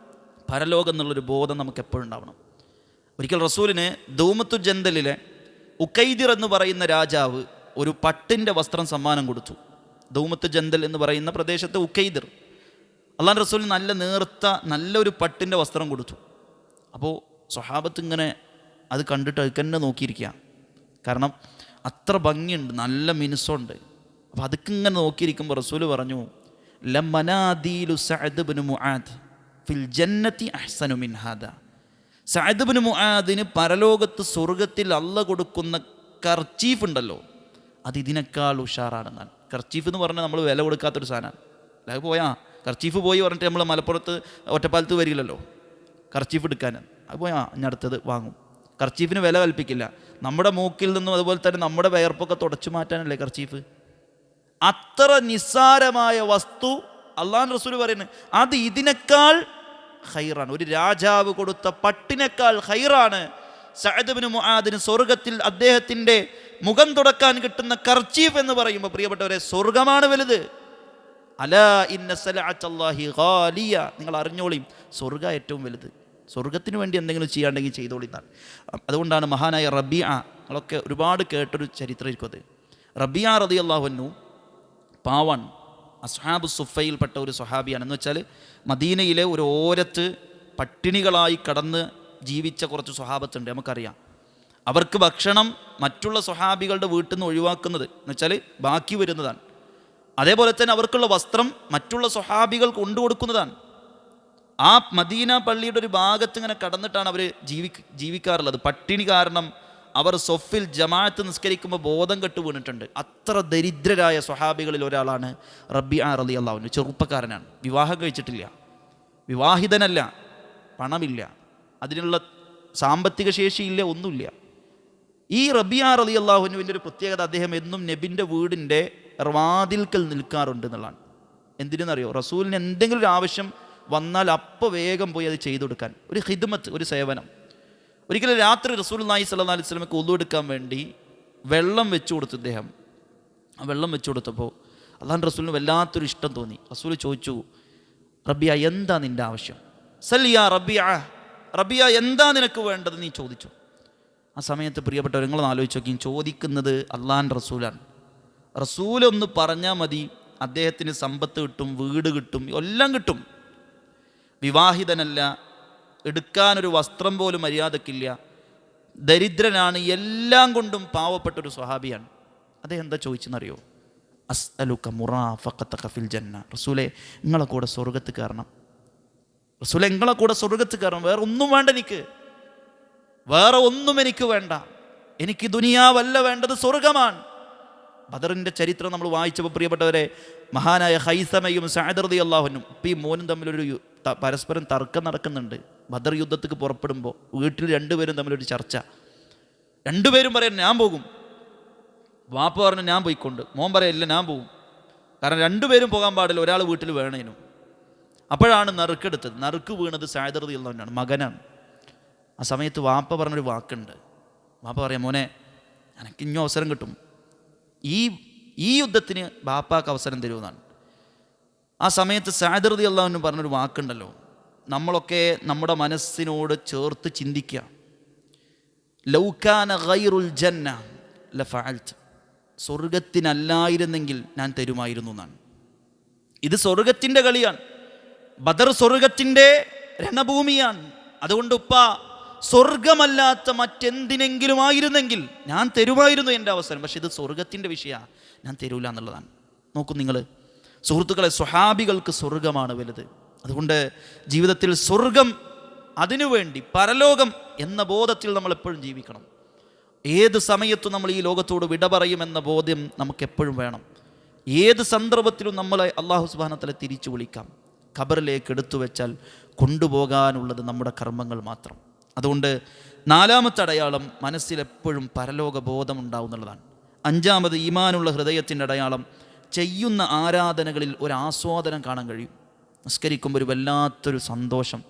[SPEAKER 1] പരലോകം എന്നുള്ളൊരു ബോധം നമുക്ക് എപ്പോഴും ഉണ്ടാവണം. ഒരിക്കൽ റസൂലിന് ദൗമത്തു ജന്തലിലെ ഉക്കൈദിർ എന്ന് പറയുന്ന രാജാവ് ഒരു പട്ടിൻ്റെ വസ്ത്രം സമ്മാനം കൊടുത്തു. ദൗമത്ത് ജന്തൽ എന്ന് പറയുന്ന പ്രദേശത്തെ ഉക്കൈദിർ അള്ളാഹുവിൻ്റെ റസൂലിന് നല്ല നേർത്ത നല്ലൊരു പട്ടിൻ്റെ വസ്ത്രം കൊടുത്തു. അപ്പോൾ സ്വഹാബത്ത് ഇങ്ങനെ അത് കണ്ടിട്ട് അതുക്കന്നെ നോക്കിയിരിക്കുക. കാരണം അത്ര ഭംഗിയുണ്ട്, നല്ല മിനുസമുണ്ട്. അപ്പോൾ അതൊക്കെ ഇങ്ങനെ നോക്കിയിരിക്കുമ്പോൾ റസൂല് പറഞ്ഞു, ലമനാദീലു സഅദ് ഇബ്നു മുആദ് ഫിൽ ജന്നതി അഹ്സനു മിൻ ഹാദാ, സഅദ് ഇബ്നു മുആദിന് പരലോകത്ത് സ്വർഗത്തിൽ അള്ളാഹ് കൊടുക്കുന്ന കർച്ചീഫ് ഉണ്ടല്ലോ, അത് ഇതിനേക്കാൾ ഉഷാറാണെന്നാണ്. കർച്ചീഫ് എന്ന് പറഞ്ഞാൽ നമ്മൾ വില കൊടുക്കാത്തൊരു സാധനമാണ്. അല്ലാതെ പോയാ കർച്ചീഫ് പോയി പറഞ്ഞിട്ട് നമ്മൾ മലപ്പുറത്ത് ഒറ്റപ്പാലത്ത് വരില്ലല്ലോ കർച്ചീഫ് എടുക്കാൻ. അത് പോയാ ഞാൻ അടുത്തത് വാങ്ങും. കർച്ചീഫിന് വില കൽപ്പിക്കില്ല. നമ്മുടെ മൂക്കിൽ നിന്നും അതുപോലെ തന്നെ നമ്മുടെ വയർപ്പൊക്കെ തുടച്ചു മാറ്റാനല്ലേ കർച്ചീഫ്. അത്ര നിസ്സാരമായ വസ്തു അള്ളാഹുവിൻ്റെ റസൂൽ പറയുന്നത് അത് ഇതിനേക്കാൾ ഖൈറാണ്, ഒരു രാജാവ് കൊടുത്ത പട്ടിനേക്കാൾ ഖൈറാണ് സഅദ് ഇബ്നു മുആദിന് സ്വർഗത്തിൽ അദ്ദേഹത്തിൻ്റെ മുഖം തുടക്കാൻ കിട്ടുന്ന കർച്ചീഫ് എന്ന് പറയുമ്പോൾ പ്രിയപ്പെട്ടവരെ, സ്വർഗമാണ് വലുത്. അലാ ഇന്ന സലഅത്തല്ലാഹി ഗാലിയ, നിങ്ങൾ അറിഞ്ഞോളിയും, സ്വർഗ ഏറ്റവും വലുത്. സ്വർഗത്തിന് വേണ്ടി എന്തെങ്കിലും ചെയ്യാണ്ടെങ്കിൽ ചെയ്തോളിന്നാണ്. അതുകൊണ്ടാണ് മഹാനായ റബീഅ, നിങ്ങളൊക്കെ ഒരുപാട് കേട്ടൊരു ചരിത്രമായിരിക്കും അത്. റബീഅ റളിയല്ലാഹു അൻഹു പാവാണ്, അസ്ഹാബു സുഫയിൽപ്പെട്ട ഒരു സ്വഹാബിയാണ്. എന്ന് വെച്ചാൽ മദീനയിലെ ഒരു ഓരത്ത് പട്ടിണികളായി കടന്ന് ജീവിച്ച കുറച്ച് സ്വഹാബത്തുണ്ട്, നമുക്കറിയാം. അവർക്ക് ഭക്ഷണം മറ്റുള്ള സ്വഹാബികളുടെ വീട്ടിൽ നിന്ന് ഒഴിവാക്കുന്നത് എന്ന് വെച്ചാൽ ബാക്കി വരുന്നതാണ്. അതേപോലെ തന്നെ അവർക്കുള്ള വസ്ത്രം മറ്റുള്ള സ്വഹാബികൾ കൊണ്ടുകൊടുക്കുന്നതാണ്. ആ മദീന പള്ളിയുടെ ഒരു ഭാഗത്ത് ഇങ്ങനെ കടന്നിട്ടാണ് അവർ ജീവിക്കാറുള്ളത്. പട്ടിണി കാരണം അവർ സൊഫിൽ ജമാഅത്ത് നിസ്കരിക്കുമ്പോൾ ബോധം കെട്ട് വീണിട്ടുണ്ട്. അത്ര ദരിദ്രരായ സ്വഹാബികളിൽ ഒരാളാണ് റബീഅ റളിയല്ലാഹു അൻഹു. ചെറുപ്പക്കാരനാണ്, വിവാഹം കഴിച്ചിട്ടില്ല, വിവാഹിതനല്ല, പണമില്ല, അതിനുള്ള സാമ്പത്തിക ശേഷിയില്ല, ഒന്നുമില്ല. ഈ റബിയ റളിയല്ലാഹു അൻഹുവിൻ്റെ ഒരു പ്രത്യേകത, അദ്ദേഹം എന്നും നബിൻ്റെ വീടിൻ്റെ വാതിൽക്കൽ നിൽക്കാറുണ്ട് എന്നുള്ളതാണ്. എന്തിനെന്നറിയോ? റസൂലിന് എന്തെങ്കിലും ഒരു ആവശ്യം വന്നാൽ അപ്പോൾ വേഗം പോയി അത് ചെയ്തു കൊടുക്കാൻ, ഒരു ഖിദ്മത്ത്, ഒരു സേവനം. ഒരിക്കലും രാത്രി റസൂലുള്ളാഹി സ്വല്ലല്ലാഹു അലൈഹി വസല്ലമക്ക് ഉളു എടുക്കാൻ വേണ്ടി വെള്ളം വെച്ചു കൊടുത്തു ഇദ്ദേഹം. ആ വെള്ളം വെച്ചു കൊടുത്തപ്പോൾ അല്ലാഹുവിൻ്റെ റസൂലിന് വല്ലാത്തൊരു ഇഷ്ടം തോന്നി. റസൂൽ ചോദിച്ചു, റബിയ എന്താ നിൻ്റെ ആവശ്യം? സല്ലിയാ റബിയ, റബിയ എന്താ നിനക്ക് വേണ്ടത് നീ ചോദിച്ചു. ആ സമയത്ത് പ്രിയപ്പെട്ടവർ, നിങ്ങളൊന്ന് ആലോചിച്ച് നോക്കി, ചോദിക്കുന്നത് അല്ലാഹുവിൻ്റെ റസൂലാണ്. റസൂലൊന്ന് പറഞ്ഞാൽ മതി, അദ്ദേഹത്തിന് സമ്പത്ത് കിട്ടും, വീട് കിട്ടും, എല്ലാം കിട്ടും. വിവാഹിതനല്ല, എടുക്കാനൊരു വസ്ത്രം പോലും മര്യാദക്കില്ല, ദരിദ്രനാണ്, എല്ലാം കൊണ്ടും പാവപ്പെട്ടൊരു സ്വഹാബിയാണ്. അദ്ദേഹം എന്താ ചോദിച്ചെന്നറിയോ? അസ്അലുക മുറാഫഖതക ഫിൽ ജന്ന. റസൂലേ, നിങ്ങളെ കൂടെ സ്വർഗത്ത് കയറണം. റസൂലേ, നിങ്ങളെ കൂടെ സ്വർഗത്ത് കയറണം. വേറെ ഒന്നും വേണ്ട എനിക്ക്, വേറെ ഒന്നും എനിക്ക് വേണ്ട. എനിക്ക് ദുനിയാവല്ല വേണ്ടത്, സ്വർഗമാണ്. ബദറിൻ്റെ ചരിത്രം നമ്മൾ വായിച്ചപ്പോൾ പ്രിയപ്പെട്ടവരെ, മഹാനായ ഹൈസമയും സഅദ് റളിയല്ലാഹു അൻഹും ഇപ്പം ഈ മോനും തമ്മിലൊരു പരസ്പരം തർക്കം നടക്കുന്നുണ്ട്. ബദർ യുദ്ധത്തേക്ക് പുറപ്പെടുമ്പോൾ വീട്ടിൽ രണ്ടുപേരും തമ്മിലൊരു ചർച്ച. രണ്ടുപേരും പറയാൻ ഞാൻ പോകും, വാപ്പ പറഞ്ഞു ഞാൻ പോയിക്കൊണ്ട്, മോൻ പറയില്ല ഞാൻ പോകും. കാരണം രണ്ടുപേരും പോകാൻ പാടില്ല, ഒരാൾ വീട്ടിൽ വേണേനും. അപ്പോഴാണ് നറുക്കെടുത്തത്. നറുക്ക് വീണത് സഅദ് റളിയല്ലാഹു അൻഹു, മകനാണ്. ആ സമയത്ത് വാപ്പ പറഞ്ഞൊരു വാക്കുണ്ട്. വാപ്പ പറയാം, മോനെ എനിക്ക് ഇനി അവസരം കിട്ടും, ഈ യുദ്ധത്തിന് ബാപ്പാക്ക് അവസരം തരുമെന്നാണ്. ആ സമയത്ത് സഅദ് റളിയല്ലാഹു അൻഹു പറഞ്ഞൊരു വാക്കുണ്ടല്ലോ, നമ്മളൊക്കെ നമ്മുടെ മനസ്സിനോട് ചേർത്ത് ചിന്തിക്കുക. ലൗ കാന ഗൈറുൽ ജന്ന ലഫഅൽത്, സ്വർഗത്തിനല്ലായിരുന്നെങ്കിൽ ഞാൻ തരുമായിരുന്നു എന്നാണ്. ഇത് സ്വർഗത്തിൻ്റെ കളിയാണ്, ബദർ സ്വർഗത്തിൻ്റെ രണഭൂമിയാണ്. അതുകൊണ്ട് ഉപ്പ, സ്വർഗമല്ലാത്ത മറ്റെന്തിനെങ്കിലും ആയിരുന്നെങ്കിൽ ഞാൻ തരുമായിരുന്നു എൻ്റെ അവസരം. പക്ഷെ ഇത് സ്വർഗത്തിൻ്റെ വിഷയമാണ്, ഞാൻ തരൂല എന്നുള്ളതാണ്. നോക്കൂ നിങ്ങൾ സുഹൃത്തുക്കളെ, സ്വഹാബികൾക്ക് സ്വർഗമാണ് വലുത്. അതുകൊണ്ട് ജീവിതത്തിൽ സ്വർഗം, അതിനുവേണ്ടി പരലോകം എന്ന ബോധത്തിൽ നമ്മൾ എപ്പോഴും ജീവിക്കണം. ഏത് സമയത്തും നമ്മൾ ഈ ലോകത്തോട് വിട പറയുമെന്ന ബോധ്യം നമുക്കെപ്പോഴും വേണം. ഏത് സന്ദർഭത്തിലും നമ്മളെ അല്ലാഹു സുബ്ഹാനഹു വ തആല തിരിച്ചു വിളിക്കാം. ഖബറിലേക്ക് എടുത്തു വെച്ചാൽ കൊണ്ടുപോകാനുള്ളത് നമ്മുടെ കർമ്മങ്ങൾ മാത്രം. അതുകൊണ്ട് നാലാമത്തെ അടയാളം, മനസ്സിലെപ്പോഴും പരലോക ബോധം ഉണ്ടാവുന്നുള്ളതാണ്. അഞ്ചാമത്, ഈമാനുള്ള ഹൃദയത്തിൻ്റെ അടയാളം, ചെയ്യുന്ന ആരാധനകളിൽ ഒരു ആസ്വാദനം കാണാൻ കഴിയും. നിസ്കരിക്കുമ്പോൾ ഒരു വല്ലാത്തൊരു സന്തോഷം.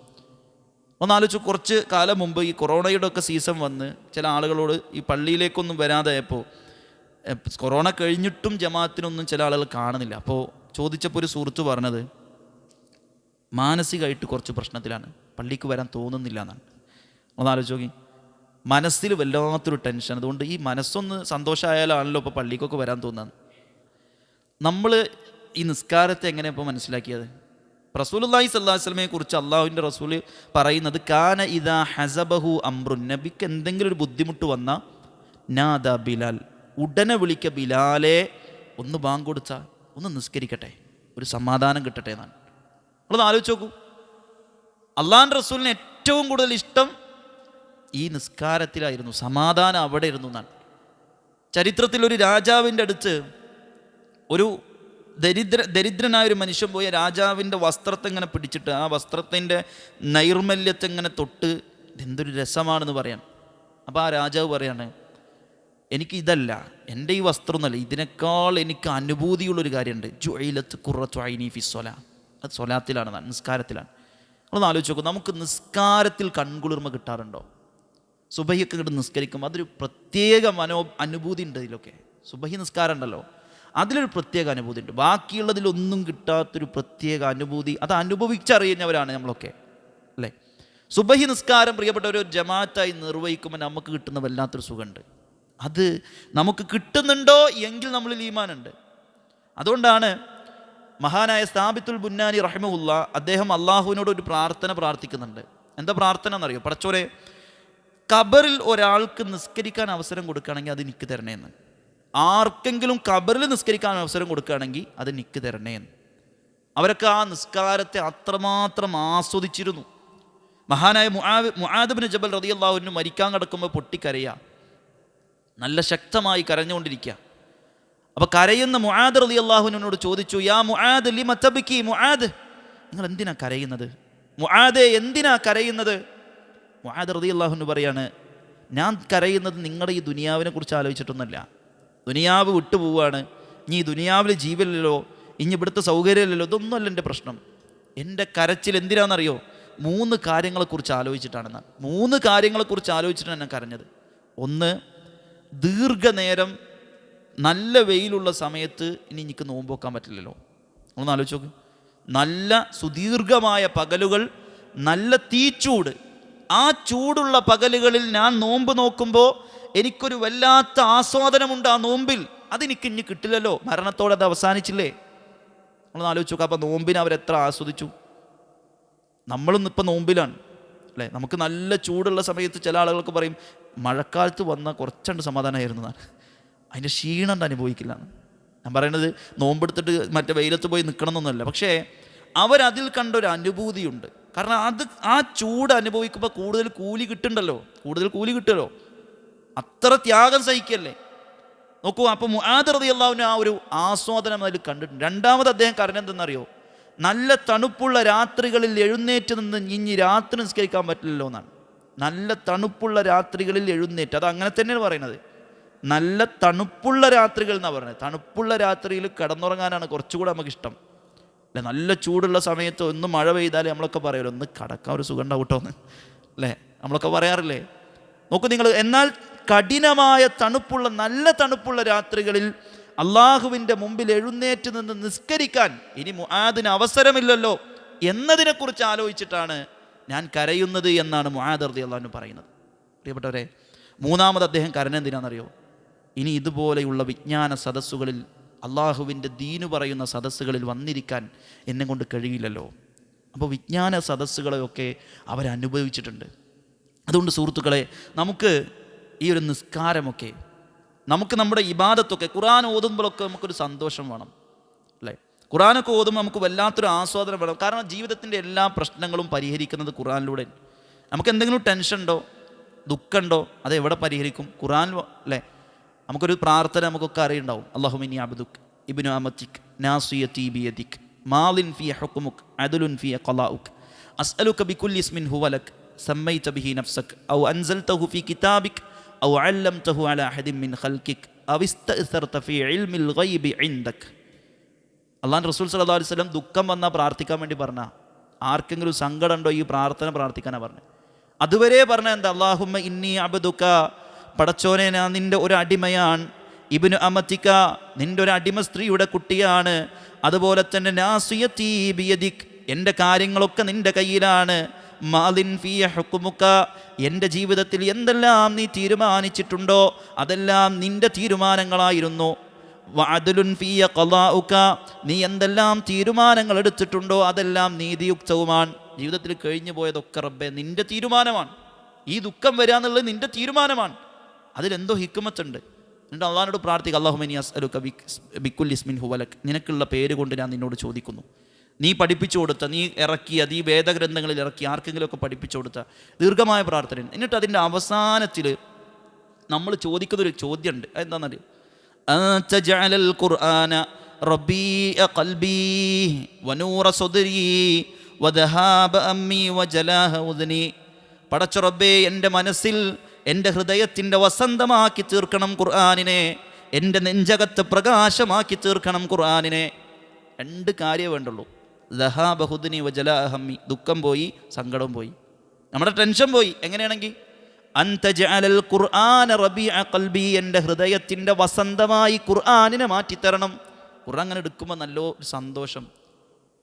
[SPEAKER 1] ഒന്നാലോചിച്ച്, കുറച്ച് കാലം മുമ്പ് ഈ കൊറോണയുടെ ഒക്കെ സീസൺ വന്ന് ചില ആളുകളോട് ഈ പള്ളിയിലേക്കൊന്നും വരാതായപ്പോൾ, കൊറോണ കഴിഞ്ഞിട്ടും ജമാഅത്തിനൊന്നും ചില ആളുകൾ കാണുന്നില്ല. അപ്പോൾ ചോദിച്ചപ്പോൾ ഒരു സുഹൃത്ത് പറഞ്ഞത്, മാനസികമായിട്ട് കുറച്ച് പ്രശ്നത്തിലാണ്, പള്ളിക്ക് വരാൻ തോന്നുന്നില്ല എന്നാണ്. ഒന്നാലോചിച്ച് നോക്കി, മനസ്സിൽ വല്ലാത്തൊരു ടെൻഷൻ. അതുകൊണ്ട് ഈ മനസ്സൊന്ന് സന്തോഷമായാലാണല്ലോ ഇപ്പോൾ പള്ളിക്കൊക്കെ വരാൻ തോന്നുന്നത്. നമ്മൾ ഈ നിസ്കാരത്തെ എങ്ങനെയാണ് ഇപ്പോൾ മനസ്സിലാക്കിയത്? റസൂലുള്ളാഹി സ്വല്ലല്ലാഹു അലൈഹി വസല്ലമയെ കുറിച്ച് അള്ളാഹുവിൻ്റെ റസൂൽ പറയുന്നത്, കാന ഇദാ ഹസബഹു അംറുൻ, നബിക്ക് എന്തെങ്കിലും ഒരു ബുദ്ധിമുട്ട് വന്നാൽ നാദ ബിലാൽ, ഉടനെ വിളിക്ക ബിലാലെ, ഒന്ന് ബാങ്ക് കൊടുത്താൽ ഒന്ന് നിസ്കരിക്കട്ടെ, ഒരു സമാധാനം കിട്ടട്ടെ എന്നാണ്. നമ്മളൊന്ന് ആലോചിച്ച് നോക്കൂ, അള്ളാഹുവിൻ്റെ റസൂലിന് ഏറ്റവും കൂടുതൽ ഇഷ്ടം ഈ നിസ്കാരത്തിലായിരുന്നു, സമാധാനം അവിടെ ഇരുന്നു എന്നാണ്. ചരിത്രത്തിൽ ഒരു രാജാവിൻ്റെ അടുത്ത് ഒരു ദരിദ്രനായൊരു മനുഷ്യൻ പോയ രാജാവിൻ്റെ വസ്ത്രത്തെ ഇങ്ങനെ പിടിച്ചിട്ട്, ആ വസ്ത്രത്തിൻ്റെ നൈർമല്യത്തെ ഇങ്ങനെ തൊട്ട്, ഇതെന്തൊരു രസമാണെന്ന് പറയാൻ. അപ്പോൾ ആ രാജാവ് പറയാണ്, എനിക്ക് ഇതല്ല, എൻ്റെ ഈ വസ്ത്രം എന്നല്ല, ഇതിനേക്കാൾ എനിക്ക് അനുഭൂതിയുള്ളൊരു കാര്യമുണ്ട്. ജുഇലത്ത് ഖുറത്തു ഐനി ഫി സ്വലാ, അത് സ്വലാത്തിലാണ്, നിസ്കാരത്തിലാണ്. നമ്മളൊന്ന് ആലോചിച്ച് നോക്കും, നമുക്ക് നിസ്കാരത്തിൽ കൺകുളിർമ കിട്ടാറുണ്ടോ? സുബഹിയൊക്കെ ഇങ്ങോട്ട് നിസ്കരിക്കുമ്പോൾ അതൊരു പ്രത്യേക അനുഭൂതി ഉണ്ട്. ഇതിലൊക്കെ സുബഹി നിസ്കാരം ഉണ്ടല്ലോ, അതിലൊരു പ്രത്യേക അനുഭൂതി ഉണ്ട്. ബാക്കിയുള്ളതിലൊന്നും കിട്ടാത്തൊരു പ്രത്യേക അനുഭൂതി, അത് അനുഭവിച്ചറിയുന്നവരാണ് നമ്മളൊക്കെ, അല്ലേ? സുബഹി നിസ്കാരം പ്രിയപ്പെട്ട ഒരു ജമാഅത്തായി നിർവഹിക്കുമ്പോൾ നമുക്ക് കിട്ടുന്ന വല്ലാത്തൊരു സുഖമുണ്ട്. അത് നമുക്ക് കിട്ടുന്നുണ്ടോ എങ്കിൽ നമ്മളിൽ ഈമാനുണ്ട്. അതുകൊണ്ടാണ് മഹാനായ സാബിത്തുൽ ബുന്നാനി റഹിമഹുല്ലാ, അദ്ദേഹം അള്ളാഹുവിനോട് ഒരു പ്രാർത്ഥന പ്രാർത്ഥിക്കുന്നുണ്ട്. എന്താ പ്രാർത്ഥന എന്നറിയോ? പടച്ചോനെ, ഖബറിൽ ഒരാൾക്ക് നിസ്കരിക്കാൻ അവസരം കൊടുക്കുകയാണെങ്കിൽ അത് എനിക്ക് തരണേന്ന്. ആർക്കെങ്കിലും ഖബറിൽ നിസ്കരിക്കാൻ അവസരം കൊടുക്കുകയാണെങ്കിൽ അത് എനിക്ക് തരണേന്ന്. അവരൊക്കെ ആ നിസ്കാരത്തെ അത്രമാത്രം ആസ്വദിച്ചിരുന്നു. മഹാനായ മുആദ് ഇബ്നു ജബൽ റളിയല്ലാഹു അൻഹു മരിക്കാൻ കിടക്കുമ്പോൾ പൊട്ടിക്കരയുക, നല്ല ശക്തമായി കരഞ്ഞുകൊണ്ടിരിക്കുക. അപ്പോൾ കരയുന്ന മുആദ് റളിയല്ലാഹു അൻഹുവിനോട് ചോദിച്ചു, യാ മുആദ് ലിമ തബ്കി, മുആദ് നിങ്ങൾ എന്തിനാ കരയുന്നത്? മുആദേ എന്തിനാ കരയുന്നത്? മുആദ് റളിയല്ലാഹു അൻഹു പറയാണ്, ഞാൻ കരയുന്നത് നിങ്ങളുടെ ഈ ദുനിയാവിനെ കുറിച്ച് ആലോചിച്ചിട്ടൊന്നുമല്ല. ദുനിയാവ് വിട്ടുപോവാണ്, ഇനി ഈ ദുനിയാവിൽ ജീവനില്ലല്ലോ, ഇനി ഇവിടുത്തെ സൗകര്യമില്ലല്ലോ, ഇതൊന്നുമല്ല എൻ്റെ പ്രശ്നം. എൻ്റെ കരച്ചിൽ എന്തിനാണെന്നറിയോ? 3 കാര്യങ്ങളെക്കുറിച്ച് ആലോചിച്ചിട്ടാണ്. 3 കാര്യങ്ങളെക്കുറിച്ച് ആലോചിച്ചിട്ടാണ് ഞാൻ കരഞ്ഞത്. ഒന്ന്, ദീർഘനേരം നല്ല വെയിലുള്ള സമയത്ത് ഇനി എനിക്ക് നോമ്പ് വെക്കാൻ പറ്റില്ലല്ലോ. ഒന്ന് ആലോചിച്ച് നോക്ക്. നല്ല സുദീർഘമായ പകലുകൾ, നല്ല തീച്ചൂട്, ആ ചൂടുള്ള പകലുകളിൽ ഞാൻ നോമ്പ് നോക്കുമ്പോൾ എനിക്കൊരു വല്ലാത്ത ആസ്വാദനമുണ്ട് ആ നോമ്പിൽ. അതെനിക്ക് ഇനി കിട്ടില്ലല്ലോ, മരണത്തോടെ അത് അവസാനിച്ചില്ലേ. നമ്മളൊന്ന് ആലോചിച്ച് നോക്കാം. അപ്പോൾ നോമ്പിനെ അവരെത്ര ആസ്വദിച്ചു. നമ്മളൊന്നും ഇപ്പം നോമ്പിലാണ് അല്ലേ. നമുക്ക് നല്ല ചൂടുള്ള സമയത്ത് ചില ആളുകൾക്ക് പറയും മഴക്കാലത്ത് വന്നാൽ കുറച്ചുണ്ട് സമാധാനമായിരുന്നു, അതിൻ്റെ ക്ഷീണം അനുഭവിക്കില്ല. ഞാൻ പറയുന്നത് നോമ്പെടുത്തിട്ട് മറ്റേ വെയിലത്ത് പോയി നിൽക്കണം എന്നൊന്നുമല്ല. പക്ഷേ അവരതിൽ കണ്ടൊരു അനുഭൂതിയുണ്ട്. കാരണം ആ ചൂട് അനുഭവിക്കുമ്പോൾ കൂടുതൽ കൂലി കിട്ടുമല്ലോ, അത്ര ത്യാഗം സഹിക്കല്ലേ. നോക്കൂ, അപ്പോൾ മുആദ് റളിയല്ലാഹു ആ ഒരു ആസ്വാദനം അതിൽ കണ്ടിട്ടുണ്ട്. രണ്ടാമത് അദ്ദേഹം കരഞ്ഞെന്തെന്നറിയോ? നല്ല തണുപ്പുള്ള രാത്രികളിൽ എഴുന്നേറ്റ് നിന്ന് ഇനി രാത്രി നിസ്കരിക്കാൻ പറ്റില്ലല്ലോ എന്നാണ്. നല്ല തണുപ്പുള്ള രാത്രികളിൽ എഴുന്നേറ്റ്, അത് അങ്ങനെ തന്നെയാണ് പറയുന്നത്. നല്ല തണുപ്പുള്ള രാത്രികൾ എന്നാണ് പറയുന്നത്. തണുപ്പുള്ള രാത്രിയിൽ കിടന്നുറങ്ങാനാണ് കുറച്ചുകൂടെ നമുക്കിഷ്ടം അല്ലേ. നല്ല ചൂടുള്ള സമയത്ത് ഒന്ന് മഴ പെയ്താൽ നമ്മളൊക്കെ പറയുമല്ലോ, ഒന്ന് കടക്കാൻ ഒരു സുഖം ഉണ്ടാവും കേട്ടോ എന്ന് അല്ലേ, നമ്മളൊക്കെ പറയാറില്ലേ. നോക്കൂ നിങ്ങൾ, എന്നാൽ കഠിനമായ തണുപ്പുള്ള നല്ല തണുപ്പുള്ള രാത്രികളിൽ അള്ളാഹുവിൻ്റെ മുമ്പിൽ എഴുന്നേറ്റ് നിന്ന് നിസ്കരിക്കാൻ ഇനി മുആദിന് അവസരമില്ലല്ലോ എന്നതിനെക്കുറിച്ച് ആലോചിച്ചിട്ടാണ് ഞാൻ കരയുന്നത് എന്നാണ് മുആദ് റളിയല്ലാഹു അൻഹു പറയുന്നത്. പ്രിയപ്പെട്ടവരെ, മൂന്നാമത് അദ്ദേഹം കരഞ്ഞെന്തിനാണെന്നറിയോ? ഇനി ഇതുപോലെയുള്ള വിജ്ഞാന സദസ്സുകളിൽ, അള്ളാഹുവിൻ്റെ ദീന് പറയുന്ന സദസ്സുകളിൽ വന്നിരിക്കാൻ എന്നെ കൊണ്ട് കഴിയില്ലല്ലോ. അപ്പോൾ വിജ്ഞാന സദസ്സുകളെയൊക്കെ അവരനുഭവിച്ചിട്ടുണ്ട്. അതുകൊണ്ട് സുഹൃത്തുക്കളെ, നമുക്ക് ഈ ഒരു നിസ്കാരമൊക്കെ, നമുക്ക് നമ്മുടെ ഇബാദത്തൊക്കെ, ഖുർആൻ ഓതുമ്പോഴൊക്കെ നമുക്കൊരു സന്തോഷം വേണം അല്ലേ. ഖുർആനൊക്കെ ഓതുമ്പോൾ നമുക്ക് വല്ലാത്തൊരു ആസ്വാദനം വേണം. കാരണം ജീവിതത്തിൻ്റെ എല്ലാ പ്രശ്നങ്ങളും പരിഹരിക്കുന്നത് ഖുർആനിലൂടെ. നമുക്ക് എന്തെങ്കിലും ടെൻഷൻ ഉണ്ടോ, ദുഃഖമുണ്ടോ, അത് എവിടെ പരിഹരിക്കും? ഖുർആൻ അല്ലേ. നമുക്കൊരു പ്രാർത്ഥന നമുക്കൊക്കെ അറിയുണ്ടാവും. അല്ലാഹുമ്മ ഇന്നി അബ്ദുക ഇബ്നു അമതിക നാസിയതി ബിയദിക മാലിൻ ഫീ ഹുക്മുക അദ്ലുൻ ഫീ ഖളാഉക അസ്അലുക ബികുല്ലി ഇസ്മിൻ ഹുവ ലക സമ്മൈത ബിഹി നഫ്സക ഔ അൻസൽതഹു ഫീ കിതാബിക ഔ അല്ലംതഹു അലാ അഹദിൻ മിൻ ഖൽഖിക ഔ ഇസ്തഅ്സർത ഫീ ഇൽമിൽ ഗൈബി ഇൻദക. അല്ലാഹു റസൂൽ സ്വല്ലല്ലാഹു അലൈഹി വസല്ലം ദുഃഖം വന്നാൽ പ്രാർത്ഥിക്കാൻ വേണ്ടി പറഞ്ഞ, ആർക്കെങ്കിലും സങ്കടം ഉണ്ടോ ഈ പ്രാർത്ഥന പ്രാർത്ഥിക്കാനാണ് പറഞ്ഞത്. അതുവരെ പറഞ്ഞ എന്താ? അല്ലാഹുമ്മ ഇന്നി അബ്ദുക, പടച്ചോനെ ഞാൻ നിൻ്റെ ഒരു അടിമയാണ്. ഇബ്നു അമതിക, നിൻ്റെ ഒരു അടിമ സ്ത്രീയുടെ കുട്ടിയാണ്. അതുപോലെ തന്നെ നാസിയതി ബിയദിക്, എൻ്റെ കാര്യങ്ങളൊക്കെ നിൻ്റെ കയ്യിലാണ്. മാലിൻ ഫീ ഹുക്മുക, എൻ്റെ ജീവിതത്തിൽ എന്തെല്ലാം നീ തീരുമാനിച്ചിട്ടുണ്ടോ അതെല്ലാം നിൻ്റെ തീരുമാനങ്ങളായിരുന്നു. വഅദ്ലുൻ ഫീ ഖളാഉക, നീ എന്തെല്ലാം തീരുമാനങ്ങൾ എടുത്തിട്ടുണ്ടോ അതെല്ലാം നീതിയുക്തവുമാണ്. ജീവിതത്തിൽ കഴിഞ്ഞു പോയതൊക്കെ റബ്ബേ നിൻ്റെ തീരുമാനമാണ്. ഈ ദുഃഖം വരിക എന്നുള്ളത് നിൻ്റെ തീരുമാനമാണ്. അതിലെന്തോ ഹിക്മത്തുണ്ട്. എന്നിട്ട് അള്ളാഹിനോട് പ്രാർത്ഥിക്കുക, അല്ലാഹുമ്മ ഇന്നി അസ്അലുക ബികുല്ലി ഇസ്മിൻ ഹുവ ലക, നിനക്കുള്ള പേര് കൊണ്ട് ഞാൻ നിന്നോട് ചോദിക്കുന്നു. നീ പഠിപ്പിച്ചു കൊടുത്ത, നീ ഇറക്കിയ, നീ വേദഗ്രന്ഥങ്ങളിൽ ഇറക്കി ആർക്കെങ്കിലുമൊക്കെ പഠിപ്പിച്ചു കൊടുത്ത ദീർഘമായ പ്രാർത്ഥന. എന്നിട്ട് അതിൻ്റെ അവസാനത്തിൽ നമ്മൾ ചോദിക്കുന്നൊരു ചോദ്യമുണ്ട്. എന്താണെന്നറിയോ? അൻത ജഅലൽ ഖുർആന റബീഅ ഖൽബി വനൂറ സദ്രി വദഹാബ അമ്മി വജലാഹ ഉദ്നി. പടച്ച റബ്ബേ, എൻ്റെ മനസ്സിൽ, എൻ്റെ ഹൃദയത്തിൻ്റെ വസന്തമാക്കി തീർക്കണം ഖുർആനിനെ, എൻ്റെ നെഞ്ചകത്ത് പ്രകാശമാക്കി തീർക്കണം ഖുർആനിനെ. 2 കാര്യമേ വേണ്ടുള്ളൂ. ദഹാബ ഹുദ്നി വജലാഹ അമ്മി, ദുഃഖം പോയി, സങ്കടം പോയി, നമ്മുടെ ടെൻഷൻ പോയി. എങ്ങനെയാണെങ്കിൽ അൻത ജഅലൽ ഖുർആന റബീഅ ഖൽബി, എൻ്റെ ഹൃദയത്തിൻ്റെ വസന്തമായി ഖുർആനിനെ മാറ്റിത്തരണം. ഖുർആൻ അങ്ങനെ എടുക്കുമ്പോൾ നല്ലൊരു സന്തോഷം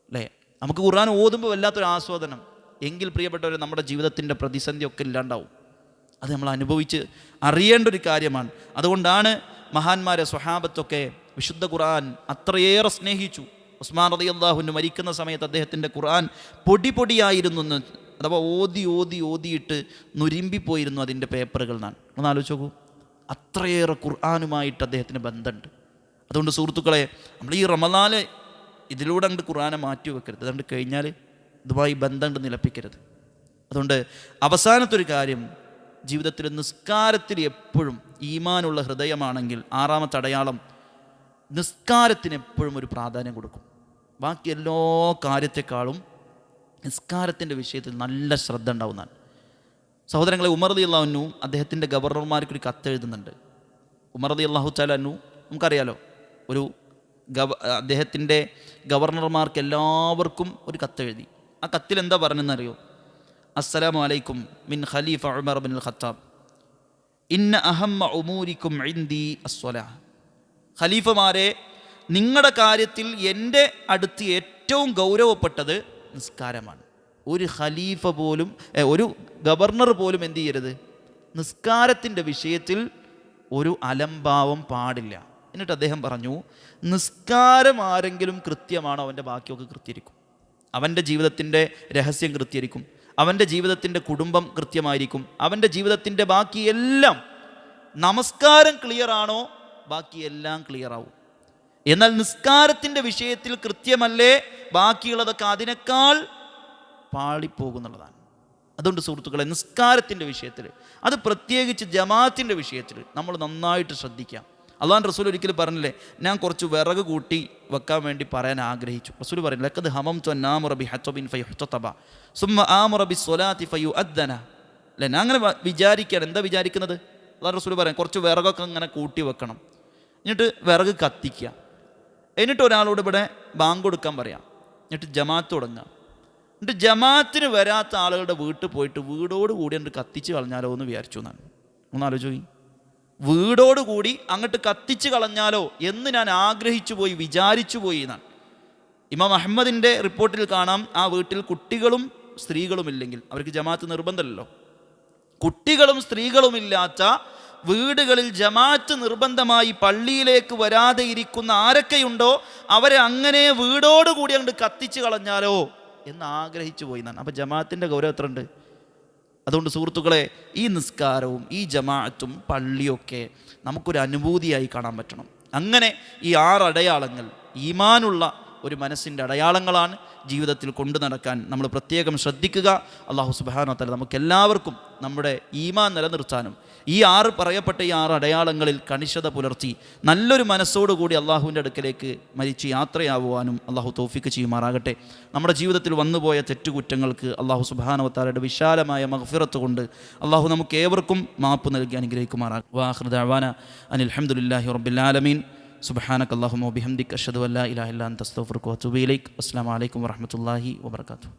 [SPEAKER 1] അല്ലേ. നമുക്ക് ഖുർആൻ ഓതുമ്പോൾ വല്ലാത്തൊരു ആസ്വാദനം. എങ്കിൽ പ്രിയപ്പെട്ടവർ, നമ്മുടെ ജീവിതത്തിൻ്റെ പ്രതിസന്ധിയൊക്കെ ഇല്ലാണ്ടാവും. അത് നമ്മൾ അനുഭവിച്ച് അറിയേണ്ട ഒരു കാര്യമാണ്. അതുകൊണ്ടാണ് മഹാന്മാരെ, സ്വഹാബത്തൊക്കെ വിശുദ്ധ ഖുർആൻ അത്രയേറെ സ്നേഹിച്ചു. ഉസ്മാൻ റളിയല്ലാഹു അൻഹു മരിക്കുന്ന സമയത്ത് അദ്ദേഹത്തിൻ്റെ ഖുർആൻ പൊടിയായിരുന്നു എന്ന്, അഥവാ ഓതിയിട്ട് നുരുമ്പിപ്പോയിരുന്നു അതിൻ്റെ പേപ്പറുകൾ. ഒന്ന് ആലോചിച്ച് നോക്കൂ, അത്രയേറെ ഖുർആനുമായിട്ട് അദ്ദേഹത്തിന് ബന്ധമുണ്ട്. അതുകൊണ്ട് സുഹൃത്തുക്കളെ, നമ്മൾ ഈ റമദാന് ഇതിലൂടെ അങ്ങോട്ട് ഖുർആനെ മാറ്റി വെക്കരുത്. അതുകൊണ്ട് കഴിഞ്ഞാൽ ഇതുമായി ബന്ധം നിലപ്പിക്കരുത്. അതുകൊണ്ട് അവസാനത്തൊരു കാര്യം, ജീവിതത്തിൽ നിസ്കാരത്തിൽ എപ്പോഴും ഈമാനുള്ള ഹൃദയമാണെങ്കിൽ 6ാമത്തെ അടയാളം, നിസ്കാരത്തിന് എപ്പോഴും ഒരു പ്രാധാന്യം കൊടുക്കും. ബാക്കി എല്ലാ കാര്യത്തെക്കാളും നിസ്കാരത്തിൻ്റെ വിഷയത്തിൽ നല്ല ശ്രദ്ധ ഉണ്ടാവുന്നതാണ്. സഹോദരങ്ങളെ, ഉമർ റളിയല്ലാഹു അൻഹു അദ്ദേഹത്തിൻ്റെ ഗവർണർമാർക്ക് ഒരു കത്ത് എഴുതുന്നുണ്ട്. ഉമർ റളിയല്ലാഹു തആല അൻഹു നമുക്കറിയാലോ, ഒരു അദ്ദേഹത്തിൻ്റെ ഗവർണർമാർക്ക് എല്ലാവർക്കും ഒരു കത്തെഴുതി. ആ കത്തിൽ എന്താ പറഞ്ഞെന്നറിയോ? അസ്സലാമു അലൈക്കും മിൻ ഖലീഫ ഉമർ ഇബ്നുൽ ഖത്താബ് ഇന്ന അഹമ്മ ഉമൂരിക്കും ഇൻദി അസ്സലാഹ്. ഖലീഫമാരെ, നിങ്ങളുടെ കാര്യത്തിൽ എൻ്റെ അടുത്ത് ഏറ്റവും ഗൗരവപ്പെട്ടത് നിസ്കാരമാണ്. ഒരു ഖലീഫ പോലും, ഒരു ഗവർണർ പോലും എന്ത് ചെയ്യരുത്? നിസ്കാരത്തിൻ്റെ വിഷയത്തിൽ ഒരു അലംഭാവം പാടില്ല. എന്നിട്ട് അദ്ദേഹം പറഞ്ഞു, നിസ്കാരം ആരെങ്കിലും കൃത്യമാണോ അവൻ്റെ ബാക്കിയൊക്കെ കൃത്യമായിരിക്കും. അവൻ്റെ ജീവിതത്തിൻ്റെ രഹസ്യം കൃത്യമായിരിക്കും, അവൻ്റെ ജീവിതത്തിൻ്റെ കുടുംബം കൃത്യമായിരിക്കും, അവൻ്റെ ജീവിതത്തിൻ്റെ ബാക്കിയെല്ലാം. നമസ്കാരം ക്ലിയറാണോ ബാക്കിയെല്ലാം ക്ലിയറാവും. എന്നാൽ നിസ്കാരത്തിൻ്റെ വിഷയത്തിൽ കൃത്യമല്ലേ, ബാക്കിയുള്ളതൊക്കെ അതിനേക്കാൾ പാളിപ്പോകുന്നുള്ളതാണ്. അതുകൊണ്ട് സുഹൃത്തുക്കളെ, നിസ്കാരത്തിൻ്റെ വിഷയത്തിൽ, അത് പ്രത്യേകിച്ച് ജമാഅത്തിൻ്റെ വിഷയത്തിൽ നമ്മൾ നന്നായിട്ട് ശ്രദ്ധിക്കാം. അള്ളാഹുവിൻ്റെ റസൂൽ ഒരിക്കലും പറഞ്ഞില്ലേ, ഞാൻ കുറച്ച് വിറക് കൂട്ടി വെക്കാൻ വേണ്ടി പറയാൻ ആഗ്രഹിച്ചു. റസൂൽ പറയുന്നത് ലഖദ് ഹമംതു അൻ ആമുറ ബിഹത്ബിൻ ഫയുഹ്തബ സുമ്മ ആമുറ ബിസ്സലാത്തി ഫയുഅദ്ദന. അല്ലേ, ഞാൻ അങ്ങനെ വിചാരിക്കുകയാണ്. എന്താ വിചാരിക്കുന്നത്? അള്ളാഹുവിൻ്റെ റസൂൽ പറയാം, കുറച്ച് വിറകൊക്കെ അങ്ങനെ കൂട്ടി വെക്കണം, എന്നിട്ട് വിറക് കത്തിക്കുക, എന്നിട്ട് ഒരാളോട് ഇവിടെ ബാങ്ക് കൊടുക്കാൻ പറയാം, എന്നിട്ട് ജമാഅത്ത് തുടങ്ങുക. എന്നിട്ട് ജമാഅത്തിന് വരാത്ത ആളുകളുടെ വീട്ടിൽ പോയിട്ട് വീടോട് കൂടി അങ്ങോട്ട് കത്തിച്ച് കളഞ്ഞാലോ എന്ന് വിചാരിച്ചു എന്നാണ്. ഒന്ന് ആലോചിച്ചു, വീടോട് കൂടി അങ്ങോട്ട് കത്തിച്ച് കളഞ്ഞാലോ എന്ന് ഞാൻ ആഗ്രഹിച്ചു പോയി, വിചാരിച്ചു പോയി എന്നാണ്. ഇമാം അഹമ്മദിൻ്റെ റിപ്പോർട്ടിൽ കാണാം, ആ വീട്ടിൽ കുട്ടികളും സ്ത്രീകളും ഇല്ലെങ്കിൽ അവർക്ക് ജമാഅത്ത് നിർബന്ധമല്ലല്ലോ. കുട്ടികളും സ്ത്രീകളുമില്ലാത്ത വീടുകളിൽ ജമാഅത്ത് നിർബന്ധമായി പള്ളിയിലേക്ക് വരാതെ ഇരിക്കുന്ന ആരൊക്കെയുണ്ടോ അവരെ അങ്ങനെ വീടോടുകൂടി അങ്ങോട്ട് കത്തിച്ച് കളഞ്ഞാലോ എന്ന് ആഗ്രഹിച്ചു പോയി എന്നാണ്. അപ്പോൾ ജമാഅത്തിൻ്റെ ഗൗരവം എത്ര ഉണ്ട്? അതുകൊണ്ട് സുഹൃത്തുക്കളെ, ഈ നിസ്കാരവും ഈ ജമാഅത്തും പള്ളിയൊക്കെ നമുക്കൊരു അനുഭൂതിയായി കാണാൻ പറ്റണം. അങ്ങനെ ഈ 6 അടയാളങ്ങൾ ഈമാനുള്ള ഒരു മനസ്സിൻ്റെ അടയാളങ്ങളാണ്. ജീവിതത്തിൽ കൊണ്ടു നടക്കാൻ നമ്മൾ പ്രത്യേകം ശ്രദ്ധിക്കുക. അല്ലാഹു സുബ്ഹാനഹു വ തആല നമുക്കെല്ലാവർക്കും നമ്മുടെ ഈമാൻ നിലനിർത്താനും ഈ 6 പറയപ്പെട്ട ഈ 6 അടയാളങ്ങളിൽ കണിശത പുലർത്തി നല്ലൊരു മനസ്സോടുകൂടി അള്ളാഹുവിൻ്റെ അടുക്കലേക്ക് മരിച്ച് യാത്രയാവുവാനും അള്ളാഹു തൗഫീക്ക് ചെയ്യുമാറാകട്ടെ. നമ്മുടെ ജീവിതത്തിൽ വന്നുപോയ തെറ്റുകുറ്റങ്ങൾക്ക് അള്ളാഹു സുബ്ഹാനഹു വ തആലയുടെ വിശാലമായ മഗ്ഫിറത്ത് കൊണ്ട് അള്ളാഹു നമുക്ക് ഏവർക്കും മാപ്പ് നൽകി അനുഗ്രഹിക്കുമാറാകട്ടെ. വആഖിറു ദഅവാന അനിൽ ഹംദുലില്ലാഹി റബ്ബിൽ ആലമീൻ. സുബ്ഹാനക അല്ലാഹുമ്മ വബിഹംദിക അഷ്ഹദു അൻ ലാ ഇലാഹ ഇല്ല അൻത അസ്തഗ്ഫിറുക വഅതൂബു ഇലൈക്. അസ്സലാമു അലൈക്കും വറഹ്മത്തുള്ളാഹി വബറകാതുഹു.